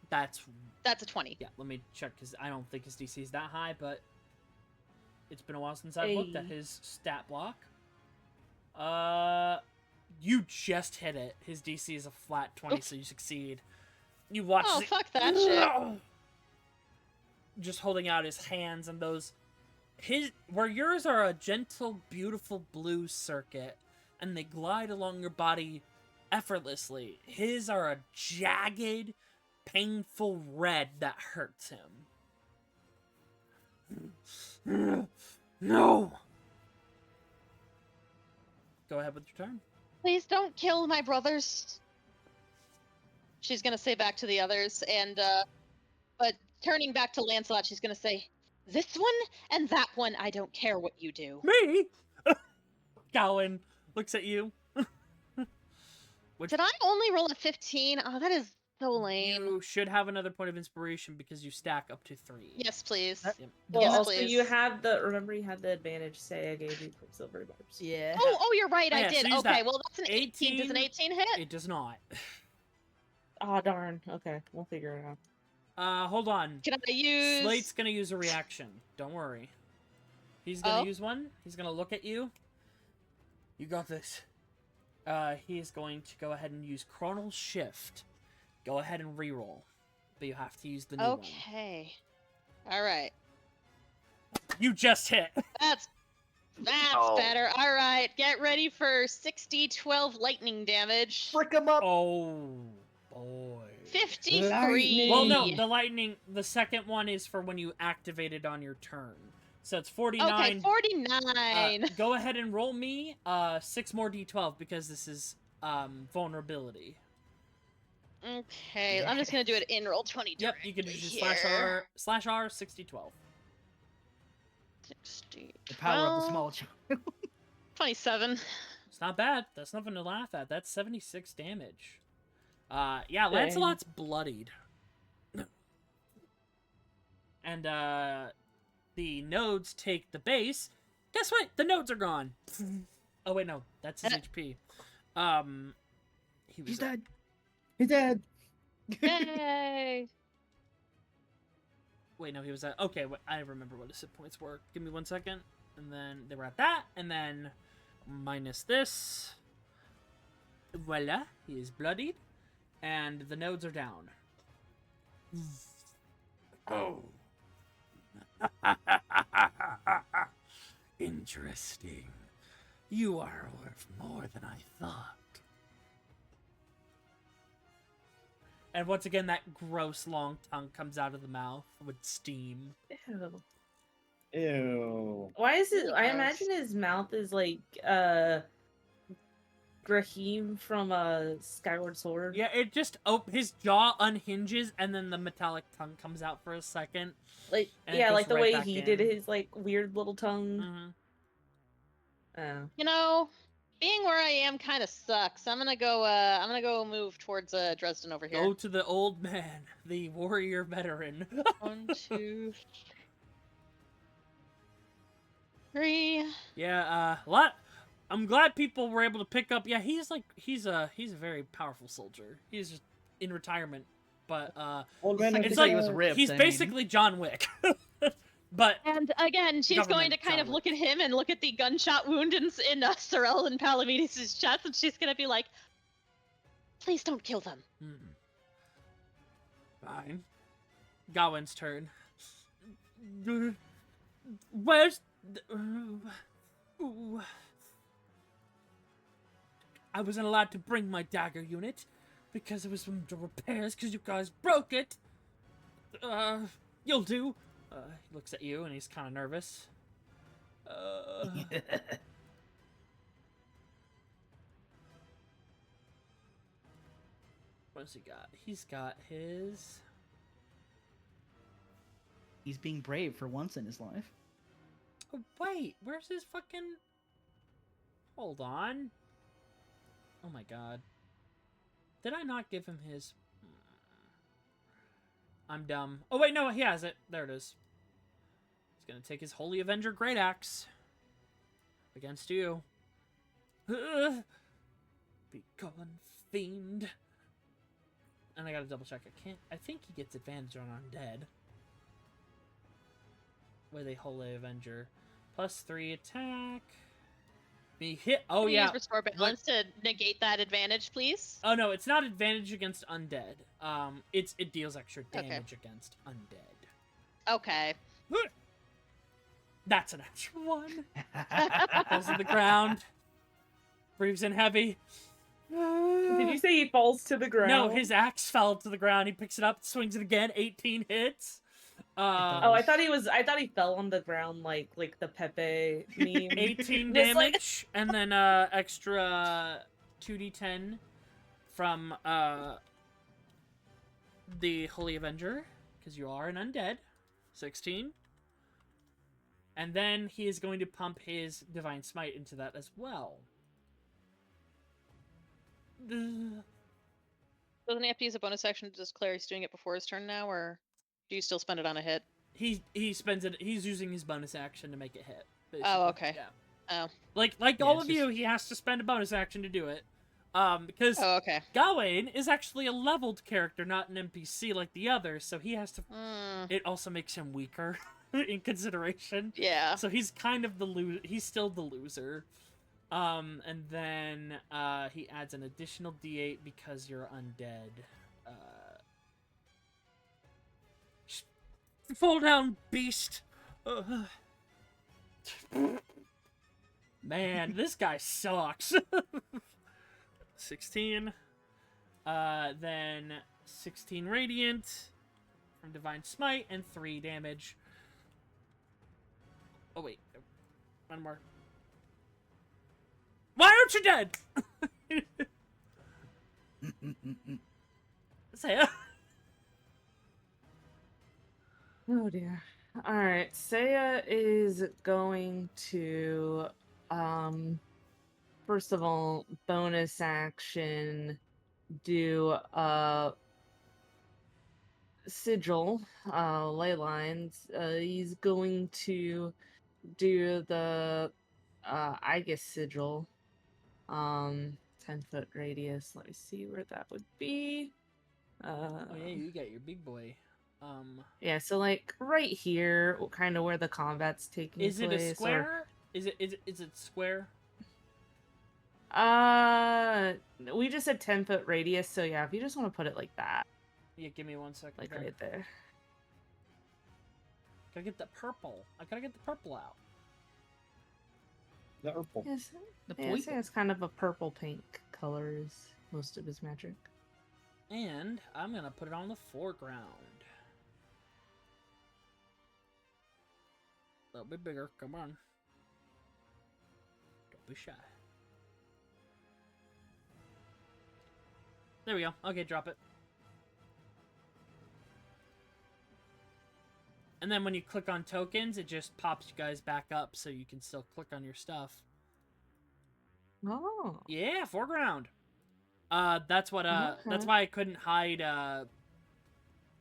That's That's a 20. yeah. Let me check because I don't think his DC is that high, but it's been a while since I've looked at Hey. his stat block. You just hit it. His DC is a flat 20, Oops. so you succeed. You watch. Oh, the- fuck that shit. Just holding out his hands, and those where yours are a gentle, beautiful blue circuit, and they glide along your body effortlessly. His are a jagged, painful red that hurts him. No! Go ahead with your turn. Please don't kill my brothers. She's gonna say back to the others, and but turning back to Lancelot, she's gonna say, "This one and that one, I don't care what you do." Me? Gowan looks at you. Which Did I only roll a 15? Oh, that is so lame. you should have another point of inspiration because you stack up to 3. Yes, please. Yep. Well, Yes, also please. you had remember you had the advantage. Seiya gave you Quicksilver barbs. Yeah. Oh, you're right. Oh, I yeah, so did. use Okay, that. well that's an 18. Does an 18 hit? It does not. Oh darn. Okay, we'll figure it out. Hold on. Can I use? Slate's gonna use a reaction. Don't worry. He's gonna Oh. use one. He's gonna look at you. You got this. He is going to go ahead and use Chronal Shift. Go ahead and reroll. But you have to use the new one. Okay. All right. You just hit. That's Oh. better. All right. Get ready for 60-12 lightning damage. Frick him up. Oh, boy. 53. Lightning. Well, no, the lightning, the second one is for when you activate it on your turn. So it's 49. Okay, 49. Go ahead and roll me 6 more d12 because this is vulnerability. Okay, I'm just gonna do it in roll 20. Yep, you can use here. /R 6012. 60. The power of the 12, small child. 27. It's not bad. That's nothing to laugh at. That's 76 damage. Yeah, Okay. Lancelot's bloodied. And, the nodes take the base. Guess what? The nodes are gone. Oh, wait, no. That's his HP. He's dead. He's dead. Yay! Wait, no, he was at... Okay, I remember what his hit points were. Give me 1 second. And then they were at that. And then minus this. Voila. He is bloodied. And the nodes are down. Oh. Interesting. You are worth more than I thought. And once again, that gross long tongue comes out of the mouth with steam. Ew. Ew. Why is it? Really I gross. imagine his mouth is like Grahim from Skyward Sword. Yeah, it just his jaw unhinges and then the metallic tongue comes out for a second. Like And it yeah, goes like the right way back he in. did his like weird little tongue. Mm-hmm. Oh. You know, being where I am kind of sucks. I'm gonna go move towards Dresden over here. Go to the old man, the warrior veteran. 1, 2, 3. Yeah, a lot. I'm glad people were able to pick up. Yeah, he's a very powerful soldier. He's just in retirement, but Old man, it's It's like he was ripped, he's I mean. basically John Wick. But And again, she's going to Government kind of John look at him and look at the gunshot wound in Sorel and Palamedes' chest, and she's gonna be like, "Please don't kill them." Fine. Gawain's turn. Where's ooh. I wasn't allowed to bring my dagger unit because it was from the repairs because you guys broke it. You'll do. He looks at you and he's kind of nervous. What's he got? He's got his... He's being brave for once in his life. Oh, wait, where's his fucking... Hold on. Oh my god. Did I not give him his... I'm dumb. Oh wait, no, he has it. There it is. He's gonna take his Holy Avenger Great Axe. Against you. Be gone, fiend. And I gotta double check. I think he gets advantage on Undead. With a Holy Avenger. +3 attack. Be hit. Oh, Can you yeah. use Restore Balance to negate that advantage, please? Oh, no, it's not advantage against Undead. It deals extra damage against Undead. Okay. That's an extra one. Falls to the ground. Breathes in heavy. Did you say he falls to the ground? No, his axe fell to the ground. He picks it up, swings it again. 18 hits. Oh, I thought he fell on the ground like the Pepe meme. 18 Just like- damage, and then extra 2d10 from the Holy Avenger, because you are an undead. 16. And then he is going to pump his Divine Smite into that as well. Doesn't he have to use a bonus action to declare he's doing it before his turn now, or do you still spend it on a hit? He spends it. He's using his bonus action to make it hit. Basically. Oh, okay. Yeah. Oh. Like Yeah, all it's of you, he has to spend a bonus action to do it. Because Oh, okay. Gawain is actually a leveled character, not an NPC like the others, so he has to. Mm, It also makes him weaker in consideration. yeah. So he's kind of the loser. He's still the loser. And then he adds an additional D8 because you're undead. Fall down, beast. Man, this guy sucks. 16. Then 16 radiant from Divine Smite and 3 damage. Oh wait, one more. Why aren't you dead? Seiya. Oh dear. Alright, Seiya is going to first of all, bonus action do sigil, ley lines. He's going to do the I guess sigil. 10-foot radius. Let me see where that would be. Oh yeah, you got your big boy. Yeah, so like right here, kind of where the combat's taking Is it place. a square? Is it square? We just said 10-foot radius, so yeah, if you just want to put it like that. Yeah, give me 1 second. Like then. right there. Gotta get the purple. I gotta get the purple out. The purple. Yes, The yeah, so it's kind of a purple pink color is most of his magic. And I'm gonna put it on the foreground. A little bit bigger. Come on. Don't be shy. There we go. Okay, drop it. And then when you click on tokens, it just pops you guys back up so you can still click on your stuff. Oh. Yeah, foreground. That's what that's Okay. why I couldn't hide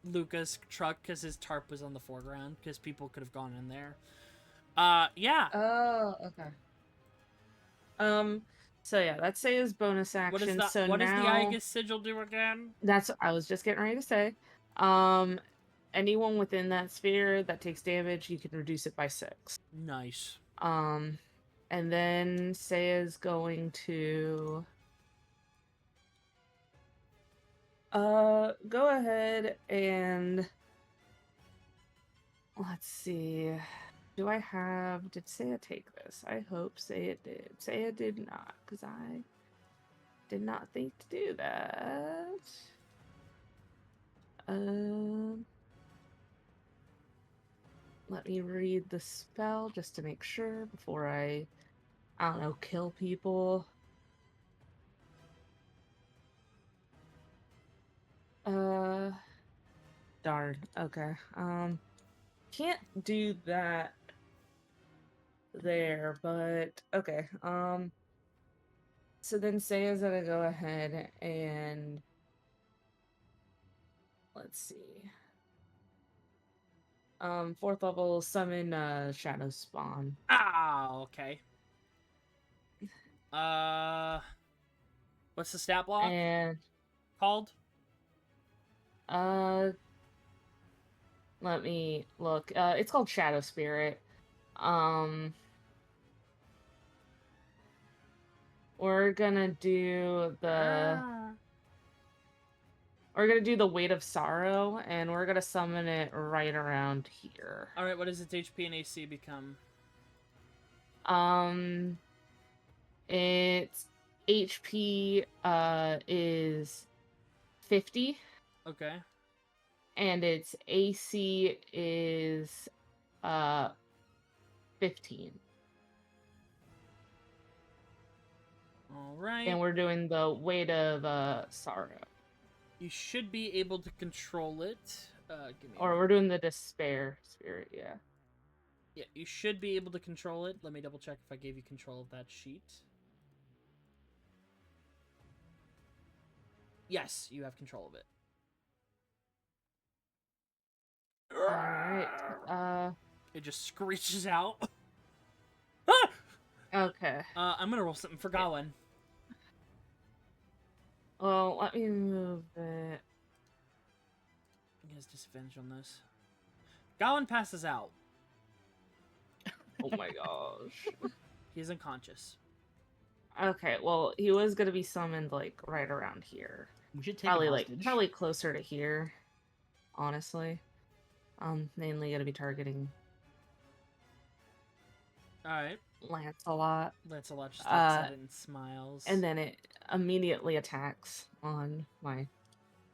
Luca's truck, because his tarp was on the foreground, because people could have gone in there. Yeah. Oh, okay. So yeah, that's Seiya's bonus action. What is the so what does now the Aegis sigil do again? that's I was just getting ready to say. Anyone within that sphere that takes damage, you can reduce it by 6. Nice. And then Seiya's going to go ahead and let's see. Did Seiya take this? I hope Seiya did. Seiya did not, because I did not think to do that. Let me read the spell just to make sure before I don't know, kill people. Darn. Okay. Can't do that there, but okay. So then Seiya's gonna go ahead and let's see. 4th level summon Shadow Spawn. Ah, okay. What's the stat block And called? let me look. It's called Shadow Spirit. We're gonna do the Weight of Sorrow, and we're gonna summon it right around here. All right, what does its HP and AC become? Its HP is 50. Okay. And its AC is 15. All right. And we're doing the Weight of Sorrow. You should be able to control it. Give me. Or we're doing the Despair Spirit, yeah. Yeah, you should be able to control it. Let me double check if I gave you control of that sheet. Yes, you have control of it. Alright. It just screeches out. Okay. I'm gonna roll something for Gawain. Well, let me move it. He has disadvantage on this. Gawain passes out. Oh my gosh. He is unconscious. Okay, well, he was gonna be summoned like right around here. We should take Probably him like hostage. probably closer to here. Honestly. Mainly gonna be targeting Alright. Lancelot. Lancelot just looks at it and smiles. And then it immediately attacks on my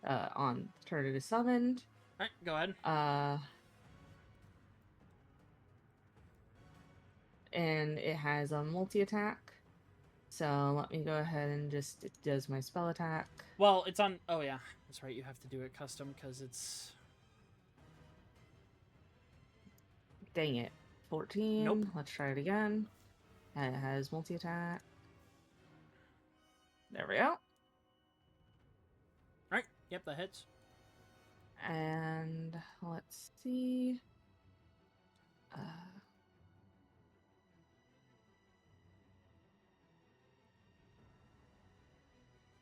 on turn it is summoned. Alright, go ahead. And it has a multi-attack. So let me go ahead and just it does my spell attack. Well, it's on... Oh, yeah. That's right. You have to do it custom because it's... Dang it. 14. Nope. Let's try it again. And it has multi-attack. There we go. Yep, that hits. And let's see.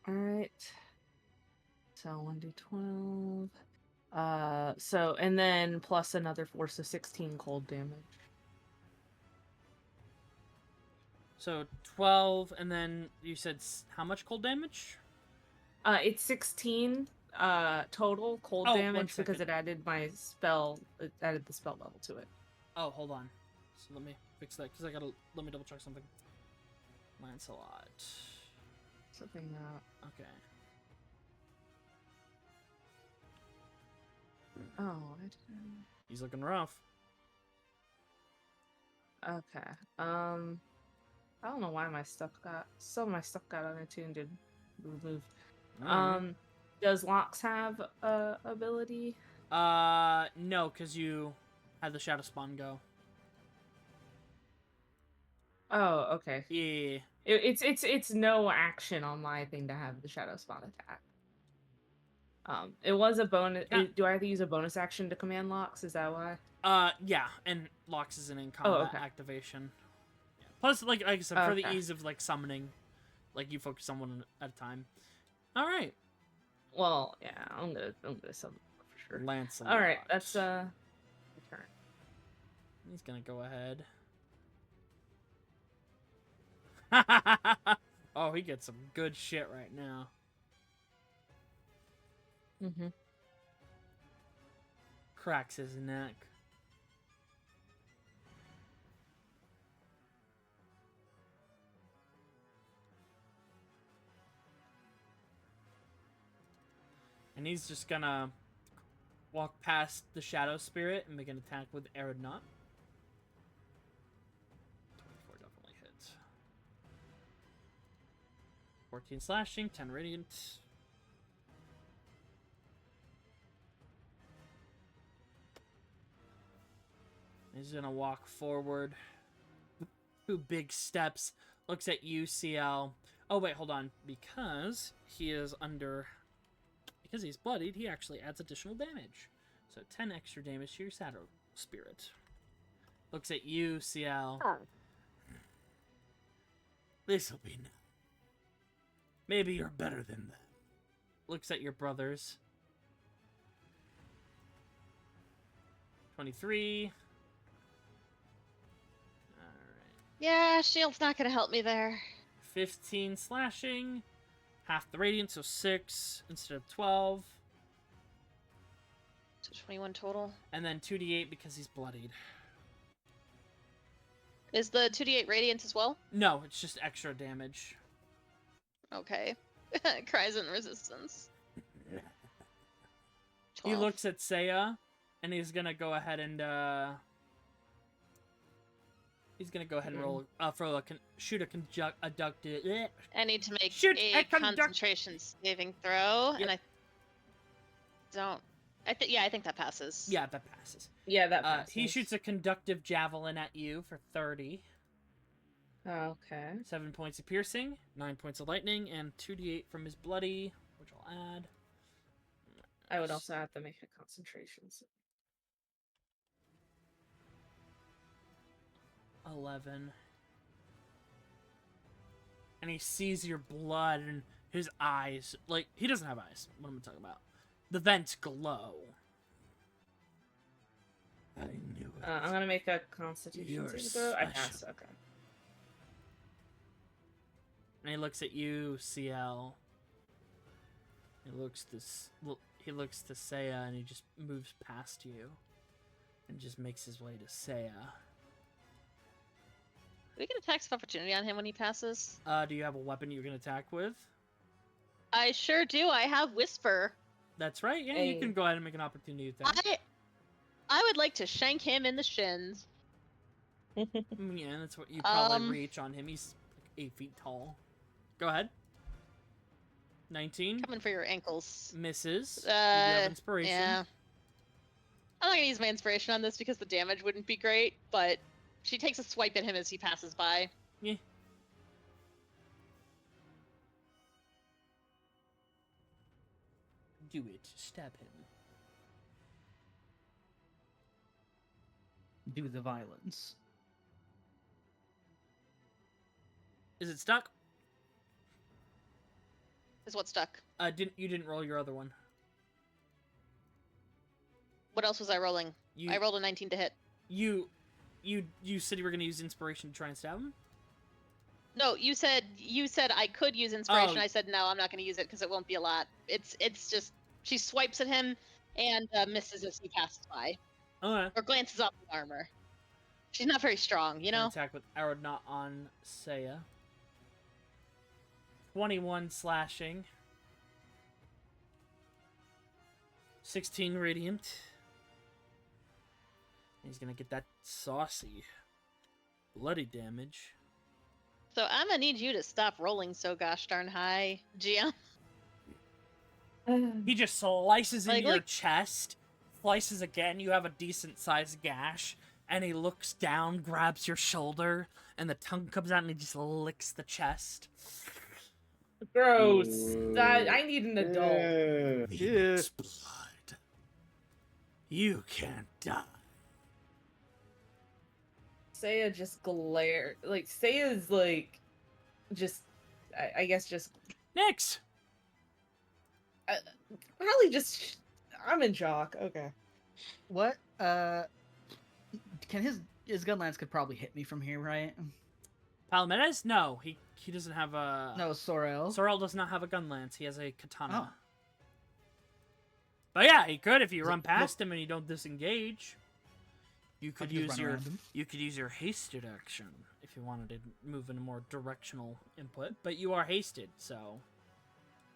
All right. So 1d12. So and then plus another 4, so 16 cold damage. So 12, and then you said how much cold damage? It's 16 total cold Oh, 1 damage because second. it added my spell. It added the spell level to it. Oh, hold on. So let me fix that because let me double check something. Lancelot. Something Okay. Oh, He's looking rough. okay. I don't know why my stuff got unattuned and removed. Alright. Does Locks have a ability? No, because you had the Shadow Spawn go. Oh, okay. Yeah. It's no action on my thing to have the Shadow Spawn attack. It was a bonus. Yeah. Do I have to use a bonus action to command Locks? Is that why? Yeah, and Locks is an in-combat okay. activation. Yeah. Plus, like I said, for the Okay. ease of, like, summoning, like, you focus on one at a time. Alright. Well, yeah, I'm gonna summon for sure. Lancelot. All right, that's my turn. He's gonna go ahead. Oh, he gets some good shit right now. Mm-hmm. Cracks his neck. And he's just gonna walk past the Shadow Spirit and make an attack with Aerodnaut. 24 definitely hits. 14 slashing, 10 radiant. He's gonna walk forward. 2 big steps. Looks at you, Ciel. Oh wait, hold on. Because he is under... Because he's bloodied, he actually adds additional damage. So 10 extra damage to your Shadow Spirit. Looks at you, Ciel. Oh. This'll be now. Maybe you're better than them. Looks at your brothers. 23. Yeah, shield's not gonna help me there. 15 slashing. Half the radiant, so 6 instead of 12. So 21 total. And then 2d8 because he's bloodied. Is the 2d8 radiant as well? No, it's just extra damage. Okay. Cries in resistance. He 12. looks at Seiya, and he's gonna go ahead and roll shoot a conducted. I need to make Shoot a a concentration saving throw, Yep. and I don't. I think that passes. Yeah, that passes. Yeah, that passes. He shoots a conductive javelin at you for 30. Okay. 7 points of piercing, 9 points of lightning, and 2d8 from his bloody, which I'll add. I would also have to make a concentration. 11. And he sees your blood, and his eyes, like, he doesn't have eyes. What am I talking about? The vents glow. I knew it. I'm gonna make a constitution You're saving throw. I special. pass. Okay. And he looks at you, Ciel. He looks to Seiya, and he just moves past you, and just makes his way to Seiya. Do we get attacks of opportunity on him when he passes? Do you have a weapon you can attack with? I sure do. I have Whisper. That's right. Yeah, you can go ahead and make an opportunity attack. I would like to shank him in the shins. Yeah, that's what you probably reach on him. He's like 8 feet tall. Go ahead. 19. Coming for your ankles. Misses. You have inspiration. Yeah. I'm not gonna use my inspiration on this because the damage wouldn't be great, but she takes a swipe at him as he passes by. Yeah. Do it. Stab him. Do the violence. Is it stuck? Is what stuck. You didn't roll your other one. What else was I rolling? I rolled a 19 to hit. You said you were gonna use inspiration to try and stab him? No, you said I could use inspiration. Oh. I said no, I'm not going to use it because it won't be a lot. It's just she swipes at him and misses as he passes by, Okay. or glances off the armor. She's not very strong, you know. Attack with arrow knot on Seiya. 21 slashing. 16 radiant. He's gonna get that saucy, bloody damage. So I'm gonna need you to stop rolling so gosh darn high, GM. He just slices into Like, your look. chest, slices again, you have a decent sized gash, and he looks down, grabs your shoulder, and the tongue comes out and he just licks the chest. Gross. I need an adult. It's blood. You can't die. Seiya just glare. Like, Seiya's like, just, I guess just, Nyx! probably just, I'm in shock. Okay. What? Can his gun lance could probably hit me from here, right? Palomedes? No, he doesn't have a... No, Sorel. Sorel does not have a gun lance. He has a katana. Oh. But yeah, he could if you Does it run look- past him and you don't disengage. You could just use run your around him. hasted action if you wanted to move in a more directional input. But you are hasted, so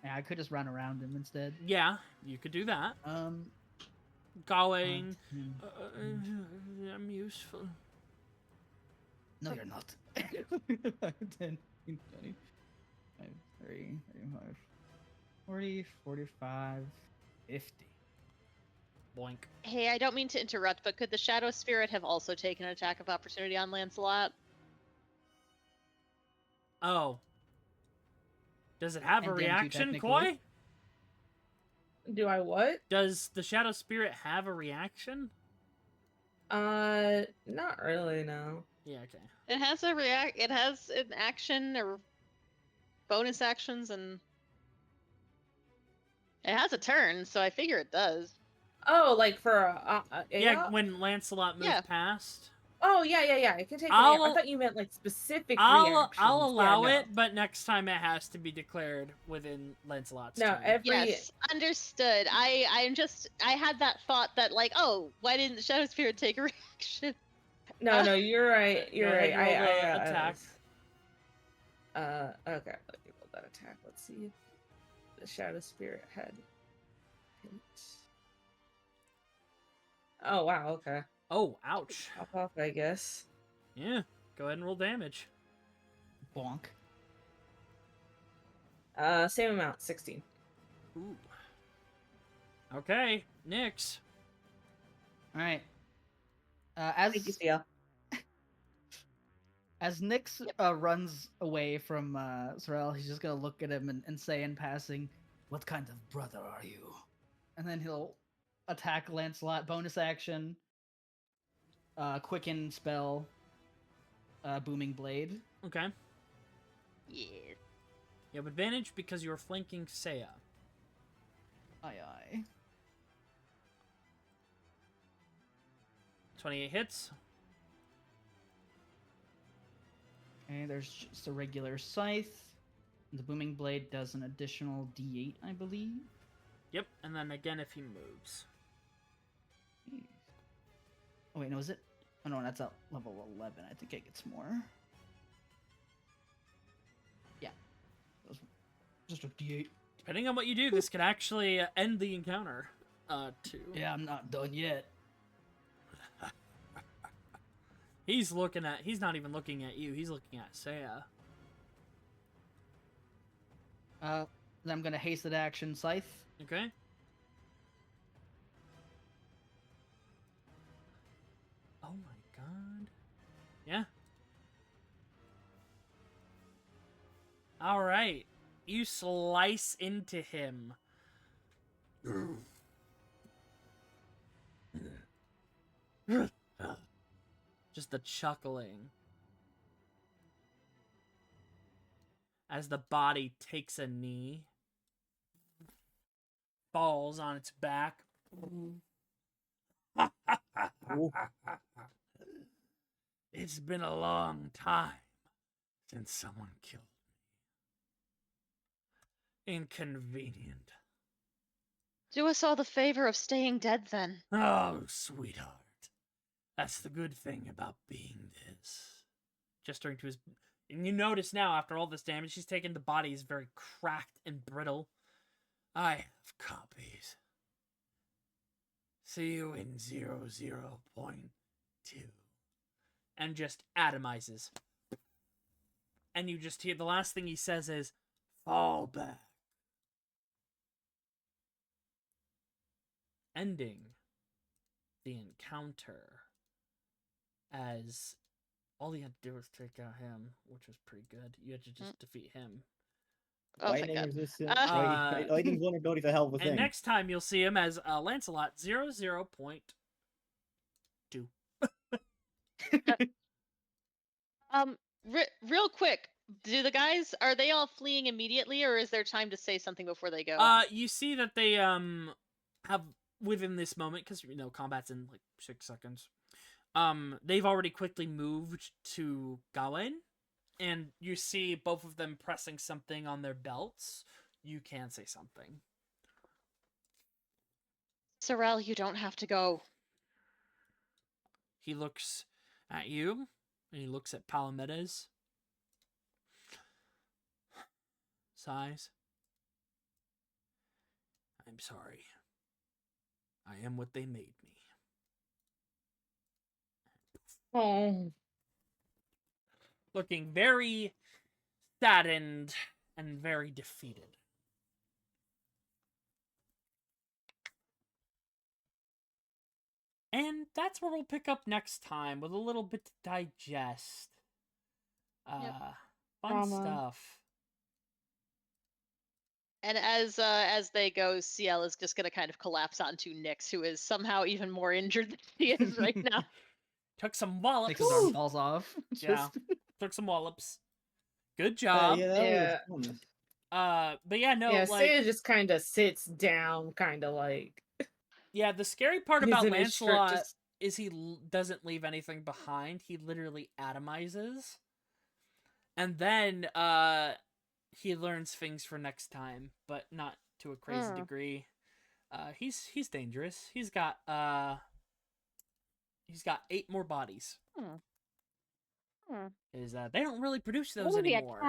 Yeah, I could just run around him instead. yeah, you could do that. Going, I'm useful. No, you're not. 10, 20, 30, 35, 40, 45, 50. Boink. Hey, I don't mean to interrupt, but could the Shadow Spirit have also taken an attack of opportunity on Lancelot? Oh. Does it have a And then you reaction, technically- Koi? Do I what? Does the Shadow Spirit have a reaction? Not really, no. Yeah, okay. It has It has an action or bonus actions, and it has a turn, so I figure it does. Oh, like for Yeah, when Lancelot moves Yeah. past. Oh yeah. It can take. I'll- I thought you meant like specific I'll reactions. Yeah, allow no. it, but next time it has to be declared within Lancelot's No, turn. every Yes, understood. I had that thought that like, oh, why didn't the Shadow Spirit take a reaction? no, you're right. You're Go right. ahead, roll the I attack. Okay, let me roll that attack. Let's see if the Shadow Spirit had hit. Oh wow, okay. Oh, ouch. Pop off, I guess. Yeah, go ahead and roll damage. Bonk. Same amount, 16. Ooh. Okay, Nyx. All right. As Thank you, Ciel. as Nyx runs away from Sorel, he's just gonna look at him and say in passing, "What kind of brother are you?" And then he'll attack Lancelot. Bonus action. Quicken spell. Booming blade. Okay. Yeah. You have advantage because you're flanking Seiya. Aye. 28 hits. Okay, there's just a regular scythe. The booming blade does an additional D8, I believe. Yep, and then again if he moves. Oh wait, no, is it? Oh no, that's at level 11. I think it gets more. Yeah. That was just a D8. Depending on what you do, this could actually end the encounter. Too. Yeah, I'm not done yet. He's not even looking at you, he's looking at Seiya. Then I'm gonna hasted action scythe. Okay. Oh my god. Yeah. Alright. You slice into him. Just the chuckling. As the body takes a knee, falls on its back. It's been a long time since someone killed me. Inconvenient. Do us all the favor of staying dead then. Oh, sweetheart. That's the good thing about being this. Gesturing to his... And you notice now, after all this damage he's taken, the body is very cracked and brittle. I have copies. See you in 00.2. And just atomizes. And you just hear the last thing he says is, fall back. Ending the encounter as all you had to do was take out him, which was pretty good. You had to just defeat him. Oh, thank Lightning God. resistance. Uh, Lightning's vulnerability is a hell of a And thing. next time you'll see him as Lancelot 00.2. Real quick, are they all fleeing immediately, or is there time to say something before they go? You see that they have within this moment, because combat's in like 6 seconds. They've already quickly moved to Gawain, and you see both of them pressing something on their belts. You can say something. Sorrel, you don't have to go. He looks at you, and he looks at Palamedes. Sighs. I'm sorry. I am what they made me. Oh. Looking very saddened and very defeated. And that's where we'll pick up next time with a little bit to digest. Yep. Fun stuff. And as they go, Ciel is just gonna kind of collapse onto Nyx, who is somehow even more injured than she is right now. Took some wallops. Nyx's arm falls off. Yeah. Took some wallops. Good job. That was fun. But yeah, no, Yeah, like Seiya just kind of sits down, kind of like. yeah, the scary part He's about in his shirt, Lancelot just- is he doesn't leave anything behind. He literally atomizes. And then he learns things for next time, but not to a crazy degree. He's dangerous. He's got 8 more bodies. Is they don't really produce those anymore.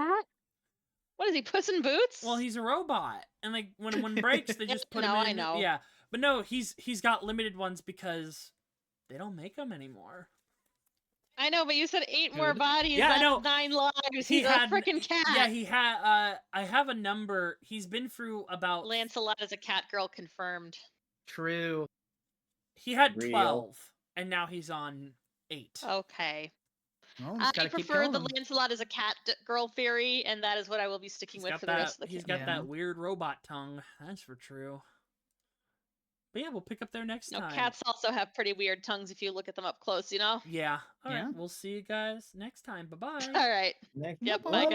What is he, Puss in Boots? Well, he's a robot, and like when one breaks, they just put him No, in. I know. Yeah, but no, he's got limited ones because they don't make them anymore. I know, but you said 8 more Good. bodies. Yeah, I That's know. 9 lives. He He's had- a freaking cat. Yeah, he had. I have a number. He's been through about. Lancelot is a cat girl confirmed. True. He had Real. 12, and now he's on 8. Okay. Well, I just gotta keep prefer killing the them. Lancelot as a cat girl theory, and that is what I will be sticking with for the rest of the He's campaign. got that weird robot tongue. That's for true. But yeah, we'll pick up there next No, time. cats also have pretty weird tongues if you look at them up close, you know? Yeah. All right. Yeah. We'll see you guys next time. Bye bye. All right. Next Yep, one. bye, guys.